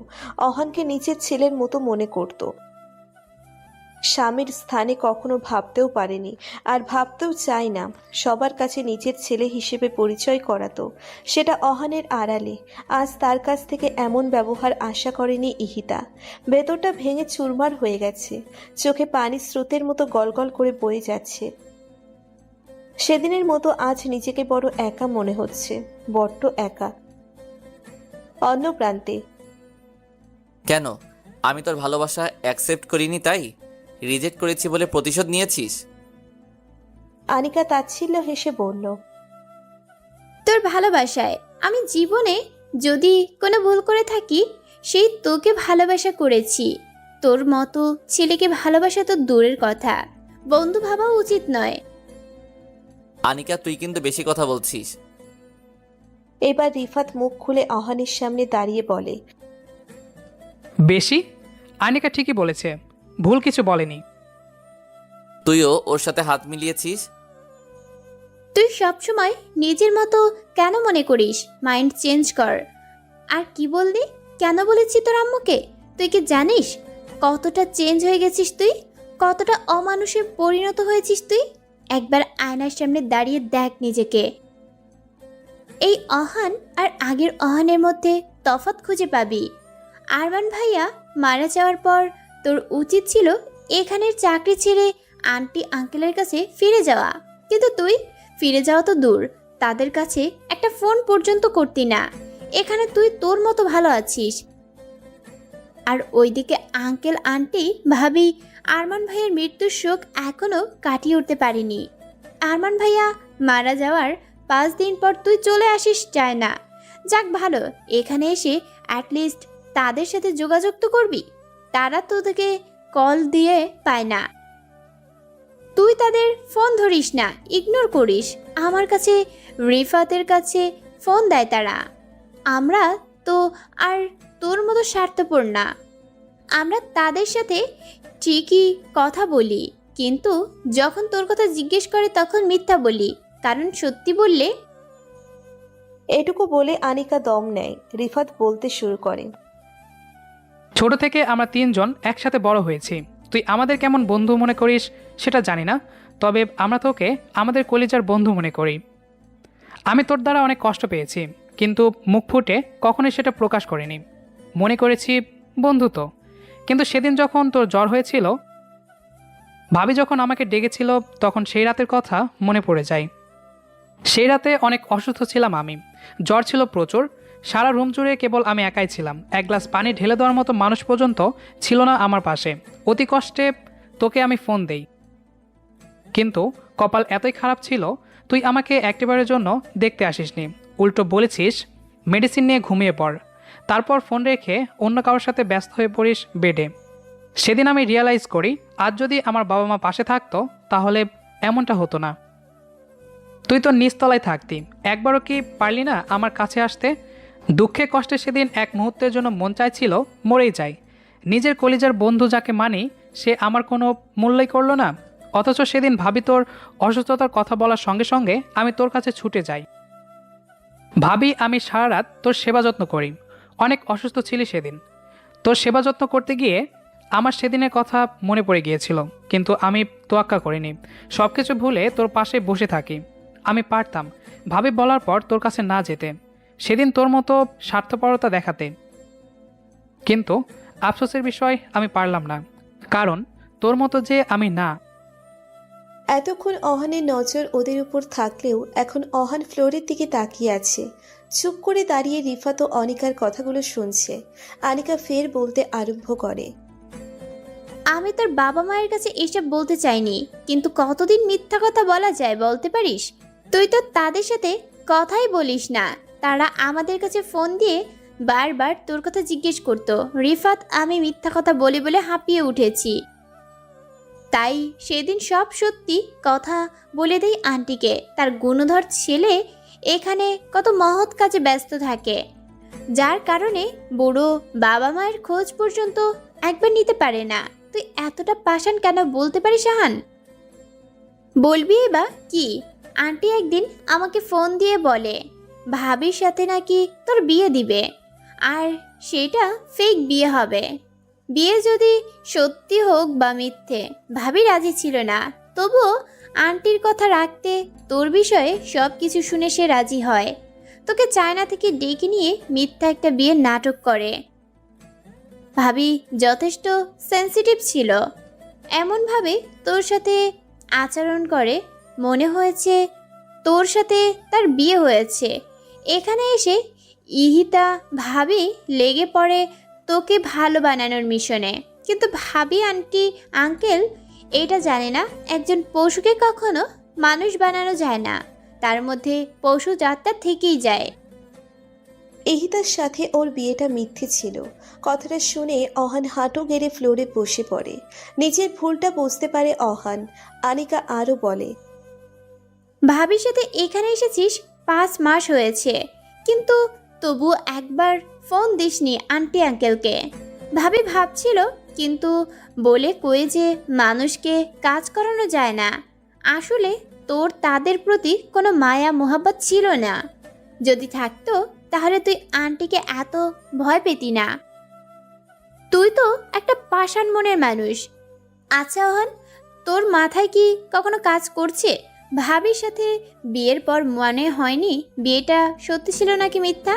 অহানকে নিজের ছেলের মতো মনে করত। স্বামীর স্থানে কখনো ভাবতেও পারেনি, আর ভাবতেও চায় না। সবার কাছে নিজের ছেলে হিসেবে পরিচয় করাতো, সেটা অহানের আড়ালে। আজ তার কাছ থেকে এমন ব্যবহার আশা করেনি ইহিতা। ভেতরটা ভেঙে চুরমার হয়ে গেছে, চোখে পানি স্রোতের মতো গলগল করে বয়ে যাচ্ছে। সেদিনের মতো আজ নিজেকে বড় একা মনে হচ্ছে, বড্ড একা। অন্য প্রান্তে। কেন? আমি তোর ভালোবাসা অ্যাকসেপ্ট করিনি তাই রিজেক্ট করেছি বলে প্রতিশোধ নিয়েছিস? আনিকা তাচ্ছিল্য হেসে বলল, তোর ভালোবাসায় আমি জীবনে যদি কোনো ভুল করে থাকি, সেই তোকে ভালোবাসা করেছি। তোর মতো ছেলেকে ভালোবাসা তো দূরের কথা, বন্ধু ভাবাও উচিত নয়। আনিকা, তুই কিন্তু বেশি কথা বলছিস। এবার রিফাত মুখ খুলে অহানের সামনে দাঁড়িয়ে বলে, বেশি? আনিকা ঠিকই বলেছে, ভুল কিছু বলেনি। তুইও ওর সাথে হাত মিলিয়েছিস। তুই সবসময় নিজের মতো কেন মনে করিস? মাইন্ড চেঞ্জ কর। আর কি বললি? কেন বলেছি তোর আম্মুকে? তুই কি জানিস কতটা চেঞ্জ হয়ে গেছিস তুই? কতটা অমানুষে পরিণত হয়েছিস তুই? একবার আয়নার সামনে দাঁড়িয়ে দেখ নিজেকে। এই অহান আর আগের অহানের মধ্যে তফাৎ খুঁজে পাবি। আরমান ভাইয়া মারা যাওয়ার পর তোর উচিত ছিল এখানের চাকরি ছেড়ে আন্টি আঙ্কেলের কাছে ফিরে যাওয়া, কিন্তু তুই ফিরে যাওয়া তো দূর, তাদের কাছে একটা ফোন পর্যন্ত করতি না। এখানে তুই তোর মতো ভালো আছিস, আর ওইদিকে আঙ্কেল আন্টি ভাবি আরমান ভাইয়ের মৃত্যুর শোক এখনো কাটিয়ে উঠতে পারিনি। আরমান ভাইয়া মারা যাওয়ার 5 দিন পর তুই চলে আসিস চায় না। যাক ভালো, এখানে এসে অ্যাটলিস্ট তাদের সাথে যোগাযোগ তো করবি। তারা তোদেরকে কল দিয়ে পায় না। তুই তাদের ফোন ধরিস না, ইগনোর করিস। আমার কাছে, রিফাতের কাছে ফোন দেয় তারা। আমরা তো আর তোর মতো স্বার্থপর না। আমরা তাদের সাথে ঠিকই কথা বলি, কিন্তু যখন তোর কথা জিজ্ঞেস করে তখন মিথ্যা বলি, কারণ সত্যি বললে। এটুকু বলে আনিকা দম নেয়। রিফাত বলতে শুরু করে। ছোট থেকে আমরা তিনজন একসাথে বড় হয়েছি। তুই আমাদের কেমন বন্ধু মনে করিস সেটা জানি না, তবে আমরা তোকে আমাদের কলিজার বন্ধু মনে করি। আমি তোর দ্বারা অনেক কষ্ট পেয়েছি, কিন্তু মুখ ফুটে কখনোই সেটা প্রকাশ করিনি। মনে করেছি বন্ধু তো। কিন্তু সেদিন যখন তোর জ্বর হয়েছিল, ভাবি যখন আমাকে ডেকেছিল, তখন সেই রাতের কথা মনে পড়ে যায়। সেই রাতে অনেক অসুস্থ ছিলাম আমি, জ্বর ছিল প্রচুর। সারা রুম জুড়ে কেবল আমি একাই ছিলাম। এক গ্লাস পানি ঢেলে দেওয়ার মতো মানুষ পর্যন্ত ছিল না আমার পাশে। অতি কষ্টে তোকে আমি ফোন দেই, কিন্তু কপাল এতই খারাপ ছিল, তুই আমাকে একটিবারের জন্য দেখতে আসিসনি। উল্টো বলেছিস মেডিসিন নিয়ে ঘুমিয়ে পড়, তারপর ফোন রেখে অন্য কারোর সাথে ব্যস্ত হয়ে পড়িস বেডে। সেদিন আমি রিয়ালাইজ করি, আজ যদি আমার বাবা মা পাশে থাকতো তাহলে এমনটা হতো না। তুই তো নিচতলায় থাকতি, একবারও কি পারলি না আমার কাছে আসতে? দুঃখে কষ্টে সেদিন এক মুহূর্তের জন্য মন চাইছিল মরেই যাই। নিজের কলিজার বন্ধু যাকে মানি, সে আমার কোনো মূল্যই করলো না। অথচ সেদিন ভাবি তোর অসুস্থতার কথা বলার সঙ্গে সঙ্গে আমি তোর কাছে ছুটে যাই। ভাবি আমি সারা রাত তোর সেবা যত্ন করি। অনেক অসুস্থ ছিলি সেদিন, তোর সেবা যত্ন করতে গিয়ে আমার সেদিনের কথা মনে পড়ে গিয়েছিল, কিন্তু আমি তোয়াক্কা করিনি। সব কিছু ভুলে তোর পাশে বসে থাকি। আমি পারতাম ভাবি বলার পর তোর কাছে না যেতে, সেদিন তোর মতো স্বার্থপরতা দেখাতে, কিন্তু আফসোসের বিষয় আমি পারলাম না, কারণ তোর মতো যে আমি না। এতক্ষণ অহানের নজর ওদের উপর থাকলেও এখন অহান ফ্লোরের দিকে তাকিয়ে আছে। চুপ করে দাঁড়িয়ে রিফাত ও অনিকার কথাগুলো শুনছে। আনিকা ফের বলতে আরম্ভ করে। আমি তোর বাবা মায়ের কাছে এসব বলতে চাইনি, কিন্তু কতদিন মিথ্যা কথা বলা যায় বলতে পারিস? তুই তো তাদের সাথে কথাই বলিস না। তারা আমাদের কাছে ফোন দিয়ে বারবার তোর কথা জিজ্ঞেস করতো। রিফাত আমি মিথ্যা কথা বলে বলে হাঁপিয়ে উঠেছি, তাই সেদিন সব সত্যি কথা বলে দেই আন্টিকে। তার গুণধর ছেলে এখানে কত মহৎ কাজে ব্যস্ত থাকে, যার কারণে বুড়ো বাবা মায়ের খোঁজ পর্যন্ত একবার নিতে পারে না। তুই এতটা পাষাণ কেন বলতে পারিস আহান? বলবি বা কি? আন্টি একদিন আমাকে ফোন দিয়ে বলে ভাবির সাথে নাকি তোর বিয়ে দিবে, আর সেটা ফেক বিয়ে হবে। বিয়ে যদি সত্যি হোক বা মিথ্যে, ভাবি রাজি ছিল না, তবুও আন্টির কথা রাখতে তোর বিষয়ে সব কিছু শুনে সে রাজি হয়। তোকে চায়না থেকে ডেকে নিয়ে মিথ্যা একটা বিয়ের নাটক করে। ভাবি যথেষ্ট সেন্সিটিভ ছিল, এমনভাবে তোর সাথে আচরণ করে মনে হয়েছে তোর সাথে তার বিয়ে হয়েছে। এখানে এসে ইহিতা ভাবি লেগে পড়ে তোকে ভালো বানানোর মিশনে, কিন্তু ভাবি আন্টি আঙ্কেল এটা জানে না একজন পশুকে কখনো মানুষ বানানো যায় না, তার মধ্যে পশু জাতটা থেকেই যায়। এহিতার সাথে ওর বিয়েটা মিথ্যে ছিল। কথাটা শুনে অহান হাঁটু গেড়ে ফ্লোরে বসে পড়ে। নিজের ভুলটা বুঝতে পারে অহান। আনিকা আরও বলে, ভাবির সাথে এখানে এসেছিস 5 মাস হয়েছে, কিন্তু তবু একবার ফোন দিসনি আন্টি আঙ্কেলকে। ভাবি ভাবছিল, কিন্তু বলে কয়ে যে মানুষকে কাজ করানো যায় না। আসলে তোর তাদের প্রতি কোনো মায়া মোহাব্বত ছিল না। যদি থাকতো তাহলে তুই আন্টিকে এত ভয় পেতি না। তুই তো একটা পাষাণ মনের মানুষ। আচ্ছা ওহান, তোর মাথায় কি কখনো কাজ করছে ভাবির সাথে বিয়ের পর মনে হয়নি বিয়েটা সত্যি ছিল নাকি মিথ্যা?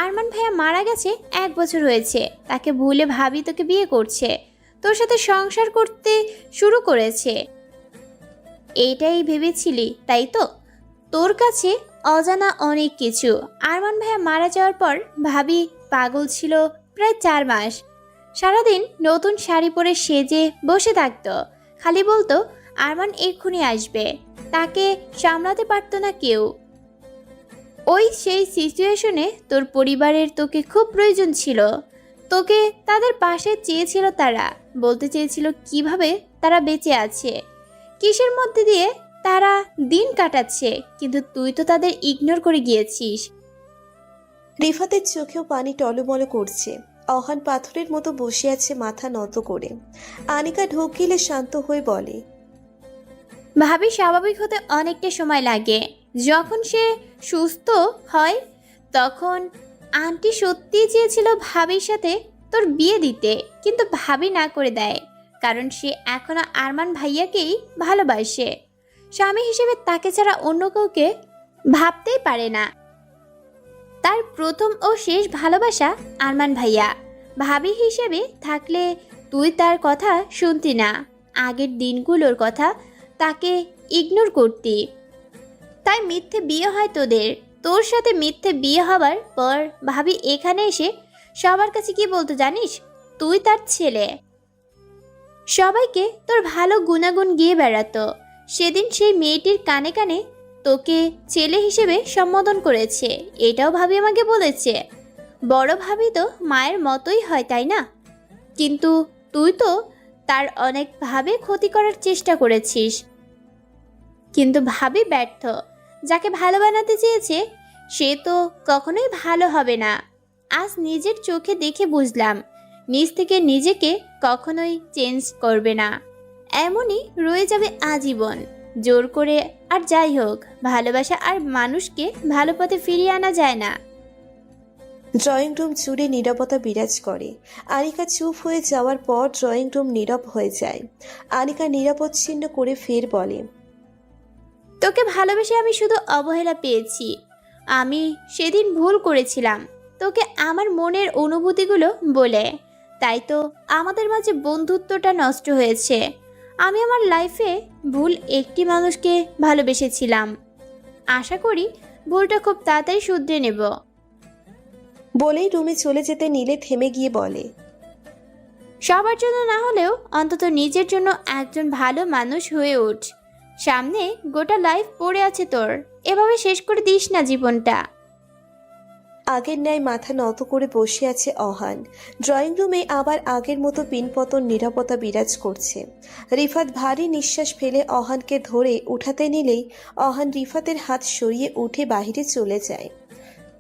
আরমান ভাইয়া মারা গেছে 1 বছর হয়েছে, তাকে ভুলে ভাবি তোকে বিয়ে করছে, তোর সাথে সংসার করতে শুরু করেছে। এইটাই ভেবেছিলি তাই তো? তোর কাছে অজানা অনেক কিছু। আরমান ভাইয়া মারা যাওয়ার পর ভাবি পাগল ছিল প্রায় 4 মাস। সারাদিন নতুন শাড়ি পরে সেজে বসে থাকতো, খালি বলতো আরমান এক্ষুনি আসবে। তাকে সামলাতে পারতো না কেউ। ওই সেই সিচুয়েশনে তোর পরিবারের তোকে খুব প্রয়োজন ছিল। তোকে তাদের পাশে চেয়েছিল, তারা বলতে চেয়েছিল কিভাবে তারা বেঁচে আছে, কিসের মধ্যে দিয়ে তারা দিন কাটাচ্ছে, কিন্তু তুই তো তাদের ইগনোর করে গিয়েছিস। রিফাতের চোখেও পানি টলমল করছে। অহান পাথরের মতো বসে আছে মাথা নত করে। আনিকা ঢোক গিলে শান্ত হয়ে বলে, ভাবি স্বাভাবিক হতে অনেকটা সময় লাগে। যখন সে সুস্থ হয় তখন আন্টি সত্যিই চেয়েছিল ভাবির সাথে তোর বিয়ে দিতে, কিন্তু ভাবি না করে দেয়, কারণ সে এখনো আরমান ভাইয়াকেই ভালোবাসে। স্বামী হিসেবে তাকে ছাড়া অন্য কাউকে ভাবতেই পারে না। তার প্রথম ও শেষ ভালোবাসা আরমান ভাইয়া। ভাবি হিসেবে থাকলে তুই তার কথা শুনতি না, আগের দিনগুলোর কথা তাকে ইগনোর করতি। তাই মিথ্যে বিয়ে হয় তোদের। তোর সাথে মিথ্যে বিয়ে হবার পর ভাবি এখানে এসে সবার কাছে কি বলতো জানিস? তুই তার ছেলে। সবাইকে তোর ভালো গুণাগুণ গিয়ে বেড়াতো। সেদিন সেই মেয়েটির কানে কানে তোকে ছেলে হিসেবে সম্বোধন করেছে, এটাও ভাবি আমাকে বলেছে। বড় ভাবি তো মায়ের মতোই হয়, তাই না? কিন্তু তুই তো তার অনেকভাবে ক্ষতি করার চেষ্টা করেছিস, কিন্তু ভাবি ব্যর্থ। যাকে ভালো বানাতে চেয়েছে সে তো কখনোই ভালো হবে না। আজ নিজের চোখে দেখে বুঝলাম, নিজ থেকে নিজেকে কখনোই চেঞ্জ করবে না, এমনই রয়ে যাবে আজীবন। জোর করে আর যাই হোক, ভালোবাসা আর মানুষকে ভালো পথে ফিরিয়ে আনা যায় না। ড্রয়িং রুম জুড়ে নীরবতা বিরাজ করে। আনিকা চুপ হয়ে যাওয়ার পর ড্রয়িং রুম নীরব হয়ে যায়। আনিকা নিরাপচ্ছিন্ন করে ফের বলে, তোকে ভালোবেসে আমি শুধু অবহেলা পেয়েছি। আমি সেদিন ভুল করেছিলাম তোকে আমার মনের অনুভূতিগুলো বলে, তাই তো আমাদের মাঝে বন্ধুত্বটা নষ্ট হয়েছে। আমি আমার লাইফে ভুল একটি মানুষকে ভালোবেসেছিলাম। আশা করি ভুলটা খুব তাড়াতাড়ি শুধরে নেব। বলেই রুমে চলে যেতে নিলে থেমে গিয়ে বলে, সবার জন্য না হলেও অন্তত নিজের জন্য একজন ভালো মানুষ হয়ে ওঠ। সামনে গোটা লাইফ পড়ে আছে তোর, এভাবে শেষ করে দিস না জীবনটা। আগের ন্যায় মাথা নত করে বসে আছে অহান। ড্রয়িং রুমে আবার আগের মতো পিনপতন নীরবতা বিরাজ করছে। রিফাত ভারী নিঃশ্বাস ফেলে অহানকে ধরে উঠাতে নিলেই অহান রিফাতের হাত সরিয়ে উঠে বাহিরে চলে যায়।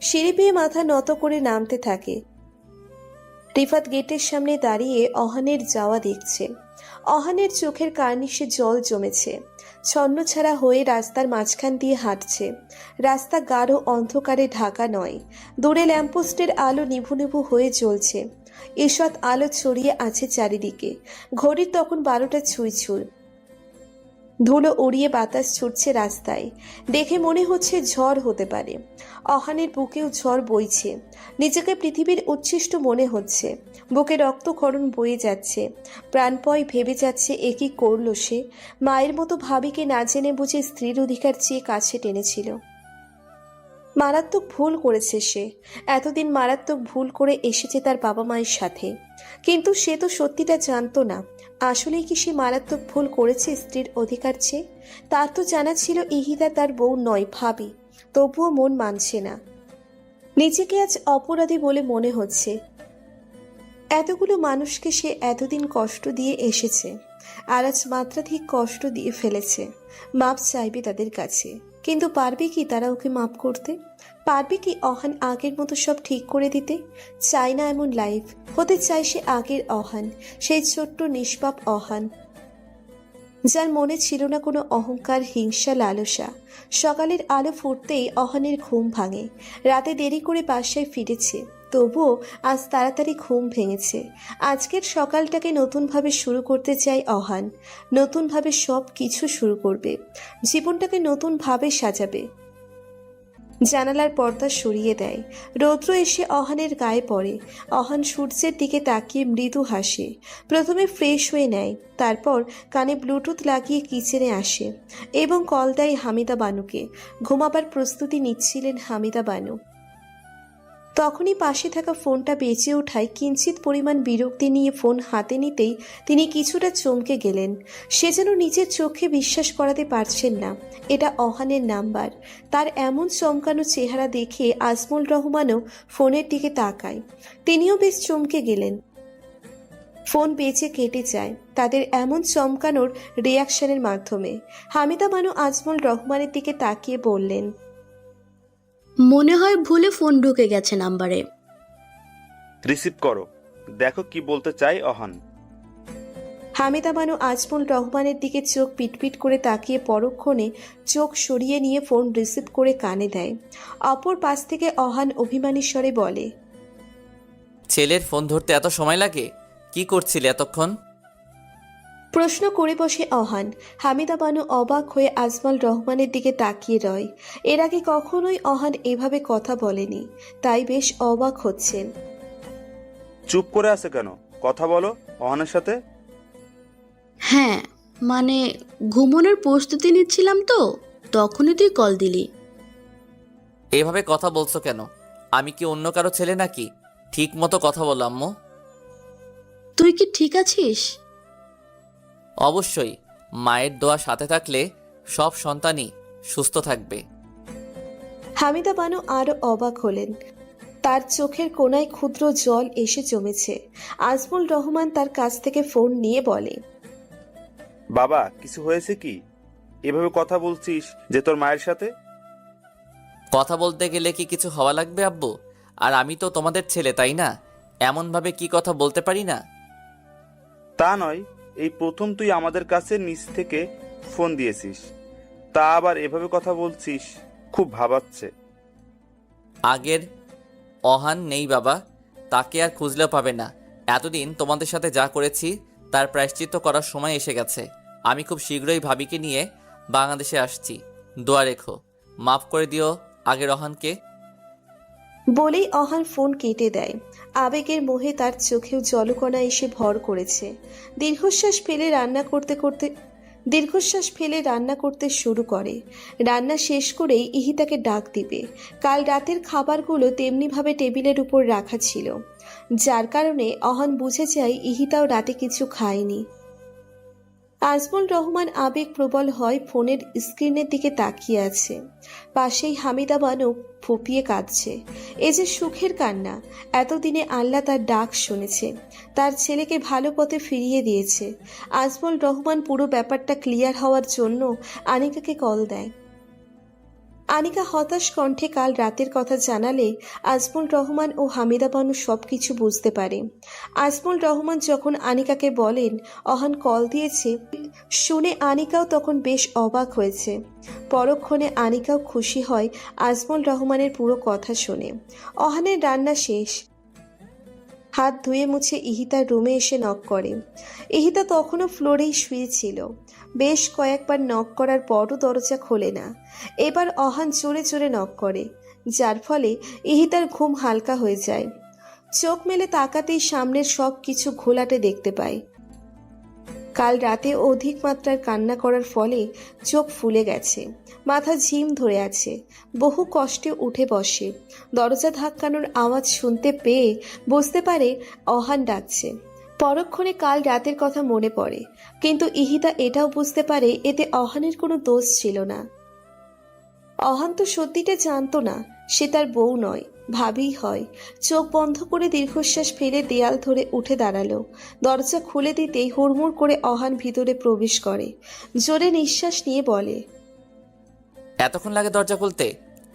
সিঁড়ি পেয়ে মাথা নত করে নামতে থাকে। রিফাত গেটের সামনে দাঁড়িয়ে অহানের যাওয়া দেখছে। অহানের চোখের কার্নিশে জল জমেছে। ছন্নছাড়া হয়ে রাস্তার মাঝখান দিয়ে হাঁটছে। রাস্তা গাঢ় অন্ধকারে ঢাকা নয়, দূরে ল্যাম্পপোস্টের আলো নিভু নিভু হয়ে জ্বলছে। ঈষৎ আলো ছড়িয়ে আছে চারিদিকে। ঘড়ির তখন 12টা ছুঁই। ধুলো উড়িয়ে বাতাস ছুটছে রাস্তায়। দেখে মনে হচ্ছে ঝড় হতে পারে। অহানের বুকেও ঝড় বইছে। নিজেকে পৃথিবীর উচ্ছিষ্ট মনে হচ্ছে। বুকে রক্তক্ষরণ বয়ে যাচ্ছে। প্রাণপয় ভেবে যাচ্ছে একই করল সে। মায়ের মতো ভাবিকে না জেনে বুঝে স্ত্রীর অধিকার চেয়ে কাছে টেনেছিল। মারাত্মক ভুল করেছে সে। এতদিন মারাত্মক ভুল করে এসেছে তার বাবা মায়ের সাথে, কিন্তু সে তো সত্যিটা জানতো না। আসলেই কি সে মারাত্মক ভুল করেছে স্ত্রীর অধিকার চেয়ে? তার তো জানা ছিল ইহিতা তার বউ নয়, ভাবি। তবুও মন মানছে না। নিজেকে আজ অপরাধী বলে মনে হচ্ছে। এতগুলো মানুষকে সে এতদিন কষ্ট দিয়ে এসেছে, আর আজ মাত্রাধিক কষ্ট দিয়ে ফেলেছে। মাপ চাইবে তাদের কাছে, কিন্তু পারবে কি তারা ওকে মাপ করতে? পারবে কি অহান আগের মতো সব ঠিক করে দিতে? চায় না এমন লাইফ। হতে চায় সে আগের অহান, সেই ছোট্ট নিষ্পাপ অহান, যার মনে ছিল না কোনো অহংকার, হিংসা, লালসা। সকালের আলো ফুটতেই অহানের ঘুম ভাঙে। রাতে দেরি করে বাসায় ফিরেছে, তবুও আজ তাড়াতাড়ি ঘুম ভেঙেছে। আজকের সকালটাকে নতুনভাবে শুরু করতে চায় অহান। নতুনভাবে সব কিছু শুরু করবে, জীবনটাকে নতুনভাবে সাজাবে। জানালার পর্দা সরিয়ে দেয়। রৌদ্র এসে অহানের গায়ে পড়ে। অহান সূর্যের দিকে তাকিয়ে মৃদু হাসে। প্রথমে ফ্রেশ হয়ে নেয়, তারপর কানে ব্লুটুথ লাগিয়ে কিচেনে আসে এবং কল দেয় হামিদা বানুকে। ঘুমাবার প্রস্তুতি নিচ্ছিলেন হামিদা বানু। তখনই পাশে থাকা ফোনটা বেজে ওঠায় কিঞ্চিত পরিমাণ বিরক্তি নিয়ে ফোন হাতে নিতেই তিনি কিছুটা চমকে গেলেন। সে যেন নিজের চোখে বিশ্বাস করাতে পারছেন না এটা অহানের নাম্বার। তার এমন চমকানো চেহারা দেখে আজমল রহমানও ফোনের দিকে তাকায়। তিনিও বেশ চমকে গেলেন। ফোন বেঁচে কেটে যায় তাদের এমন চমকানোর রিয়াকশনের মাধ্যমে। হামিদা বানু আজমল রহমানের দিকে তাকিয়ে বললেন, মনে হয় ভুলে ফোন ঢুকে গেছে নাম্বারে। রিসিভ করো, দেখো কি বলতে চাই অহন। হামিদা বানু আজমল রহমানের দিকে চোখ পিটপিট করে তাকিয়ে পরক্ষণে চোখ সরিয়ে নিয়ে ফোন রিসিভ করে কানে দেয়। অপর পাশ থেকে অহান অভিমানী স্বরে বলে, ছেলের ফোন ধরতে এত সময় লাগে? কি করছিলে এতক্ষণ? প্রশ্ন করে বসে অহান। হামিদা বানু অবাক হয়ে আজমল রহমানের দিকে তাকিয়ে রয়। এর আগে কখনোই অহান এভাবে কথা বলেনি, তাই বেশ অবাক হচ্ছেন। চুপ করে আছে কেন? কথা বলো অহনের সাথে। হ্যাঁ, মানে ঘুমানোর প্রস্তুতি নিচ্ছিলাম তো, তখনই তুই কল দিলি। এভাবে কথা বলছো কেন? আমি কি অন্য কারো ছেলে নাকি? ঠিক মতো কথা বলো আম্মু। তুই কি ঠিক আছিস? অবশ্যই, মায়ের দোয়া সাথে থাকলে সব সন্তানই সুস্থ থাকবে। হামিদা বানু আরো অবাক হলেন। তার চোখের কোণায় ক্ষুদ্র জল এসে জমেছে। আজমল রহমান তার কাছ থেকে ফোন নিয়ে বলে, বাবা, কিছু হয়েছে কি? এভাবে কথা বলছিস যে তোর মায়ের সাথে? কথা বলতে গেলে কি কিছু হওয়া লাগবে আব্বু? আর আমি তো তোমাদের ছেলে, তাই না? এমনভাবে কি কথা বলতে পারি না? তা নয়, এই প্রথম তুই আমাদের কাছে নিচ থেকে ফোন দিয়েছিস, তা আবার এভাবে কথা বলছিস, খুব ভাবাচ্ছে। আগের অহান নেই বাবা, তাকে আর খুঁজলেও পাবে না। এতদিন তোমাদের সাথে যা করেছি তার প্রায়শ্চিত্ত করার সময় এসে গেছে। আমি খুব শীঘ্রই ভাবিকে নিয়ে বাংলাদেশে আসছি। দোয়া রেখো, মাফ করে দিও আগের অহানকে। বলেই অহান ফোন কেটে দেয়। আবেগের মোহে তার চোখেও জলকণা এসে ভর করেছে। দীর্ঘশ্বাস ফেলে রান্না করতে শুরু করে। রান্না শেষ করেই ইহিতাকে ডাক দিবে। কাল রাতের খাবারগুলো তেমনিভাবে টেবিলের উপর রাখা ছিল, যার কারণে অহান বুঝে যায় ইহিতাও রাতে কিছু খায়নি। আজমল রহমান আবেগ প্রবল হয় ফোনের স্ক্রিনের দিকে তাকিয়ে আছে। পাশেই হামিদা বানু ফুপিয়ে কাঁদছে। এ যে সুখের কান্না। এতদিনে আল্লাহ তার ডাক শুনেছে, তার ছেলেকে ভালো পথে ফিরিয়ে দিয়েছে। আজমল রহমান পুরো ব্যাপারটা ক্লিয়ার হওয়ার জন্য আনিকাকে কল দেয়। আনিকা হতাশ কণ্ঠে কাল রাতের কথা জানালে আজমল রহমান ও হামিদা বানু সবকিছু বুঝতে পারে। আজমল রহমান যখন আনিকাকে বলেন অহান কল দিয়েছে, শুনে আনিকাও তখন বেশ অবাক হয়েছে। পরক্ষণে আনিকাও খুশি হয় আজমল রহমানের পুরো কথা শুনে। অহানের রান্না শেষ। হাত ধুয়ে মুছে ইহিতার রুমে এসে নক করে। ইহিতা তখনও ফ্লোরেই শুয়েছিল। বেশ কয়েকবার নক করার পরও দরজা খোলে না। এবার অহান জোরে জোরে নক করে, যার ফলে ইহিতার ঘুম হালকা হয়ে যায়। চোখ মেলে তাকাতেই সামনের সব কিছু ঘোলাটে দেখতে পায়। কাল রাতে অধিক মাত্রার কান্না করার ফলে চোখ ফুলে গেছে, মাথা ঝিম ধরে আছে। বহু কষ্টে উঠে বসে। দরজা ধাক্কানোর আওয়াজ শুনতে পেয়ে বুঝতে পারে অহান ডাকছে। পরক্ষণে কাল রাতের কথা মনে পড়ে, কিন্তু ইহিতা এটাও বুঝতে পারে এতে অহানের কোনো দোষ ছিল না। অহান তো সত্যিটা জানতো না সে তার বউ নয়, ভাবিই হয়। চোখ বন্ধ করে দীর্ঘশ্বাস ফেলে দেয়াল ধরে উঠে দাঁড়ালো। দরজা খুলে দিতেই হুড়মুড় করে অহান ভিতরে প্রবেশ করে। জোরে নিঃশ্বাস নিয়ে বলে, এতক্ষণ লাগে দরজা খুলতে?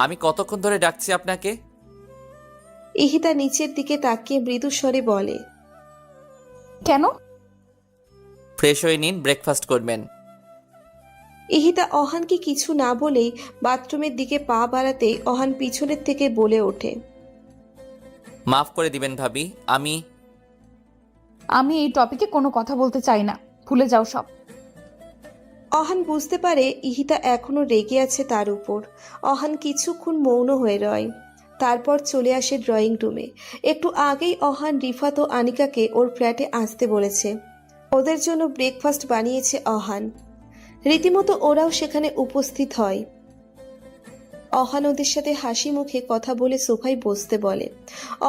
আমি কতক্ষণ ধরে ডাকছি আপনাকে? ইহিতা নিচের দিকে তাকিয়ে মৃদু স্বরে বলে, কেন? ফ্রেশ হয়ে নিন, ব্রেকফাস্ট করবেন। ইহিতা অহানকে কিছু না বলেই বাথরুমের দিকে পা বাড়াতেই অহান পিছনের থেকে বলে ওঠে, মাফ করে দিবেন ভাবি, আমি এই টপিকে কোনো কথা বলতে চাই না, ভুলে যাও সব। অহান বুঝতে পারে ইহিতা এখনো রেগে আছে তার উপর। অহান কিছুক্ষণ মৌন হয়ে রয়, তারপর চলে আসে ড্রয়িং রুমে। একটু আগেই অহান রিফাত ও আনিকাকে ওর ফ্ল্যাটে আসতে বলেছে। ওদের জন্য ব্রেকফাস্ট বানিয়েছে অহান। রীতিমতো ওরাও সেখানে উপস্থিত হয়। অহান ওদের সাথে হাসি মুখে কথা বলে সোফায় বসতে বলে।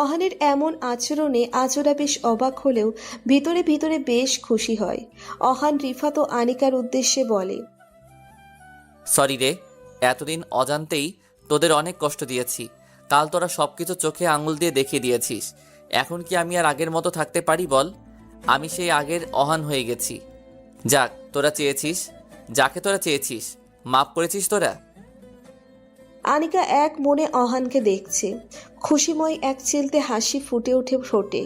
অহানের এমন আচরণে আজ ওরা বেশ অবাক হলেও ভিতরে ভিতরে বেশ খুশি হয়। অহান রিফাত ও আনিকার উদ্দেশ্যে বলে, সরি রে, এতদিন অজান্তেই তোদের অনেক কষ্ট দিয়েছি। কাল তোরা সবকিছু চোখে আঙুল দিয়ে দেখিয়ে দিয়েছিস। এখন কি আমি আর আগের মতো থাকতে পারি বল? আমি সেই আগের অহান হয়ে গেছি। যাক, তোরা চেয়েছিস, যাকে তোরা চেয়েছিস মাফ করেছিস তোরা। আনিকা এক মনে অহানকে দেখছে। খুশিময় এক চিলতে হাসি ফুটে ওঠে ঠোঁটে।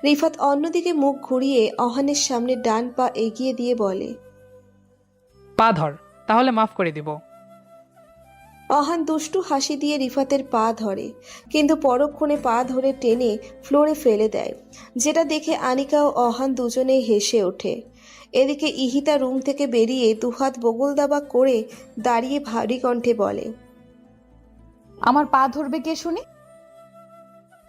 রিফাত অন্যদিকে মুখ ঘুরিয়ে অহানের সামনে ডান পা এগিয়ে দিয়ে বলে, পা ধর, তাহলে মাফ করে দিব। অহান দুষ্টু হাসি দিয়ে রিফাতের পা ধরে, কিন্তু পরক্ষণে পা ধরে টেনে ফ্লোরে ফেলে দেয়, যেটা দেখে আনিকা ও অহান দুজনেই হেসে ওঠে। এদিকে ইহিতা রুম থেকে বেরিয়ে দুহাত বগল দাবা করে দাঁড়িয়ে ভারী কণ্ঠে বলে, আমার পা ধরবে কে শুনি?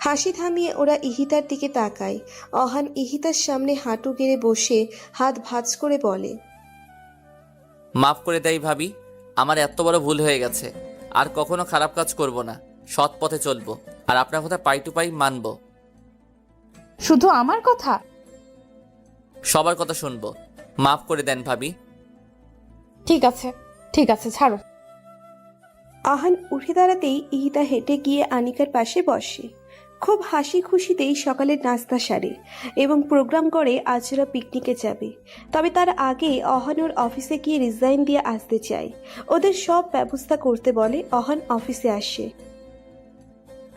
হাসি থামিয়ে ওরা ইহিতার দিকে তাকায়। অহান ইহিতার সামনে হাঁটু গেড়ে বসে হাত ভাঁজ করে বলে, মাফ করে দেয় ভাবি, আমার এত বড় ভুল হয়ে গেছে। আর কখনো খারাপ কাজ করব না, সৎ পথে চলবো, আর আপনার কথা পাই টু পাই মানব। শুধু আমার কথা? সবার কথা শুনবো। মাফ করে দেন ভাবি। ঠিক আছে, ঠিক আছে, ছাড়ো। আহান উঠে দাঁড়াতেই ইহিতা হেঁটে গিয়ে আনিকার পাশে বসে। খুব হাসি খুশিতেই সকালের নাস্তা সারে এবং প্রোগ্রাম করে আজ ওরা পিকনিকে যাবে। তবে তার আগে অহান ওর অফিসে গিয়ে রিজাইন দিয়ে আসতে চায়। ওদের সব ব্যবস্থা করতে বলে অহান অফিসে আসে।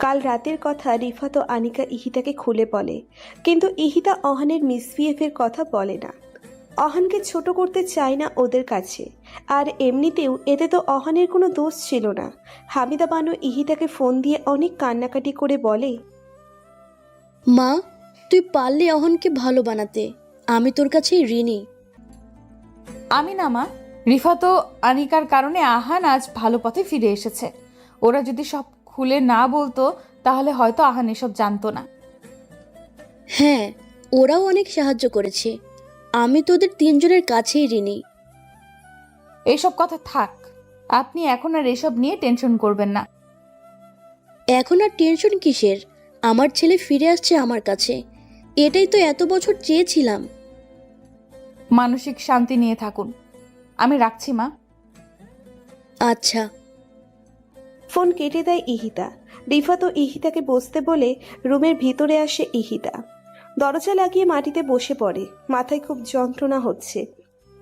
কাল রাতের কথা রিফাত ও আনিকা ইহিতাকে খুলে বলে, কিন্তু ইহিতা অহানের মিসবিহেভের কথা বলে না। অহানকে ছোট করতে চায় না ওদের কাছে। আর এমনিতেও এতে তো অহানের কোনো দোষ ছিল না। হামিদা বানু ইহিতাকে ফোন দিয়ে অনেক কান্নাকাটি করে বলে, মা, তুই পারলে অহনকে ভালো বানাতে, আমি তোর কাছে ঋণী। আমি না মা, রিফাত ও আনিকার কারণে আহান আজ ভালো পথে ফিরে এসেছে। ওরা যদি সব খুলে না বলতো তাহলে হয়তো আহান এসব জানতো না। হ্যাঁ, ওরাও অনেক সাহায্য করেছে। আমি তোদের তিনজনের কাছেই ঋণী। এইসব কথা থাক, আপনি এখন আর এসব নিয়ে টেনশন করবেন না। এখন আর টেনশন কিসের? আমার ছেলে ফিরে আসছে আমার কাছে, এটাই তো এত বছর চেয়েছিলাম। মানসিক শান্তি নিয়ে থাকুন। আমি রাখছি মা। আচ্ছা। ফোন কেটে দেয় ইহিতা। রিফাত ও ইহিতাকে বসতে বলে রুমের ভিতরে আসে ইহিতা। দরজা লাগিয়ে মাটিতে বসে পড়ে। মাথায় খুব যন্ত্রণা হচ্ছে,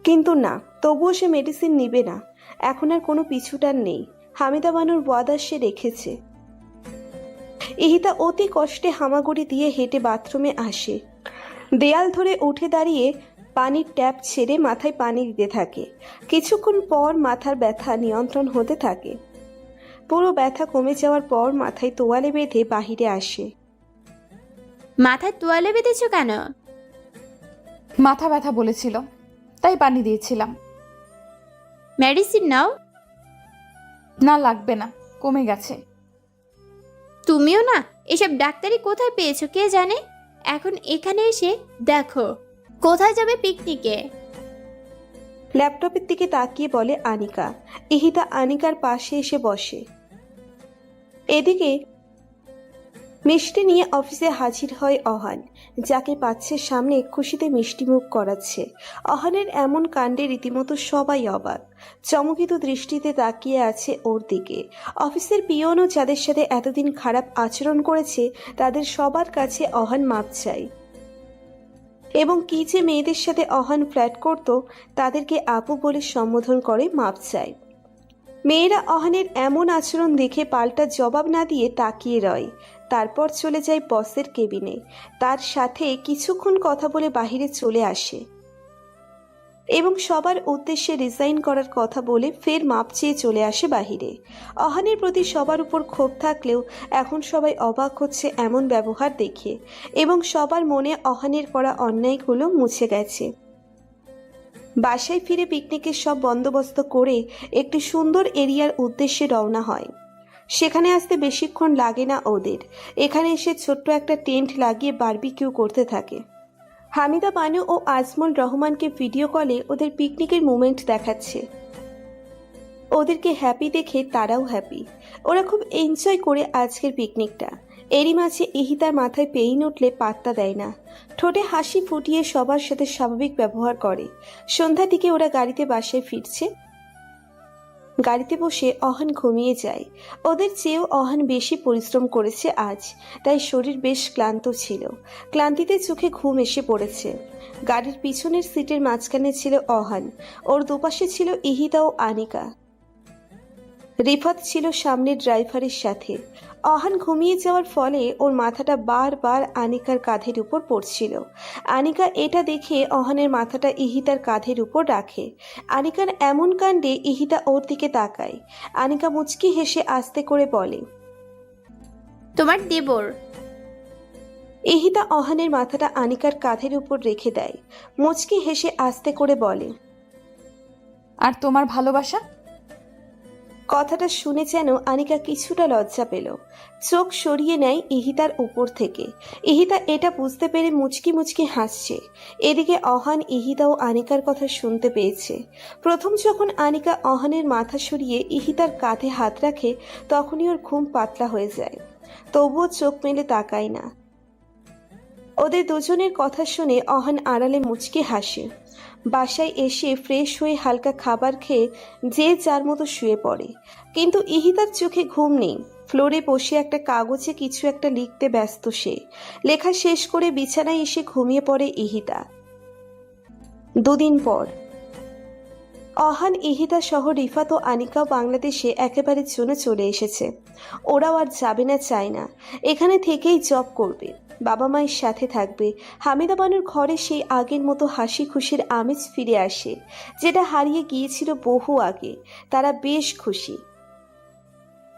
কিন্তু না, তবুও সে মেডিসিন নিবে না। এখন আর কোনো পিছুটান নেই। হামিদা বানুর ওয়াদা সে রেখেছে। ইহিতা অতি কষ্টে হামাগুড়ি দিয়ে হেঁটে বাথরুমে আসে। দেয়াল ধরে উঠে দাঁড়িয়ে পানির ট্যাপ ছেড়ে মাথায় পানি দিতে থাকে। কিছুক্ষণ পর মাথার ব্যথা নিয়ন্ত্রণ হতে থাকে। পুরো ব্যথা কমে যাওয়ার পর মাথায় তোয়ালে বেঁধে বাহিরে আসে। মাথায় তোয়ালে বেঁধেছো কেন? মাথা ব্যথা বলেছিল, তাই পানি দিয়েছিলাম। মেডিসিন নাও। না, লাগবে না, কমে গেছে। তুমিও না, এসব ডাক্তারি কোথায় পেয়েছো কে জানে। এখন এখানে এসে দেখো কোথায় যাবে পিকনিকে। ল্যাপটপের দিকে তাকিয়ে বলে আনিকা। ইহিতা আনিকার পাশে এসে বসে। এদিকে মিষ্টি নিয়ে অফিসে হাজির হয় অহান, যাকে পাচ্ছে সামনে খুশিতে মিষ্টি মুখ করাচ্ছে। অহানের এমন কাণ্ডে রীতিমতো সবাই অবাক, চমকিত দৃষ্টিতে তাকিয়ে আছে ওর দিকে। অফিসের পিয়নও যাদের সাথে এতদিন খারাপ আচরণ করেছে তাদের সবার কাছে অহান মাপ চায়। এবং কি যে মেয়েদের সাথে অহান ফ্ল্যাট করত তাদেরকে আপু বলে সম্বোধন করে মাপ চায়। মেয়েরা অহানের এমন আচরণ দেখে পাল্টা জবাব না দিয়ে তাকিয়ে রয়। তারপর চলে যায় বসের কেবিনে। তার সাথে কিছুক্ষণ কথা বলে বাহিরে চলে আসে এবং সবার উদ্দেশ্যে রিজাইন করার কথা বলে ফের মাপ চেয়ে চলে আসে বাহিরে। অহানের প্রতি সবার উপর ক্ষোভ থাকলেও এখন সবাই অবাক হচ্ছে এমন ব্যবহার দেখে, এবং সবার মনে অহানের করা অন্যায়গুলো মুছে গেছে। বাসায় ফিরে পিকনিকের সব বন্দোবস্ত করে একটি সুন্দর এরিয়ার উদ্দেশ্যে রওনা হয়। সেখানে আসতে বেশিক্ষণ লাগে না ওদের। এখানে এসে ছোট্ট একটা টেন্ট লাগিয়ে বারবিকিউ করতে থাকে। হামিদা বানু ও আজমল রহমানকে ভিডিও কলে ওদের পিকনিকের মোমেন্ট দেখাচ্ছে। ওদেরকে হ্যাপি দেখে তারাও হ্যাপি। ওরা খুব এনজয় করে আজকের পিকনিকটা। এরই মাঝে ইহিতার মাথায় পেইন উঠলে পাত্তা দেয় না, ঠোঁটে হাসি ফুটিয়ে সবার সাথে স্বাভাবিক ব্যবহার করে। সন্ধ্যার দিকে ওরা গাড়িতে বাসায় ফিরছে। গাড়িতে বসে অহান ঘুমিয়ে যায়। ওদের চেয়েও অহান বেশি পরিশ্রম করেছে আজ, তাই শরীর বেশ ক্লান্ত ছিল। ক্লান্তিতে চোখে ঘুম এসে পড়েছে। গাড়ির পিছনের সিটের মাঝখানে ছিল অহান, ওর দুপাশে ছিল ইহিতা ও আনিকা। রিফাত ছিল সামনের ড্রাইভারের সাথে। অহান ঘুমিয়ে যাওয়ার ফলে ওর মাথাটা বারবার আনিকার কাঁধের উপর পড়ছিল। আনিকা এটা দেখে অহানের মাথাটা ইহিতার কাঁধের উপর রাখে। আনিকার এমন কাণ্ডে ইহিতা ওর দিকে তাকায়। আনিকা মুচকি হেসে আস্তে করে বলে, তোমার দেবর। ইহিতা অহানের মাথাটা আনিকার কাঁধের উপর রেখে দেয়। মুচকি হেসে আস্তে করে বলে, আর তোমার ভালোবাসা? কথাটা শুনে যেন আনিকা কিছুটা লজ্জা পেল। চোখ সরিয়ে নেয় ইহিতার উপর থেকে। ইহিতা এটা বুঝতে পেরে মুচকি মুচকি হাসছে। এদিকে অহান ইহিতা ও আনিকার কথা শুনতে পেয়েছে। প্রথম যখন আনিকা অহানের মাথা সরিয়ে ইহিতার কাঁধে হাত রাখে, তখনই ওর ঘুম পাতলা হয়ে যায়। তবুও চোখ মেলে তাকায় না। ওদের দুজনের কথা শুনে অহান আড়ালে মুচকি হাসে। বাসায় এসে ফ্রেশ হয়ে হালকা খাবার খেয়ে যে যার মতো শুয়ে পড়ে। কিন্তু ইহিতার চোখে ঘুম নেই। ফ্লোরে বসে একটা কাগজে কিছু একটা লিখতে ব্যস্ত সে। লেখা শেষ করে বিছানায় এসে ঘুমিয়ে পড়ে ইহিতা। দুদিন পর অহান, ইহিতা সহ রিফাত ও আনিকাও বাংলাদেশে একেবারের জন্য চলে এসেছে। ওরাও আর যাবে না, চায় না, এখানে থেকেই জব করবে, বাবা মায়ের সাথে থাকবে। হামিদা বানুর ঘরে সেই আগের মতো হাসি খুশির আমেজ ফিরে আসে, যেটা হারিয়ে গিয়েছিল বহু আগে। তারা বেশ খুশি।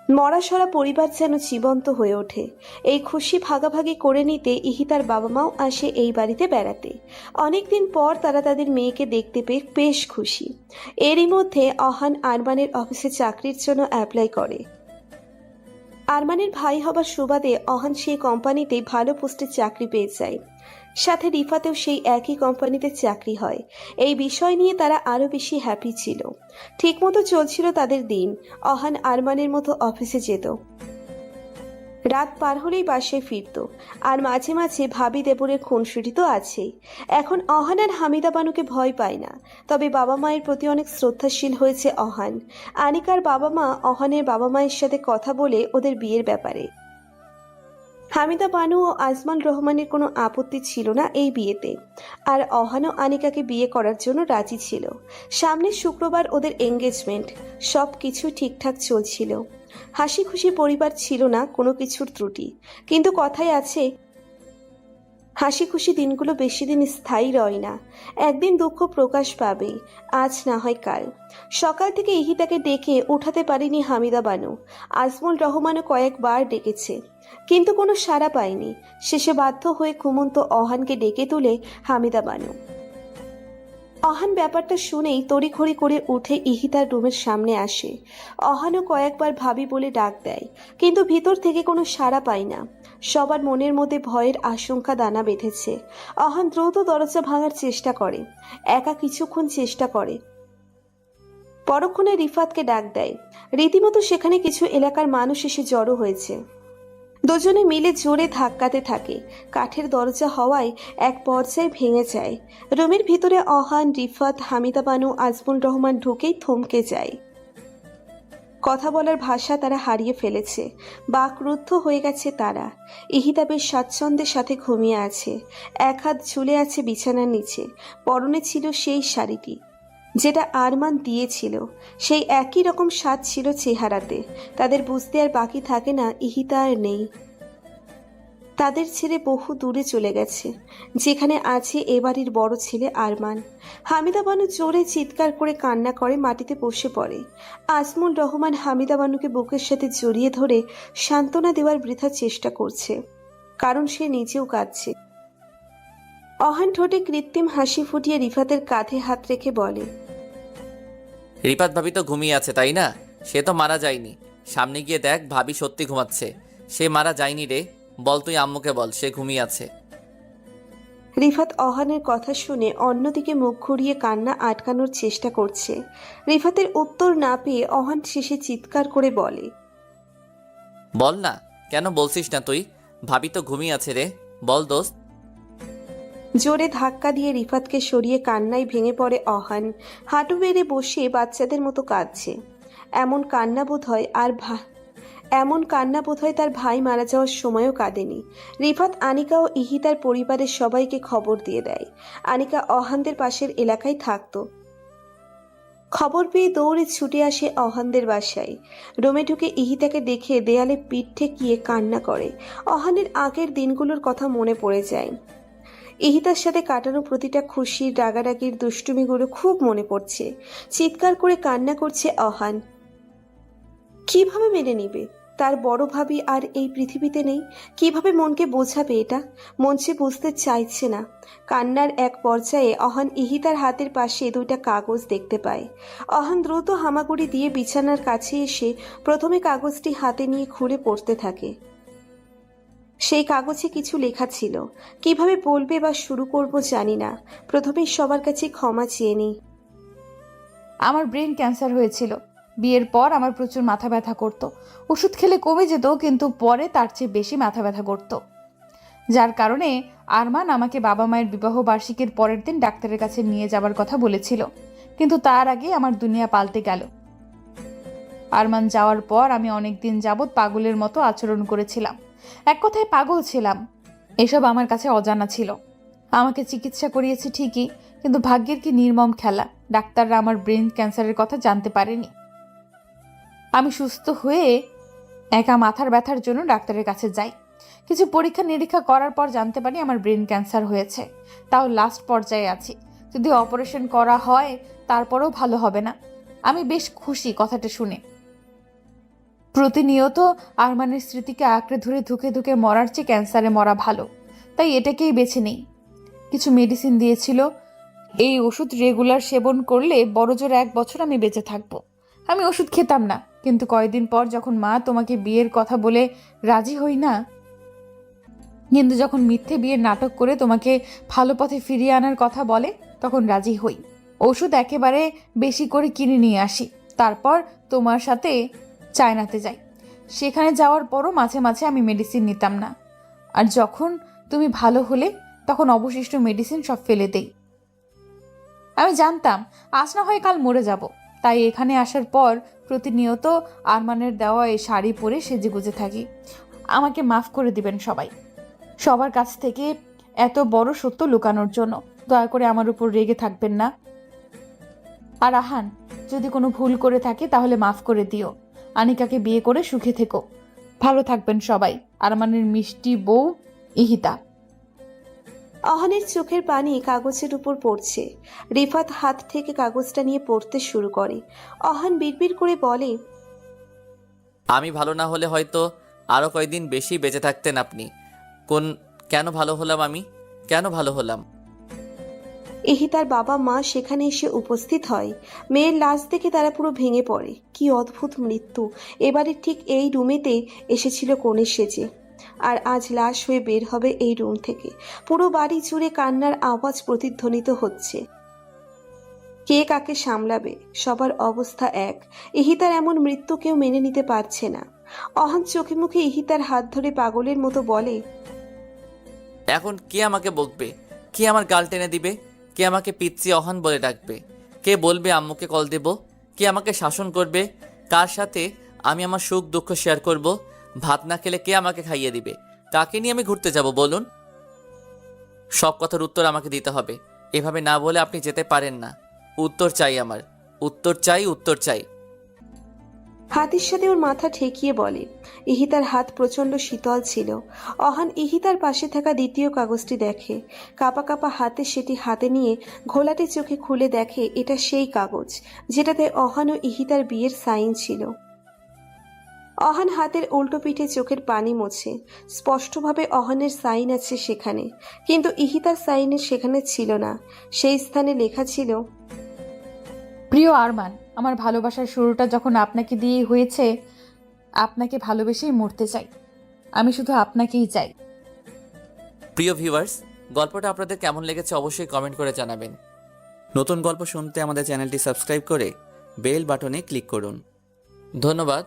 মরাসরা পরিবার যেন জীবন্ত হয়ে ওঠে। এই খুশি ভাগাভাগি করে নিতে ইহিতার বাবা মাও আসে এই বাড়িতে বেড়াতে। অনেকদিন পর তারা তাদের মেয়েকে দেখতে পেয়ে বেশ খুশি। এরই মধ্যে অহান আরমানের অফিসে চাকরির জন্য অ্যাপ্লাই করে। আরমানের ভাই হবার সুবাদে অহান সেই কোম্পানিতে ভালো পোস্টে চাকরি পেয়ে যায়। সাথে রিফাতেও সেই একই কোম্পানিতে চাকরি হয়। এই বিষয় নিয়ে তারা আরো বেশি হ্যাপি ছিল। ঠিকমতো চলছিল তাদের দিন। অহান আরমানের মতো অফিসে যেত, রাত পার হলেই বাসায় ফিরত। আর মাঝে মাঝে ভাবি দেবরের খুনসুটি তো আছেই। এখন অহান আর হামিদা বানুকে ভয় পায় না। তবে বাবা মায়ের প্রতি অনেক শ্রদ্ধাশীল হয়েছে অহান। আনিকার বাবা মা অহানের বাবা মায়ের সাথে কথা বলে ওদের বিয়ের ব্যাপারে। হামিদা বানু ও আজমান রহমানের কোনো আপত্তি ছিল না এই বিয়েতে। আর অহানও আনিকাকে বিয়ে করার জন্য রাজি ছিল। সামনের শুক্রবার ওদের এঙ্গেজমেন্ট। সব কিছু ঠিকঠাক চলছিল। হাসি খুশি পরিবার ছিল না, কোনো কিছুর ত্রুটি। কিন্তু কথাই আছে, হাসি খুশি দিনগুলো বেশি দিন স্থায়ী রয় না। একদিন দুঃখ প্রকাশ পাবে, আজ না হয় কাল। সকাল থেকে ইহিতাকে ডেকে উঠাতে পারেনি হামিদা বানু। আজমুল রহমানও কয়েকবার ডেকেছে, কিন্তু কোনো সাড়া পায়নি। শেষে বাধ্য হয়ে ঘুমন্ত অহানকে ডেকে তুলে হামিদা বানু। অহান ব্যাপারটা শুনেই তড়িঘড়ি করে উঠে ইহিতার রুমের সামনে আসে। অহানও কয়েকবার ভাবি বলে ডাক দেয়, কিন্তু ভিতর থেকে কোনো সাড়া পায় না। সবার মনের মধ্যে ভয়ের আশঙ্কা দানা বেঁধেছে। অহান দ্রুত দরজা ভাঙার চেষ্টা করে, একা কিছুক্ষণ চেষ্টা করে। পরক্ষণে রিফাতকে ডাক দেয়। রীতিমতো সেখানে কিছু এলাকার মানুষ এসে জড়ো হয়েছে। দুজনে মিলে জোরে ধাক্কাতে থাকে। কাঠের দরজা হওয়ায় এক পর্যায়ে ভেঙে যায়। রুমের ভিতরে অহান, রিফাত, হামিদা বানু, আজমুল রহমান ঢুকেই থমকে যায়। কথা বলার ভাষা তারা হারিয়ে ফেলেছে। বাকরুদ্ধ হয়ে গেছে তারা। ইহিতা বেশ স্বাচ্ছন্দ্যের সাথে ঘুমিয়ে আছে। এক হাত ঝুলে আছে বিছানার নিচে। পরনে ছিল সেই শাড়িটি যেটা আরমান দিয়েছিল। সেই একই রকম স্বাদ ছিল চেহারাতে। তাদের বুঝতে আর বাকি থাকে না ইহিতা আর নেই। তাদের ছেড়ে বহু দূরে চলে গেছে, যেখানে আছে এ বাড়ির বড় ছেলে আরমান। হামিদা বানু জোরে চিৎকার করে কান্না করে মাটিতে বসে পড়ে। আজমুল রহমান হামিদা বানুকে বুকের সাথে জড়িয়ে ধরে সান্ত্বনা দেওয়ার বৃথা চেষ্টা করছে, কারণ সে নিজেও কাঁদছে। অহান ঠোঁটে কৃত্রিম হাসি ফুটিয়ে রিফাতের কাঁধে হাত রেখে বলে, রিপাত ভাবি তো ঘুমিয়ে আছে তাই না? সে তো মারা যায়নি। সামনে গিয়ে দেখ, ভাবি সত্যি ঘুমাচ্ছে। সে মারা যায়নি রে, বল তুই আম্মুকে বল সে ঘুমিয়ে আছে। রিফাত অহানের কথা শুনে অন্যদিকে মুখ ঘুরিয়ে কান্না আটকানোর চেষ্টা করছে। রিফাতের উত্তর না পেয়ে অহান শেষে চিৎকার করে বলে, বল না, কেন বলছিস না তুই? ভাবি তো ঘুমিয়ে আছে রে, বল দোস্ত। জোরে ধাক্কা দিয়ে রিফাতকে সরিয়ে কান্নায় ভেঙে পড়ে অহান। হাঁটু বেড়ে বসে বাচ্চাদের মতো কাঁদছে। এমন কান্না বোধ হয় তার ভাই মারা যাওয়ার সময়ও কাঁদেনি। রিফাত, আনিকা ও ইহিতার পরিবারের সবাইকে খবর দিয়ে দেয়। আনিকা অহানদের পাশের এলাকায় থাকতো। খবর পেয়ে দৌড়ে ছুটে আসে অহানদের বাসায়। রুমে ঢুকে ইহিতাকে দেখে দেয়ালে পিঠ ঠেকিয়ে কান্না করে। অহানের আগের দিনগুলোর কথা মনে পড়ে যায়। ইহিতার সাথে কাটানো প্রতিটা খুশির, রাগারাগির, দুষ্টুমিগুলো খুব মনে পড়ছে। চিৎকার করে কান্না করছে অহান। কিভাবে মেনে নিবে? তার বড় ভাবি আর এই পৃথিবীতে নেই। কিভাবে মনকে বোঝাবে এটা? মন সে বুঝতে চাইছে না। কান্নার এক পর্যায়ে অহান ইহিতার হাতের পাশে 2টা কাগজ দেখতে পায়। অহান দ্রুত হামাগুড়ি দিয়ে বিছানার কাছে এসে প্রথমে কাগজটি হাতে নিয়ে খুলে পড়তে থাকে। সেই কাগজে কিছু লেখা ছিল। কিভাবে বলবে বা শুরু করব জানি না। প্রথমেই সবার কাছে ক্ষমা চেয়ে নিই। আমার ব্রেন ক্যান্সার হয়েছিল। বিয়ের পর আমার প্রচুর মাথা ব্যথা করত। ওষুধ খেলে কমে যেত, কিন্তু পরে তার চেয়ে বেশি মাথা ব্যথা করত, যার কারণে আরমান আমাকে বাবা মায়ের বিবাহ বার্ষিকীর পরের দিন ডাক্তারের কাছে নিয়ে যাবার কথা বলেছিল। কিন্তু তার আগে আমার দুনিয়া পাল্টে গেল। আরমান যাওয়ার পর আমি অনেক দিন যাবৎ পাগলের মতো আচরণ করেছিলাম। এক কথায় পাগল ছিলাম। এসব আমার কাছে অজানা ছিল। আমাকে চিকিৎসা করিয়েছে ঠিকই, কিন্তু ভাগ্যের কি নির্মম খেলা। ডাক্তাররা আমার ব্রেন ক্যান্সারের কথা জানতে পারেনি। আমি সুস্থ হয়ে একা মাথার ব্যথার জন্য ডাক্তারের কাছে যাই। কিছু পরীক্ষা নিরীক্ষা করার পর জানতে পারি আমার ব্রেন ক্যান্সার হয়েছে। তাও লাস্ট পর্যায়ে আছি। যদি অপারেশন করা হয় তারপরেও ভালো হবে না। আমি বেশ খুশি কথাটা শুনে। প্রতিনিয়ত আরমানের স্মৃতিকে আঁকড়ে ধরে ধুকে ধুকে মরার চেয়ে ক্যান্সারে মরা ভালো, তাই এটাকেই বেছে নেই। কিছু মেডিসিন দিয়েছিল। এই ওষুধ রেগুলার সেবন করলে বড়জোর 1 বছর আমি বেঁচে থাকবো। আমি ওষুধ খেতাম না, কিন্তু কয়েকদিন পর যখন মা তোমাকে বিয়ের কথা বলে রাজি হই না, কিন্তু যখন মিথ্যে বিয়ের নাটক করে তোমাকে ভালো পথে ফিরিয়ে আনার কথা বলে, তখন রাজি হই। ওষুধ একেবারে বেশি করে কিনে নিয়ে আসি। তারপর তোমার সাথে চায়নাতে যাই। সেখানে যাওয়ার পরও মাঝে মাঝে আমি মেডিসিন নিতাম না। আর যখন তুমি ভালো হলে তখন অবশিষ্ট মেডিসিন সব ফেলে দেই। আমি জানতাম আজ না হয় কাল মরে যাব, তাই এখানে আসার পর প্রতিনিয়ত আরমানের দেওয়া এই শাড়ি পরে সেজেগুজে থাকি। আমাকে মাফ করে দিবেন সবাই, সবার কাছ থেকে এত বড় সত্য লুকানোর জন্য। দয়া করে আমার উপর রেগে থাকবেন না। আর আহান, যদি কোনো ভুল করে থাকে তাহলে মাফ করে দিও। আনিকাকে বিয়ে করে সুখে থেকো। ভালো থাকবেন সবাই। আরমানের মিষ্টি বউ ইহিতা। অহানের চোখের পানি কাগজের উপর পড়ছে। রিফাত হাত থেকে কাগজটা নিয়ে পড়তে শুরু করে। অহান বিড়বিড় করে বলে, আমি ভালো না হলে হয়তো আরও কয়েকদিন বেশি বেঁচে থাকতেন আপনি। কেন ভালো হলাম আমি? কেন ভালো হলাম? ইহিতার বাবা মা সেখানে এসে উপস্থিত হয়। মেয়ের লাশ দেখে তারা পুরো ভেঙে পড়ে। কি অদ্ভুত মৃত্যু! এবারে ঠিক এই রুমেতে এসেছিল কনে সেজে, আর আজ লাশ হয়ে বের হবে এই রুম থেকে। পুরো বাড়ি জুড়ে কান্নার আওয়াজ প্রতিধ্বনিত হচ্ছে। কে কাকে সামলাবে? সবার অবস্থা এক। ইহিতার এমন মৃত্যু কেউ মেনে নিতে পারছে না। অহান চোখে মুখে ইহিতার হাত ধরে পাগলের মতো বলে, এখন কে আমাকে বকবে? কে আমার গাল টেনে দিবে? কে আমাকে পিচ্ছি অহান বলে ডাকবে? কে বলবে আম্মুকে কল দেব? কে আমাকে শাসন করবে? কার সাথে আমি আমার সুখ দুঃখ শেয়ার করব? ভাত না খেলে কে আমাকে খাইয়ে দিবে? কাকে নিয়ে আমি ঘুরতে যাব বলুন? সব কথার উত্তর আমাকে দিতে হবে। এভাবে না বলে আপনি যেতে পারেন না। উত্তর চাই আমার। উত্তর চাই, উত্তর চাই। হাতের সাথে ওর মাথা ঠেকিয়ে বলে। ইহিতার হাত প্রচণ্ড শীতল ছিল। অহান ইহিতার পাশে থাকা দ্বিতীয় কাগজটি দেখে। কাপা কাপা হাতে সেটি হাতে নিয়ে ঘোলাটে চোখে খুলে দেখে এটা সেই কাগজ যেটাতে অহান ও ইহিতার বিয়ের সাইন ছিল। অহান হাতের উল্টো পিঠে চোখের পানি মোছে। স্পষ্টভাবে অহানের সাইন আছে সেখানে, কিন্তু ইহিতার সাইনের সেখানে ছিল না। সেই স্থানে লেখা ছিল, প্রিয় আরমান, আমার ভালোবাসার শুরুটা যখন আপনাকে দিয়ে হয়েছে, আপনাকে ভালোবেসেই মরতে চাই। আমি শুধু আপনাকেই চাই। প্রিয় ভিউয়ার্স, গল্পটা আপনাদের কেমন লেগেছে অবশ্যই কমেন্ট করে জানাবেন। নতুন গল্প শুনতে আমাদের চ্যানেলটি সাবস্ক্রাইব করে বেল বাটনে ক্লিক করুন। ধন্যবাদ।